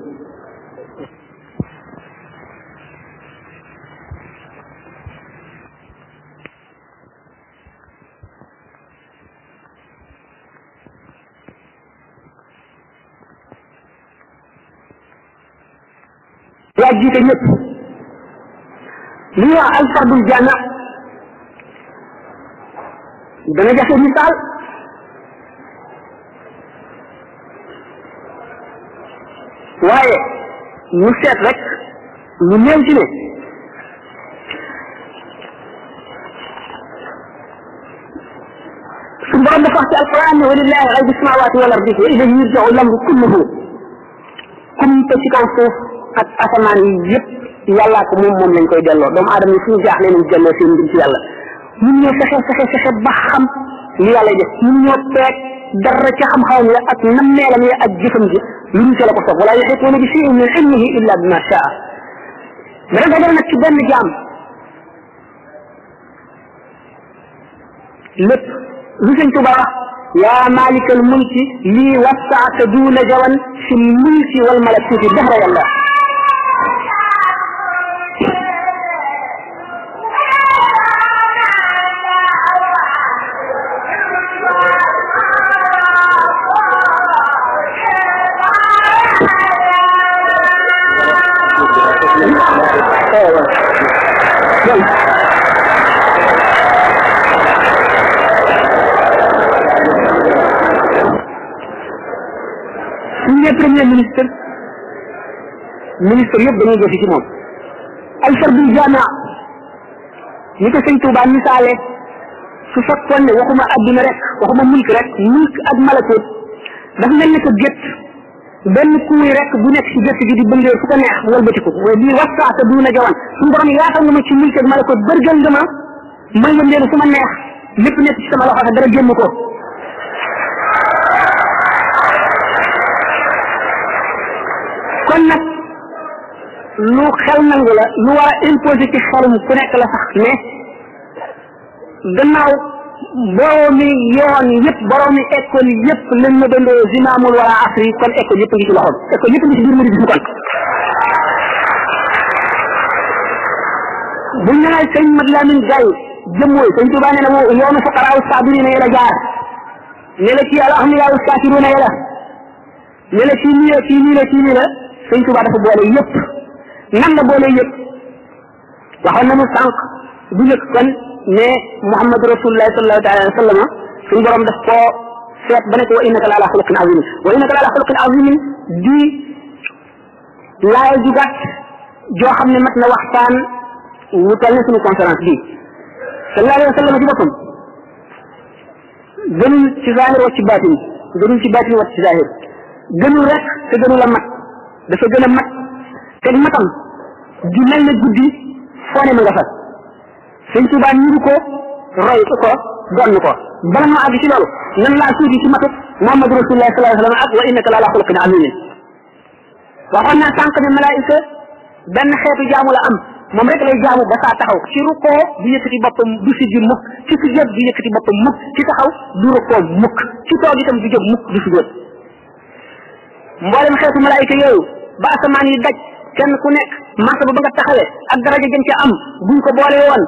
Speaker 3: yaa jiite ñëpp li ñuy wax alfardul jaana dana jafe misaal waaye ñu seet rek ñu néew ci ne su borom dafa wax ci alquran ne walillahi ghaybu samawati wal ardi wa ilayhi yurja'u al-amru kulluhu comme te ci kaw suuf ak asamaan yi yëpp yàllaa ko moom lañ koy delloo doomu aadama yi suñu jaaxle nañ delloo seen mbir ci yàlla ñun ñoo fexe ba xam li yàlla def ñun ñoo peeg dara ci xam-xamam ya ak nammeelam ya ak jëfam ji lu ñu ci la ko soog wala yuhituuna bi shay'in min ilmihi illa bima shaa dara dajal nag ci benn jaam lépp lu sëñ Tuba wax yaa maalikal mulki lii wasaata duuna jawan fi mulki wal malakuuti dahra yàlla premier ministre yëpp dañuy jëfi ci moom al fardul jaamia ni ko sëñ Tuubaa misaale su fekkoon ne waxuma adduna rek waxuma mulk rek mulk ak malakut dafa mel ne ko gétt benn kuuy rek bu nekk ci gétt gi di bëngee fu ko neex walbatiku mooy bii wasaata duuna jawan suñu borom yaatal nga ma ci mulk ak malakut bërgal nga ma may nga ndeelu fu ma neex lépp nekk ci sama loxo dara génn ko kon nag lu xel nangu la lu war a imposé ci xelum ku nekk la sax mais gannaaw boroomi yoon yëpp boroomi école yëpp lañ ma dondoo zimaamul wala asri kon école yëpp ngi ci loxoom école yëpp ngi ci biir mu di gis kon buñ ne lay sëñ Mat Lamin Gaye jëmmooy sëñ Tuubaa nee na moo yoonu fuqaraaw saabiriina yela jaar ne la ci alhamdulilah saakiruna yela ne la ci nii la ci nii la ci nii la sëñ Tuubaa dafa boole yëpp nan la boole yëpp waxoon nañu sànq bu njëkk kon ne Muhammad rasulullah sallallahu alayhi wa sallam suñu borom daf koo seet ba ne ko wa innaka la ala xuluqin azim wa innaka la ala xuluqin azim di laay ju gàtt joo xam ne mat na waxtaan wu toll ne suñu conférence bii sallallahu alayhi wa sallam ci boppam gënul ci zahir wa ci baatin gënul ci baatin wa ci zahir gënul rek te gënul a mat dafa gën a mat te matam di mel ne guddi foo ne ma nga fa sëñ Tuubaa niru ko roy ko donn ko bala ma àgg ci loolu nan laa tuuti ci matut Muhammad rasulullah sallallahu alayhi wa sallam ak wa innaka la ala xuluqin azim waxoon naa sànq ne malaayika benn xeetu jaamu la am moom rek lay jaamu ba saa taxaw ci rukkoo du yëkkati boppam du siggi mukk ci sujjóot du yëkkati boppam mukk ci taxaw du rukkoo mukk ci toog itam du jóg mukk du sujjóot mboolem xeetu malaayika yooyu ba asamaan yi daj kenn ku nekk martaba ba nga taxawee ak daraja gën ca am buñ ko boole woon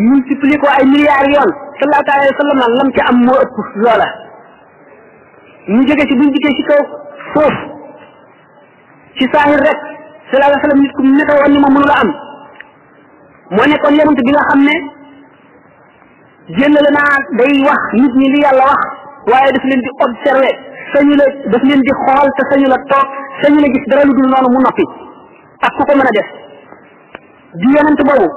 Speaker 3: multiplier ko ay milliards yoon sallallahu alayhi wa sallam lam ca am moo ëpp loola ñu jóge ci buñ dikkee ci kaw foofu ci saahir rek sallallahu alayhi wa sallam nit ku nete woon ni ma mënu la am moo nekkoon yonent bi nga xam ne jëlale naa day wax nit ñi li yàlla wax waaye daf leen di observer sañu la daf leen di xool te sañu la toog sañu la gis dara lu dul noonu mu noppi ak ku ko mën a def di yonent boobu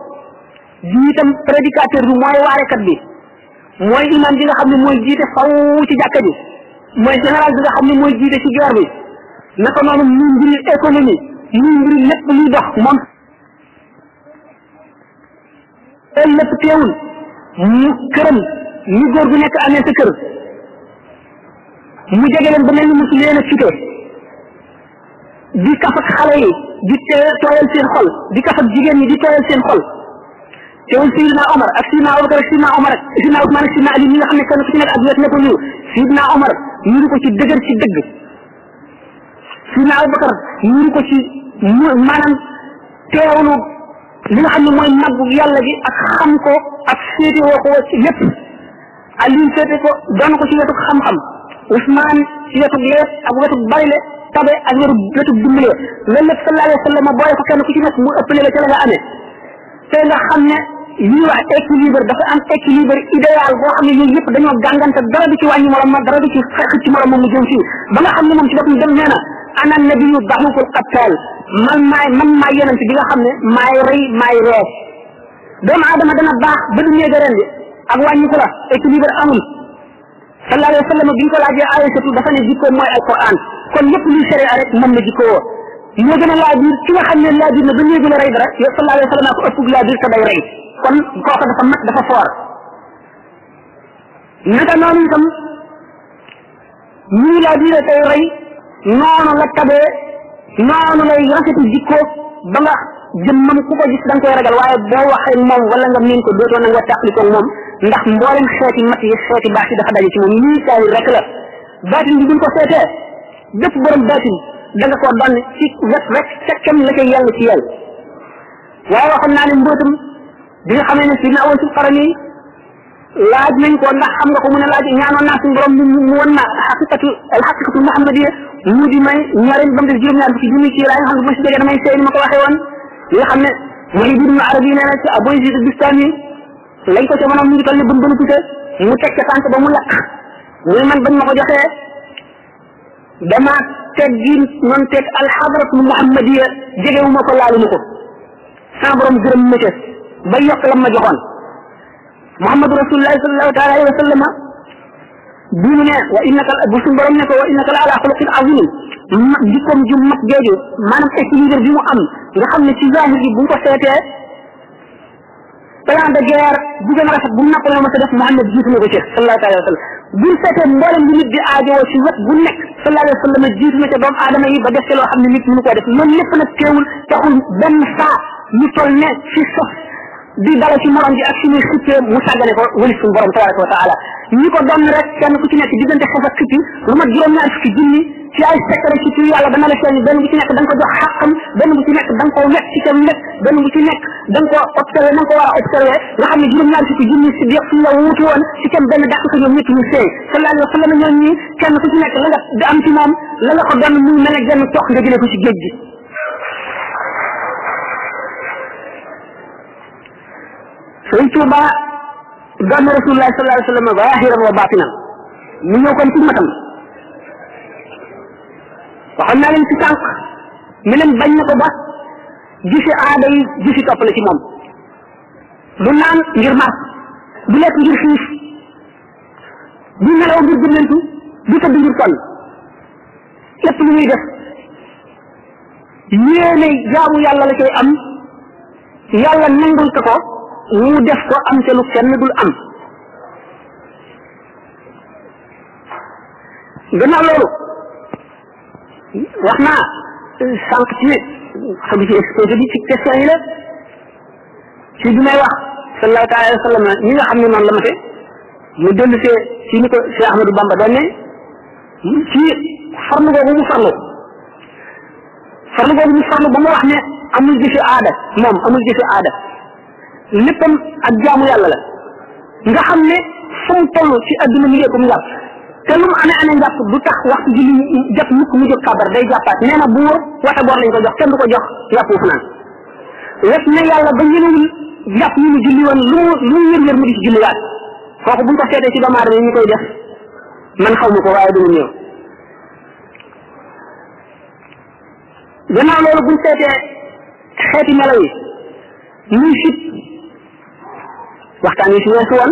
Speaker 3: di itam prédicateur bi mooy waarekat bi mooy imam bi nga xam ne mooy jiite faw ci jàkka ji mooy général bi nga xam ne mooy jiite ci guerre bi naka noonu muy mbiri économie muy mbiri lépp luy dox moom loolu lépp teewul mu këram ñu góor gu nekk amee sa kër mu jege leen ba mel ni mosu leen a cité di kaf ak xale yi di tooyal seen xol di kaf ak jigéen ñi di tooyal seen xol teewul Sidina Omar ak Sidina Abubakar ak Sidina Omar ak Sidina Usmaan ak Sidina Ali ñi nga xam ne kenn ku ci nekk ak wet ne ko niru Sidina Omar niru ko ci dëgër ci dëgg Sidina Abubakar niru ko ci maanaam teewlu li nga xam ne mooy màggu yàlla gi ak xam ko ak féete woo ko ci lépp Aliou féete ko doon ko ci wetu xam-xam Usmaan ci wetu leet ak wetu barile tabe ak wetu dimbale loolu lépp sallallahu alayhi wa sallam boole ko kenn ku ci nekk mu ëppale la ca la nga amee te nga xam ne li ñuy wax équilibre dafa am équilibre idéal boo xam ne yooyu yëpp dañoo gàngante dara du ci wàññi morom ma dara du ci xeex ci morom ma mu jëm fii ba nga xam ne moom ci boppam dem nee na ana nabiyu daxukul qattal man maay yonent bi nga xam ne maay rey maay ree doomu aadama dana baax ba du néega ren bi ak wàññi ko la équilibre amul sallallahu alayhi wa sallam bi ñu ko laajee Aysatu dafa ne jikko mooy alquran kon lépp luy sharia rek moom la jikkoo moo gën a laa biir ki nga xam ne laa biir na ba néegi la rey dara yow sallallahu alayhi wa sallam ko ëpp laa biir te day rey kon kooku dafa mat dafa foor naka noonu itam ñii laa diire tey rey noonu la tabee noonu lay rafetu jikko ba nga jëmmam ku ko gis da nga koy ragal waaye boo waxee moom wala nga miin ko dootoo na nga tàqalikoo moom ndax mboolem xeeti mat yi xeeti baax yi dafa daje ci moom lii saayir rek la baatin bi buñ ko seetee bépp borom baatin da nga koo doon ci wet rek fekkam la koy yàlla ci yàlla waaye waxoon naa ne mbootam bi nga xamee ne sidna Aways al-Qarni laaj nañ ko ndax xam nga ko mu ne laaj ñaanoon naa suñu borom mu won na alxaqiqatu muhammadiya mu di may ñaareel ba mu def juróom-ñaar bi ci junni ci laa nga xam ne bu ma si jógee damay seey ni ma ko waxee woon li nga xam ne mooy Ibnu Arabi nee na ci Abu Yazid Bistami lañ ko ca mënoon mu ngi toll ni bën bënu puse mu teg ca tànk ba mu lakk muy man bañ ma ko joxee dama teggi noonu teg alxadratu muhammadiya jegewu ma ko laalu ma ko sama borom gërëm ma ca ba yokk lam ma joxoon Muhammadu Rasulullahi sallallahu taala alayhi wa sallama bi mu ne wa innaka bu suñu borom ne ko wa innaka la ala xuluqin azim jikkoom ju mat jooju maanaam équilibre bi mu am nga xam ne ci zahir bi bu ñu ko seetee plan de guerre bu gën a rafet bu Napoléon ma sa def Muhammad jiitu na ko ci sallallahu alayhi wa sallam bu ñu seetee mboolem li nit di aajowoo ci wet bu nekk sallallahu alayhi wa sallam jiitu na ca doomu aadama yi ba def ci loo xam ne nit mënu koo def loolu lépp nag teewul taxul benn saa ñu toll ne ci sos di dala ci morom ji ak suñuy xippee mu sàggane ko wëli suñu borom tabaraka wa taala ñi ko doon rek kenn ku ci nekk diggante xef ak xippi lu mat juróom-ñaar fukki junni ci ay secret ci tur yàlla dana la feeñ benn bu ci nekk da nga ko jox xàqam benn bu ci nekk da nga ko wet ci kam wet benn bu ci nekk da nga ko observé na nga ko war a observé nga xam ne juróom-ñaar fukki junni si yëpp suñu la wuutu woon ci kam benn dàq ko ñoom ñëpp ñu seey sallallahu alayhi wa sallam ñoom ñi kenn ku ci nekk la nga am ci moom la nga ko doon muy mel ne genn tox nga jëlee ko ci géej gi Sëriñ Tuuba doon Rasulullah sallallahu alayhi wa sallam zahiran wa batinan mu ñëw kon ci matam waxoon naa leen ci sànq mi leen bañ na ko ba gisi aada yi gisi topp la ci moom du naan ngir mar du lekk ngir xiif du nelaw ngir gëmmentu du tëdd ngir sonn lépp lu muy def yéene jaamu yàlla la koy am yàlla nangul ko mu def ko am te lu kenn dul am gannaaw loolu wax naa sànq ci xam ci exposé bi ci question yi la ci bi may wax sallallahu taala alayhi wa sallam ñi nga xam ne noonu la mate mu dellu see ci ni ko Cheikh Ahmadou Bamba doon ne ci farlu googu mu farlu ba mu wax ne amul jëfi aada moom amul jëfi aada léppam ak jaamu yàlla la nga xam ne fu mu toll ci adduna mi ngeekum njàpp te lu mu amee njàpp du tax waxtu ji li jot mukk mu jóg kabar day jàppaat nee na buur wata boor lañ ko jox kenn du ko jox yàpp fu naan wet na yàlla ba ñenewul jàpp ñu mu julli woon lu mu yër mu di ci julliwaat kooku buñ ko seetee ci doomu aadama yi ñu koy def man xaw ma ko waaye dama ñëw gannaaw loolu buñ seetee xeeti melaw yi muy sit waxtaan yi si weesu woon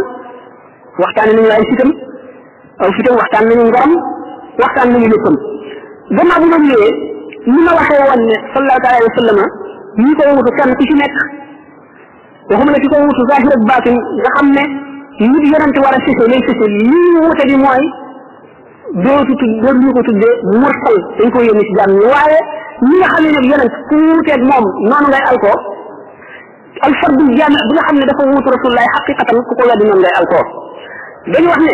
Speaker 3: waxtaan nañu ay sitam aw fitam waxtaan nañu ngorom waxtaan nañu léppam gannaaw bu ma ñëwee ni ma waxee woon ne sallallahu alayhi wa sallam ñi ko wutu kenn ku ci nekk waxuma ne ki ko wutu zahir ak baatin nga xam ne nit yonante war a sëse lay sëse lii wute di mooy dootu ñu ko tuddee mursal dañ ko yónni ci jàmm ñi waaye ñi nga xam ne nag yonent ku wuteeg moom noonu ngay alkoo alfardul jaami bi nga xam ne dafa wuutu rasulullahi xaqiqatan ku ko weddi noonu ngay alkoo dañu wax ne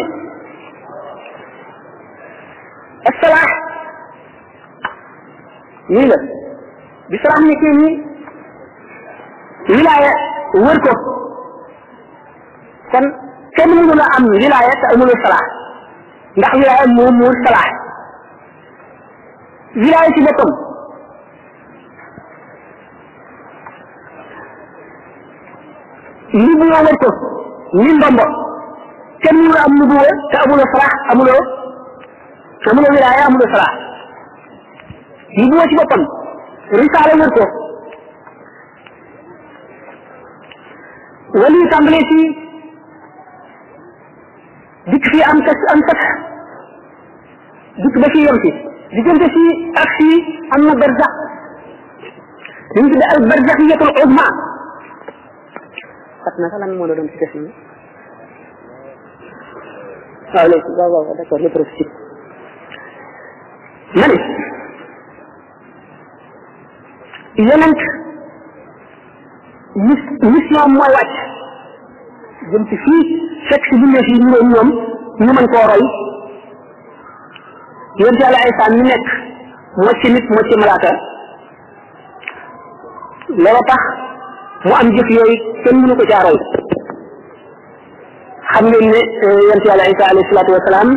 Speaker 3: assalaax nii la bi salaax ne kii nii wilaaya wër ko kon kenn mënu la am wilaaya te amuloo salaax ndax wilaaya moo muur salaax wilaaya ci boppam nubuwa wër ko ni ndombo kenn mënu la am nubuwa te amuloo salaax amuloo wilaaya amuloo salaax nubuwa ci boppam risaala wër ko wali tàmbalee ci dikk fii am sax dikk ba fii yem ci diggante fii ak fii am na barzax li ñu tuddee al barzaxiyatul uzma xat na sax lan moo la doon ci def nii waaw léegi waaw d'accord le profite ma ne yonent mission mooy wàcc jëm ci fii fekk si bindee fii ñu ñoom ñu mën koo roy yonent yàlla Isaa mi nekk moo ci nit moo ci malaaka loolu tax mu am jëf yooyu kenn mënu ko caa roy xam ngeen ne yonent yàlla Isaa alayhi salaatu wasalaam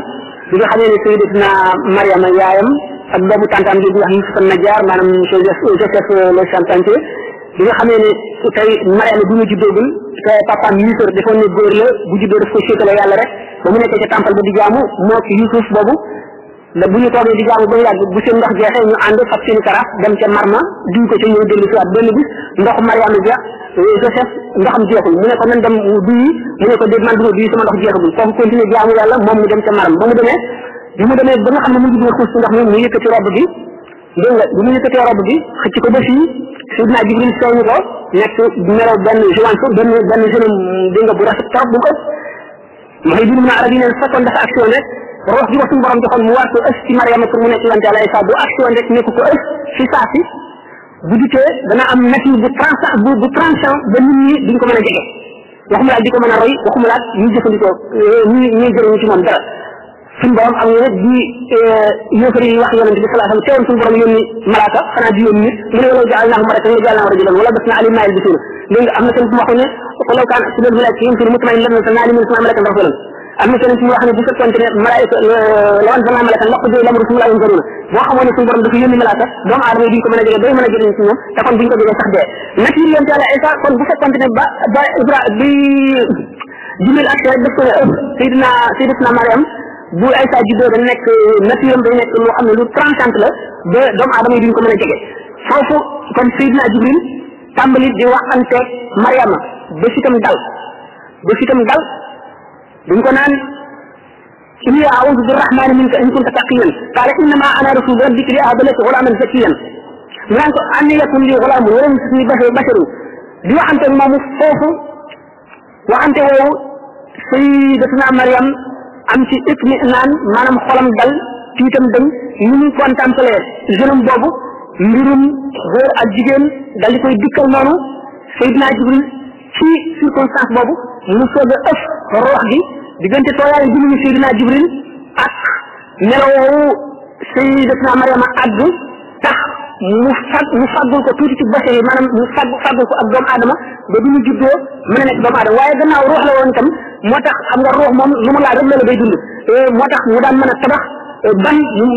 Speaker 3: bi nga xamee ne sayyidatuna Mariama yaayam ak doomu tantam bi wax Yusuf an-Najjar maanaam Joseph le Charpentier bi nga xamee ne tey Mariama bu ñu juddoogul te papaam Yusuf defoon ne góor la bu juddoo daf ko séetale yàlla rek ba mu nekkee ca temple ba di jaamu moo ci Yusuf boobu da bu ñu toogee di jaamu ba mu yàgg bu seen ndox jeexee ñu ànd fab seen karaaf dem ca marma duñ ko ca ñëw dellu si waat benn bis ndox Mariama ja Joseph ndoxam jeexul mu ne ko nan dem duyi mu ne ko déet man du ma duyi sama ndox jeexagul foofu continuer jaamu yàlla moom mu dem ca maram ba mu demee ba nga xam ne mu ngi dina xuus ci ndox mi mu yëkkati robb bi dégg nga bi mu yëkkatee robb bi xëcc ko ba fii Seydina Jibril feeñu ko nekk melaw benn joance benn jeune dégg nga bu rafet trop bu ko maxay bi na arabi neen fekkoon dafa action rek rox gi ko suñu borom joxoon mu war ko ës ci Mariama pour mu nekk yonent Yàlla Isaa bu action rek nekk ko ës fi saa si bu dikkee dana am nature bu tranchant ba nit ñi duñ ko mën a jege waxuma laaj di ko mën a roy waxuma laaj ñuy jëfandikoo ñuy jëriñu ci moom dara suñu borom am na di yéefar yi wax yonent bi sallallahu alayhi wasallam teewoon suñu borom yónni malaaka xanaa di yónni nit mu ne walaw ja'alnaahu malaakan la ja'alnaahu rajulan wala basnaa alayhim maa yalbisuun dégg nga am na tamit mu waxoon ne walaw kaana fil malaa'ikati yamshuuna mutma'innina lanazalnaa alayhim malakan rasulan am na keneen ci mu wax ne bu fekkoon ne malaayika law anzalnaa malakan laqudiya al-amru thumma laa yunzaruun boo xamoon ne suñu borom dafa yónni malaaka doomu aadama yi duñ ko mën a jege day mën a jëriñ ci ñoom te kon duñ ko jege sax dee nature yonent Yàlla Isaa kon bu fekkoon ne ba bi Jibril ak rek daf ko ne Sayyidatuna Mariam bu Isa juddoo da nekk nature am day nekk loo xam ne lu tranchant la ba doomu aadama yi duñ ko mën a jege foofu kon Seydina Jibril tàmbali di waxanteeg Mariama ba fitam dal duñ ko naan inni a'uudu birrahmaani minka in kunta taqiyyan qaala innamaa ana rasuulu rabbika li ahaba laki ghulaaman zakiyyan mu naan ko anna yakun lii ghulaamun wa lam yamsasnii basharun di waxanteeg moomu foofu waxante woowu Sayyidatuna Mariam am ci itminaan maanaam xolam dal tiitam dañ ñu ngi contemplé jeune boobu mbirum góor ak jigéen dal di koy dikkal noonu Seydina Jibril ci circonstance boobu mu soog a ëf roox gi diggante tooyaay bi ñu Seydina Jibril ak melowoowu Sayyidatuna Mariama àgg tax mu fàggul ko tuuti ci base yi maanaam mu fàggul ko ak doomu aadama ba du ñu juddoo mën a nekk doomu aadama waaye gannaaw ruux la woon itam moo tax xam nga ruux moom lu mu laal rek la day dund moo tax mu daan mën a tabax ban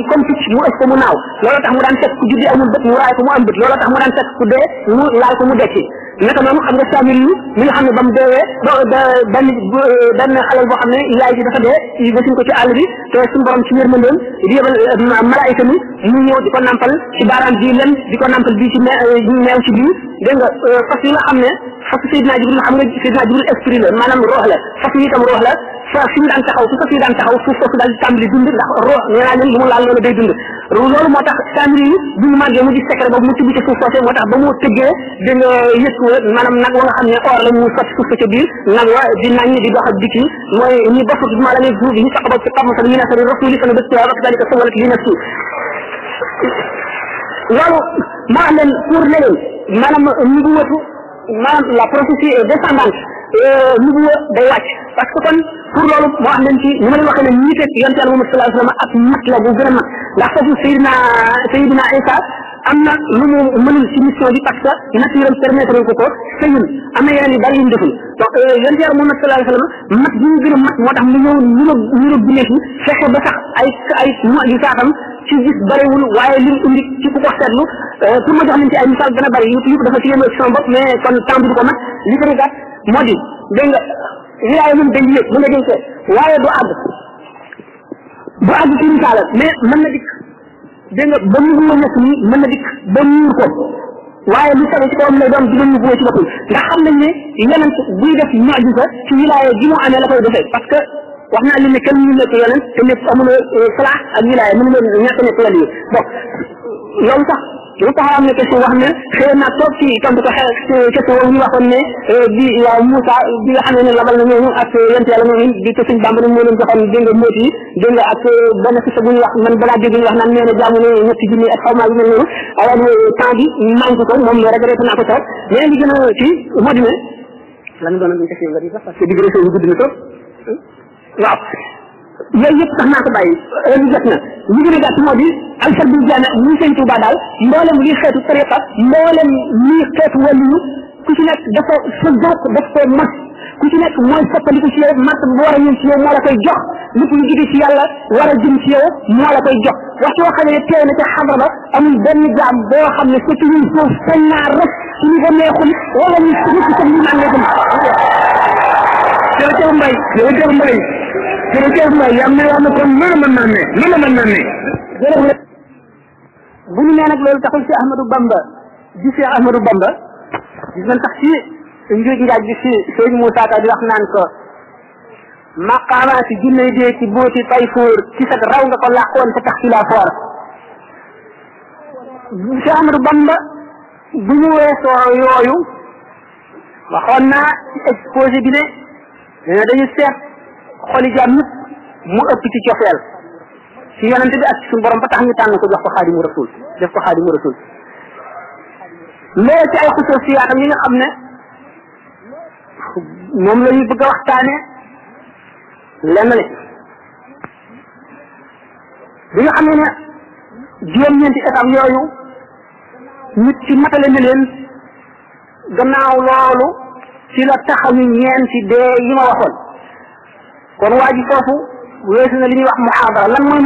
Speaker 3: comme picc mu ëpp ko mu naaw looloo tax mu daan fekk ku juddi amul bët mu raay ko mu am bët looloo tax mu daan fekk ku dee mu laal ko mu dekki naka noonu xam nga saamir yi mi nga xam ne ba mu deewee benn xalal boo xam ne yaay ji dafa dee gasuñ ko ci àll bi te suñu borom ci yërmandeem di yebal malaayika mi mu ñëw di ko nampal ci baaraam bii lem di ko nampal bii ci meew ci bii dégg nga fas yi nga xam ne fas Seydina Jibril xam nga Seydina Jibril esprit la maanaam roox la fas yi itam roox la fi mu daan taxaw fu fas yi daan taxaw suuf foofu daal di tàmbali dund ndax roox nee naa leen lu mu laal loolu day dund loolu moo tax saamir yi bu ñu màggee mu di secret boobu mu tibb ci suuf foofee moo tax ba mu tëggee da nga yëg maanaam nag wa nga xam ne or la mu sotti suuf ca biir nag wa di nañ di dox ak dikki mooy ñi bafut ma la ne suuf yi ñu saqaba ci xam sa ñu nasari rasuli sana bés ak dalika sawalat li nafsi loolu maa leen pour ne leen maanaam nubuwatu maanaam la prophétie est descendante nubuwa day wàcc parce que kon pour loolu moo wax leen ci ni ma leen waxee ne ñi teg yonte Yàlla Muhammad sallallahu alayhi wasallam ak mat la bu gën a mat ndax foofu Seydina Isa am na lu mu mënul ci mission bi parce que nature am permettre ko ko sëyul am na yeneen yu bari yu mu deful donc yonte Yàlla Muhammad sallallahu alayhi wasallam mat bi ñu gën a mat moo tax mu ñëw ñu bindee fi fexe ba sax ay yu saatam ci gis bariwul waaye li mu indi ci ku ko seetlu pour ma jox leen ci ay misaal gën a bari yëpp dafa ci yéeme ci sama bopp mais kon temps bi du ko mat li ko gàtt moo di dégg nga wilaaya moom dañ yëg mën nga jël ko waaye du àgg ci misaala mais mën na dikk dégg nga ba mu nekk nii mën na dikk ba muur ko waaye lu tege ci kawam lay doon dina ñu ci boppam ndax xam nañ ne yonent buy def mu'jiza ci wilaaya gi mu amee la koy defee parce que wax naa leen ne kenn ñu nekk yonent te nekk amul salaax ak wilaaya mënu leen ñàkk nekk wàll yi bon loolu sax lu tax am na question wax ne xëy na toog ci tontu ko question boobu ñu waxoon ne bi waaw Moussa bi nga xam ne labal na ñooñu ak yent yàlla ñooñu di ko suñ Bàmba ne moo leen joxoon dégg nga mbóot yi dégg nga ak benn fisa bu ñu wax man balaa dégg ñu wax naan nee na jaamu ne ñetti junni ak xaw maa yu mel noonu alors temps bi manque ko moom la regretté naa ko trop mais li gën a ci moo di ne lan doon nañ question nga di sax parce que digression yu gudd na trop waaw yooyu yëpp tax naa ko bàyyi lu jot na li gën a gàtt moo di alfar bi jaana muy sëñ Tuuba daal mboolem lii xeetu tariqa mboolem lii xeetu wàllu ku ci nekk dafa sa jokk daf ko mas ku ci nekk mooy soppaliku ci yow mat bu war a ñëw ci yow moo la koy jox lépp lu jóge ci yàlla war a jëm ci yow moo la koy jox waxtu woo xam ne teew na ca xadra ba amul benn jaam boo xam ne c'est une chose sañ naa rek ci ñu ko neexul wala ñu sukk comme ñu naan neexul jërëjëf Mbaye jërëjëf Mbaye jërëjëf Mbaye am na yoo xam ne kon mën na mën naa ne jërëjëf bu ñu nee nag loolu taxul ci Ahmadou Bamba di Cheikh Ahmadou Bamba gis nañ tax ci njuuj njaaj bi ci sëñ Moussa Ka di wax naan ko maqaamaati junney dee ci booti Tayfoor ci sag raw nga ko làqoon te tax ci la foor Cheikh Ahmadou Bamba bu ñu weesoo yooyu waxoon naa ci exposé bi ne dañu seet xoli jaam ñëpp mu ëpp ci cofeel ci yonente bi ak ci suñu borom ba tax ñu tànn ko jox ko xaadimu rasul def ko xaadimu rasul loolu ci ay xususiyaatam yi nga xam ne moom la ñu bëgg a waxtaane lenn li bi nga xam ne juróom-ñeenti étape yooyu nit ci matale na leen gannaaw loolu ci la taxawu ñeenti dee yi ma waxoon kon waa ji foofu weesu na li ñuy wax muhaadara lan mooy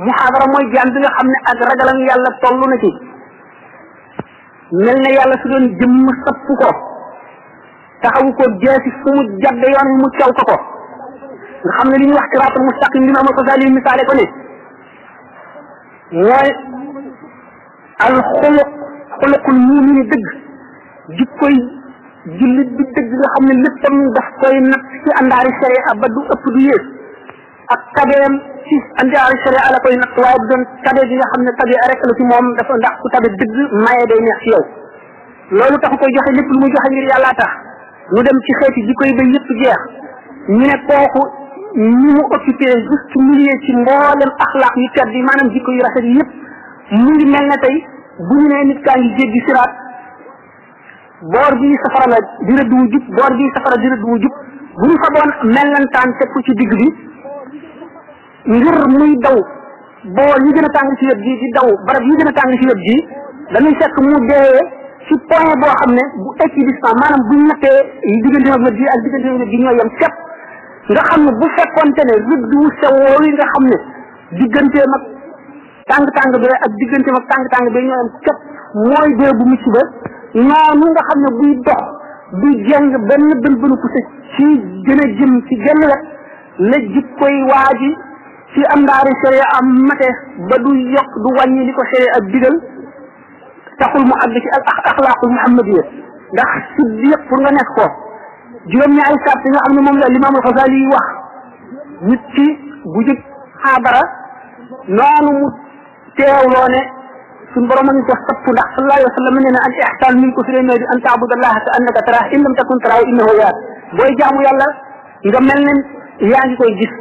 Speaker 3: muhaadara mooy jaam bi nga xam ne ak ragalam yàlla toll na ci mel ne yàlla su doon jëmm sapp ko taxawu ko jeesi fu mu jadde yoon mu caw ko nga xam ne li ñuy wax siraatul mustaqim li ma amal ko sali misaale ko ne mooy al xuluqul mumini dëgg jikkoy jullit bi dëgg nga xam ne léppam daf koy nag ci àndaari sharia ba du ëpp du yées ak tabeem ci àndaari sharia la koy nag waaye bu doon tabe gi nga xam ne tabe rek la ci moom dafa ndax ku tabe dëgg maye day neex ci yow loolu tax koy joxe lépp lu muy joxe ngir yàllaa tax mu dem ci xeeti jikko yi ba yëpp jeex ñu ne kooku ñu mu occupé juste milieu ci mboolem axlaaq yu tedd yi maanaam jikko yu rafet yi yëpp mu ngi mel ne tey bu ñu nee nit kaa ngi jéggi siraat boor bii safara la di rëdd wu jub boor bii safara di rëdd wu jub bu ñu fa doon mellantaan teg ko ci digg bi ngir muy daw boor yi gën a tàng ci wet gi di daw barab yi gën a tàng ci wet gi dañuy fekk mu deewee ci point boo xam ne bu équidistant maanaam buñ nattee diggante ak wet gi ak diggante ak wet gi ñoo yem képp nga xam ne bu fekkoonte ne rëdd wu sew woowu nga xam ne digganteem ak tàng-tàng bi ak digganteem ak tàng-tàng bi ñoo yem képp mooy dee bu mucc ba noonu nga xam ne buy dox buy jeng benn bënu ko ci gën a jëm ci genn wet la jikkoy waaji ci am ndaari sharia am mate ba du yokk du wàññi li ko sharia ak digal taxul mu àgg ci al axlaaqul muhammadiya ndax siddiq pour nga nekk ko juróom-ñaari sart yi nga xam ne moom la limaam al Xasaali yi wax nit ci bu jub xaabara noonu mu teewloo ne suñ borom a ngi ko sapp ndax sallallahu alayhi wa sallam nee na al ihsaan min ko firee di an taabudallaha ka annaka taraah in lam takun taraahu innahu yarak booy jaamu yàlla nga mel ne yaa ngi koy gis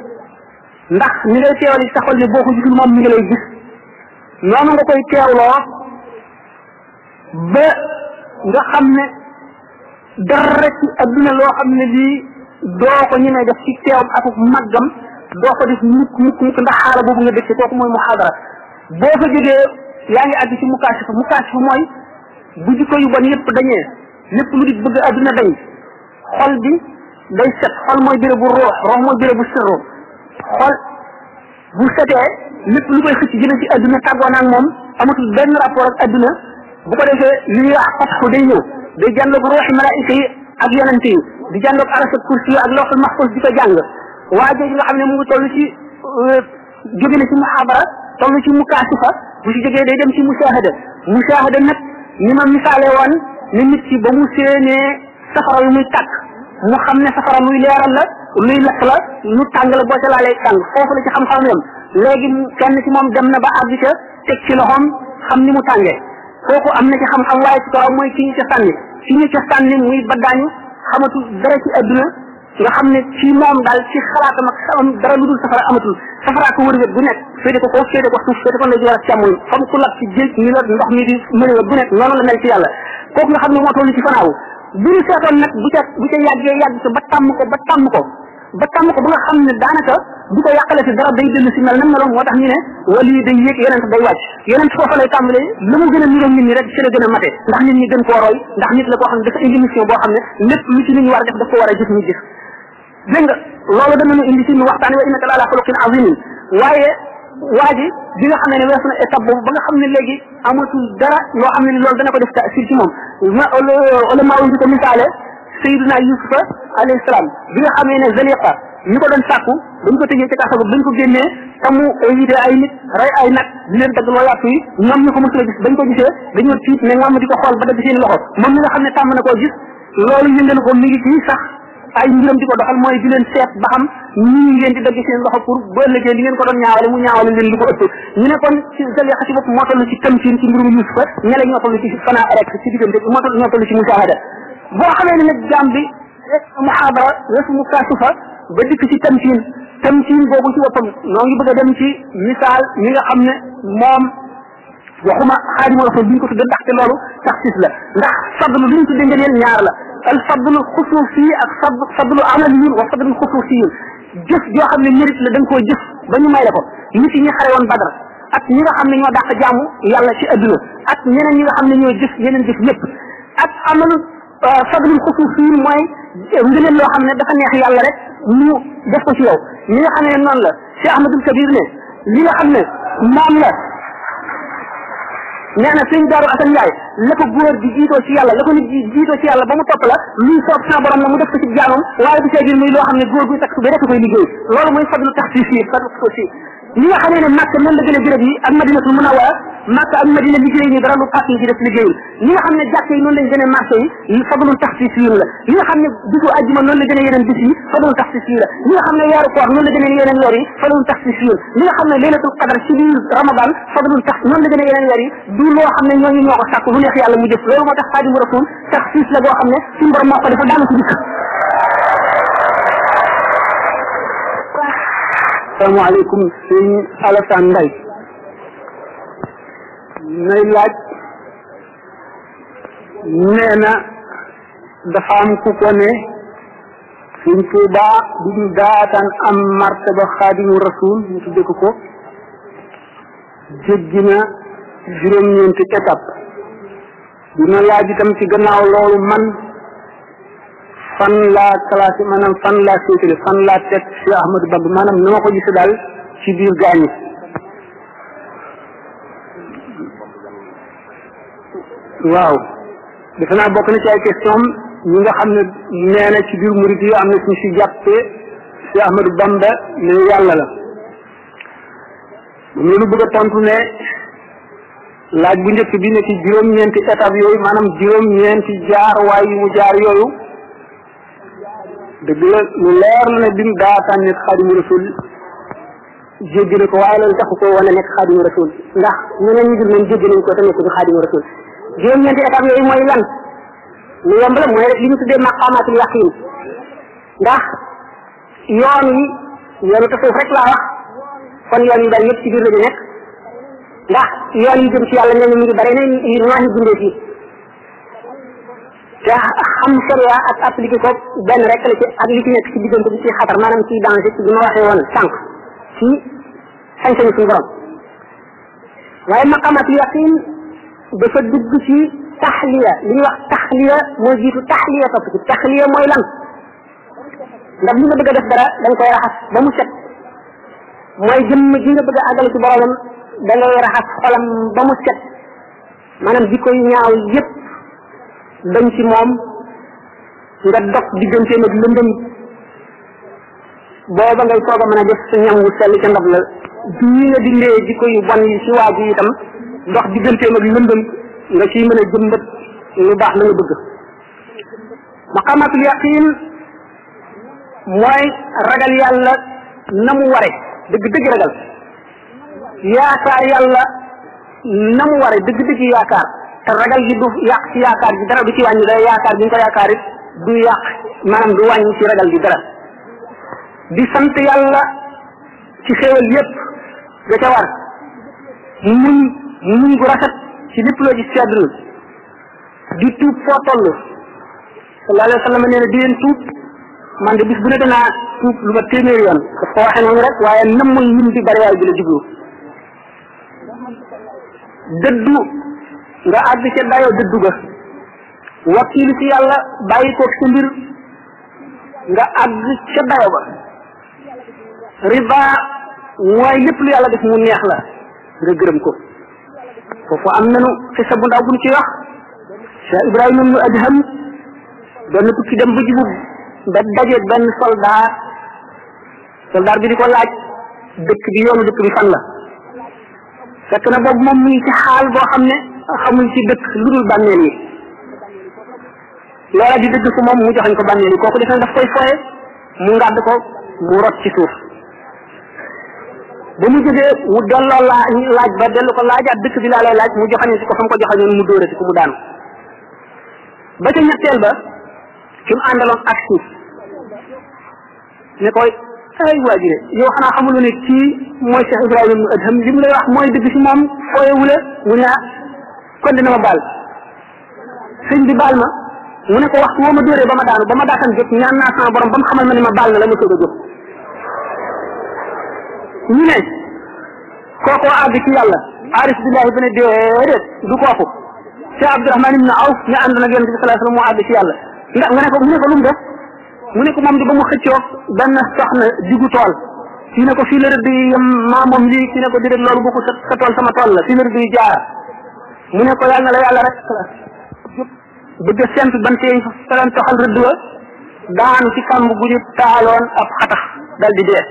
Speaker 3: ndax ni ngay teewal sa xol ne boo ko gisul moom mi ngi lay gis noonu nga koy teewloo ba nga xam ne dara ci adduna loo xam ne lii doo ko ñemee def ci teewam ak màggam doo ko def mukk ndax xaala boobu nga def ci kooku mooy muhaadara boo fa jógee yaa ngi àgg ci mukaashifa mooy bu jikko yu bon yëpp dañee lépp lu di bëgg adduna dañ xol bi day set xol mooy bérébu ruux mooy bérébu sirru xol bu setee lépp lu koy xëcc jëme ci adduna tàggoo naag moom amatul benn rapport ak adduna bu ko defee li ñuy wax fatxu day ñëw day jànloog ruuxi malaayika yi ak yonente yi di jànloog aras ak kursi ak lawxul mahfuz di ko jàng waa jooju nga xam ne mu ngi toll ci jóge na ci muhaabara toll ci mukaasifa bu ci jógee day dem ci mushahada nag ni ma misaale woon ni nit ki ba mu séenee safara yu muy tàkk mu xam ne safara luy leeral la luy lakk la lu tàng la boo ca laalee tàng foofu la ci xam-xam yam léegi kenn ci moom dem na ba àgg ca teg ci loxoom xam ni mu tàngee kooku am na ci xam-xam waaye ci kaw mooy ki ñu ca sànni ki ñu ca sànni muy baddaañu xamatul dara ci adduna nga xam ne ci moom daal ci xalaatam ak xamam dara lu dul safara amatul safaraa ko wër wet bu nekk féete ko kaw féete ko suuf féete ko ndeyjoor ak càmmoñ fam ku lab ci géej ni la ndox mi di mëne wet bu nekk noonu la mel ci yàlla kooku nga xam ne moo toll ci fanaawu bu ñu seetoon nag bu ca yàggee yàgg ci ba tàmm ko ba nga xam ne daanaka du ko yàqale si dara day dellu si mel nam meloon moo tax ñu ne wali yi day yéeg yonent day wàcc yonent foofa lay tàmbalee la mu gën a niroog nit ñi rek ci la gën a mate ndax nit ñi gën koo roy ndax nit la koo xam ne dafa indi mission boo xam ne lépp lu ci nit ñi war a def daf ko war a gis ñu gis dégg nga loolu danañu indi ci ñu waxtaan wa innaka la ala xuluqin azimin waaye waa ji bi nga xam ne weesu na étape boobu ba nga xam ne léegi amatul dara loo xam ne ni loolu dana ko def tasir ci moom wala maa wuñ ko misaale Sayyidina Yusufa alayhi salaam bi nga xamee ne Zaliqa ñu ko doon sàkku dañ ko tëjee ci kaso ba bañ ko génnee te mu évité ay nit rey ay nag di leen dagg loo yàpp yi ñoom ñu ko mos a gis bañ ko gisee dañoo tiit ne moom di ko xool ba dagg seen loxo moom mi nga xam ne tàmm na koo gis loolu yëngal ko mi ngi ci sax ay mbiram di ko doxal mooy di leen seet ba xam ñii ngeen di dagg seen loxo pour ba ëllëgee li ngeen ko doon ñaawale mu ñaawale leen lu ko ëpp ñu ne kon ci Zaliqa ci bopp moo toll ci tamkin ci mbirum Yusufa ñele ñoo toll ci fana rek ci diggante ñoo toll ci musaahada boo xamee ne nag jaam bi muhaadara weesu mu kaasufa ba dikk ci tamkin boobu ci boppam noo ngi bëgg a dem ci misaal mi nga xam ne moom waxuma Xaadimu Rasuul bi ñu ko tudde ndaxte loolu taxsis la ndax fadlu li ñu tudde ngëneel ñaar la al fadlu xusuusi ak fadlu amaliyun wa fadlu xusuusiyun jëf joo xam ne mérite la da nga koo jëf ba ñu may la ko nit ñi xare woon Badar ak ñi nga xam ne ñoo dàq jaamu yàlla ci adduna ak ñeneen ñi nga xam ne ñoo jëf yeneen jëf yépp ak amalu fadlul xusuusiyun mooy ngëneel loo xam ne dafa neex yàlla rek ñu def ko ci yow li nga xam ne noonu la Cheikh Ahmadul Kabir ne li nga xam ne moom la nee na sëñ Daaru Asan Njaay la ko góor di jiitoo ci yàlla la ko nit jiitoo ci yàlla ba mu topp la luy soob sa borom la mu def ko ci jaamam waaye bu seegil muy loo xam ne góor guy takk su ba rek koy liggéey loolu mooy fadlu taxsiis yi fadlu taxsiis li nga xamee ne Makka noonu la gën a béréb yi ak Madinatul Munawwara Makka ak Madina liggéey ñu dara lu pàcc ci def liggéeyul li nga xam ne jàkk yi noonu lañ gën a marché yi fadlu taxsiis yi la li nga xam ne bisu àjjuma noonu la gën a yeneen bis yi fadlu taxsiis yi la li nga xam ne weeru koor noonu la gën a yeneen weer yi fadlu taxsiis yi li nga xam ne laylatul qadar ci biir Ramadan fadlu tax noonu la gën a yeneen weer yi du loo xam ne ñooñu ñoo ko sàkk lu neex yàlla mu jëf loolu moo tax Xaadimu Rasuul taxsiis la boo xam ne suñu borom moo ko dafa daanu ko dikk asalaamaaleykum sëñ Alassane Mbaye nay laaj nee na dafa am ku ko ne Sëñ Tuubaa bi ñu daataan am martaba Xaadimu Rasuul ñu tudde ko jéggi na juróom-ñeenti étape dina laaj itam ci gannaaw loolu man fan laa classé maanaam fan laa séetale fan laa teg Cheikh Ahmadou Bamba maanaam na ma ko gisee daal ci biir gaañi waaw defe naa bokk na ci ay question ñi nga xam ne nee na ci biir murid yi am na suñu si jàppee Cheikh Ahmadou Bamba ne yàlla la moom la ñu bëgg a tontu ne laaj bu njëkk bi ne ci juróom-ñeenti étape yooyu maanaam juróom-ñeenti jaar waay yu mu jaar yooyu dëgg la lu leer la ne bi mu daataan nekk Xaadimu Rasuul jéggi na ko waaye loolu taxu ko wane nekk Xaadimu Rasuul ndax ñeneen ñi dul nañ jéggi nañ ko te nekk du Xaadimu Rasuul juróom-ñeenti étape yooyu mooy lan lu yomb la mooy rek li ñu tuddee maqaamaatul yaqiin ndax yoon yi yoonu tasawuf rek laa wax kon yoon yu bari yëpp ci biir la ñu nekk ndax yoon yi jëm ci yàlla nee na ñu ngi bari ne ñoo ñu bindee fii te xam sharia ak appliqué ko benn rek la ci ak li ci nekk ci diggante bi ci xatar maanaam ci danger ci bi ma waxee woon sànq ci sañ-sañu suñu borom waaye maqaamaatul yaqiin dafa dugg ci taxliya li ñuy wax taxliya moo jiitu taxliya topp ci taxliya mooy lan ndax li nga bëgg a def dara da nga koy raxas ba mu set mooy jëmm ji nga bëgg a àggale ci boromam da ngay raxas xolam ba mu set maanaam jikko yu ñaaw yépp dañ ci moom nga dog digganteem ak lëndëm booba ngay soog a mën a def sa ñam wu sell ca ndab la ñi nga dindee jikko yu bon yi ci waa ji itam dox digganteem ak lëndëm nga ciy mën a jëmbat lu baax la nga bëgg maqamatul yaqin mooy ragal yàlla na mu ware dëgg dëgg ragal yaakaar yàlla na mu waree dëgg-dëgg yaakaar te ragal gi du yàq ci yaakaar gi dara du ci wàññi dara yaakaar gi ñu ko yaakaar it du yàq maanaam du wàññi ci ragal gi dara di sant yàlla ci xéewal yépp da ca war muñ gu rafet ci lépp loo gis ci àdduna di tuub foo toll sallallahu alayhi wa sallam nee na di leen tuub man de bis bu ne danaa tuub lu ma téeméeri yoon daf ko waxee noonu rek waaye nammul lim bi bari waay bi la jublu dëddu nga àgg ca dayoo dëddu ga wakkiilu ci yàlla bàyyi ko sa mbir nga àgg ca dayo ba riba mooy lépp lu yàlla def mu neex la nga gërëm ko foofu am nanu xisa bu ndaw buñ ci wax Cheikh Ibrahima ibnu Adham doon na tukki dem ba jibu ba daje benn soldat bi di ko laaj dëkk bi yoonu dëkk bi fan la fekk na boobu moom mi ngi ci xaal boo xam ne xamul ci dëkk lu dul bànneel yi loola di dëgg ko moom mu joxañ ko bànneel yi kooku def na daf koy foye mu ngàdd ko mu rot ci suuf ba mu jógee mu delloo laaj ba dellu ko laajaat dëkk bi laa lay laaj mu joxañ si ko fa mu ko joxañoon mu dóorati ko mu daanu ba ca ñetteel ba ki mu àndaloon ak suuf ne koy ay waajire yow xanaa xamuloo ne kii mooy Cheikh Ibrahima ibnu Adham li mu lay wax mooy dëgg si moom fooyewula mu ne kon dina ma baal sëñ bi baal ma mu ne ko waxtu woo ma dóoree ba ma daanu ba ma daataan jóg ñaan naa sama borom ba mu xamal ma ne ma baal na la ma soog a jóg ñu ne kookoo àgg ci yàlla arif billahi bi ne déedéet du kooku Cheikh Abdourahman ibn Awf ñu ànd nag yonent bi sallallahu alayhi wasallam moo àgg ci yàlla ndax nga ne ko mu ne ko lu mu def mu ne ko moom di ba mu xëccoo benn soxna diggu tool fii ne ko fii la rëdd yi yem maa moom lii fii ne ko déedéet loolu bokku sa tool sama tool la fii la rëdd yi jaar mu ne ko yàlla na la yàlla rek bëgg a sent bante yi feleen toxal rëdd wa daanu ci kàmb gu ñu taaloon ab xatax dal di dee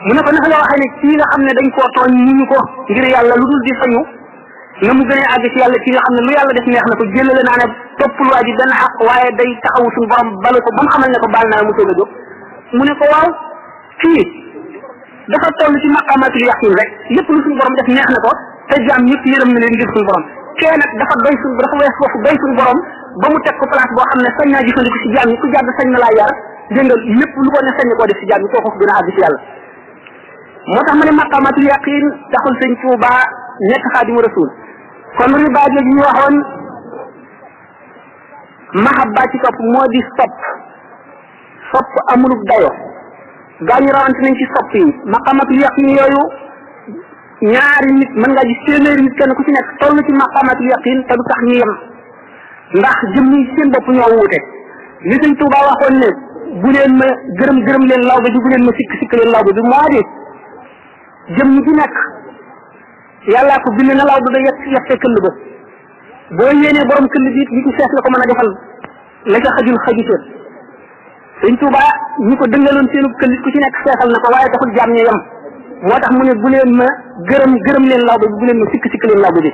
Speaker 3: mu ne ko naka nga waxee ne kii nga xam ne dañ koo tooñ ñu ko ngir yàlla lu dul di fañu na mu gënee àgg ci yàlla kii nga xam ne lu yàlla def neex na ko jëlale naa ne toppul waa ji benn xaq waaye day taxawu suñu borom balu ko ba mu xamal ne ko baal naa mu soog a jóg mu ne ko waaw kii dafa toll ci maqamatul yaqin rek lépp lu suñu borom def neex na ko te jaam ñëpp yërëm na leen ngir suñu borom kee nag dafa doy suñu dafa wees foofu doy suñu borom ba mu teg ko place boo xam ne sañ naa jëfandiku ci jaam ñi ku jàdd sañ na laa yar dégg nga lépp lu ko ne sañ na koo def ci jaam ñi kooku gën a àgg ci yàlla moo tax ma ne maqamatul yaqin taxul sëñ Tuuba nekk xaadimu rasul kon riba jooju ñu waxoon mahabba ci topp moo di sopp amulub dayo gaañu rawante nañ ci sopp yi maqamatul yaqin yooyu ñaari nit mën ngaa gis téeméeri nit kenn ku ci nekk toll ci maqamatul yaqin te du tax ñu yem ndax jëm yi seen bopp ñoo wuute li sëñ Tuuba waxoon ne bu leen ma gërëm leen lawba ji bu leen ma sikk leen lawba ji moo di jëm ñi ci nekk yàllaa ko bind na lawba ba yette këll ba boo yéenee borom këll bi li ci fees la ko mën a defal la ca xajul xajute sëñ Tuuba ñi ko dëngaloon seenu këll ku ci nekk feesal na ko waaye taxul jaam ñi yem moo tax mu ne bu leen ma gërëm leen lawba bi bu leen ma sikk leen lawba bi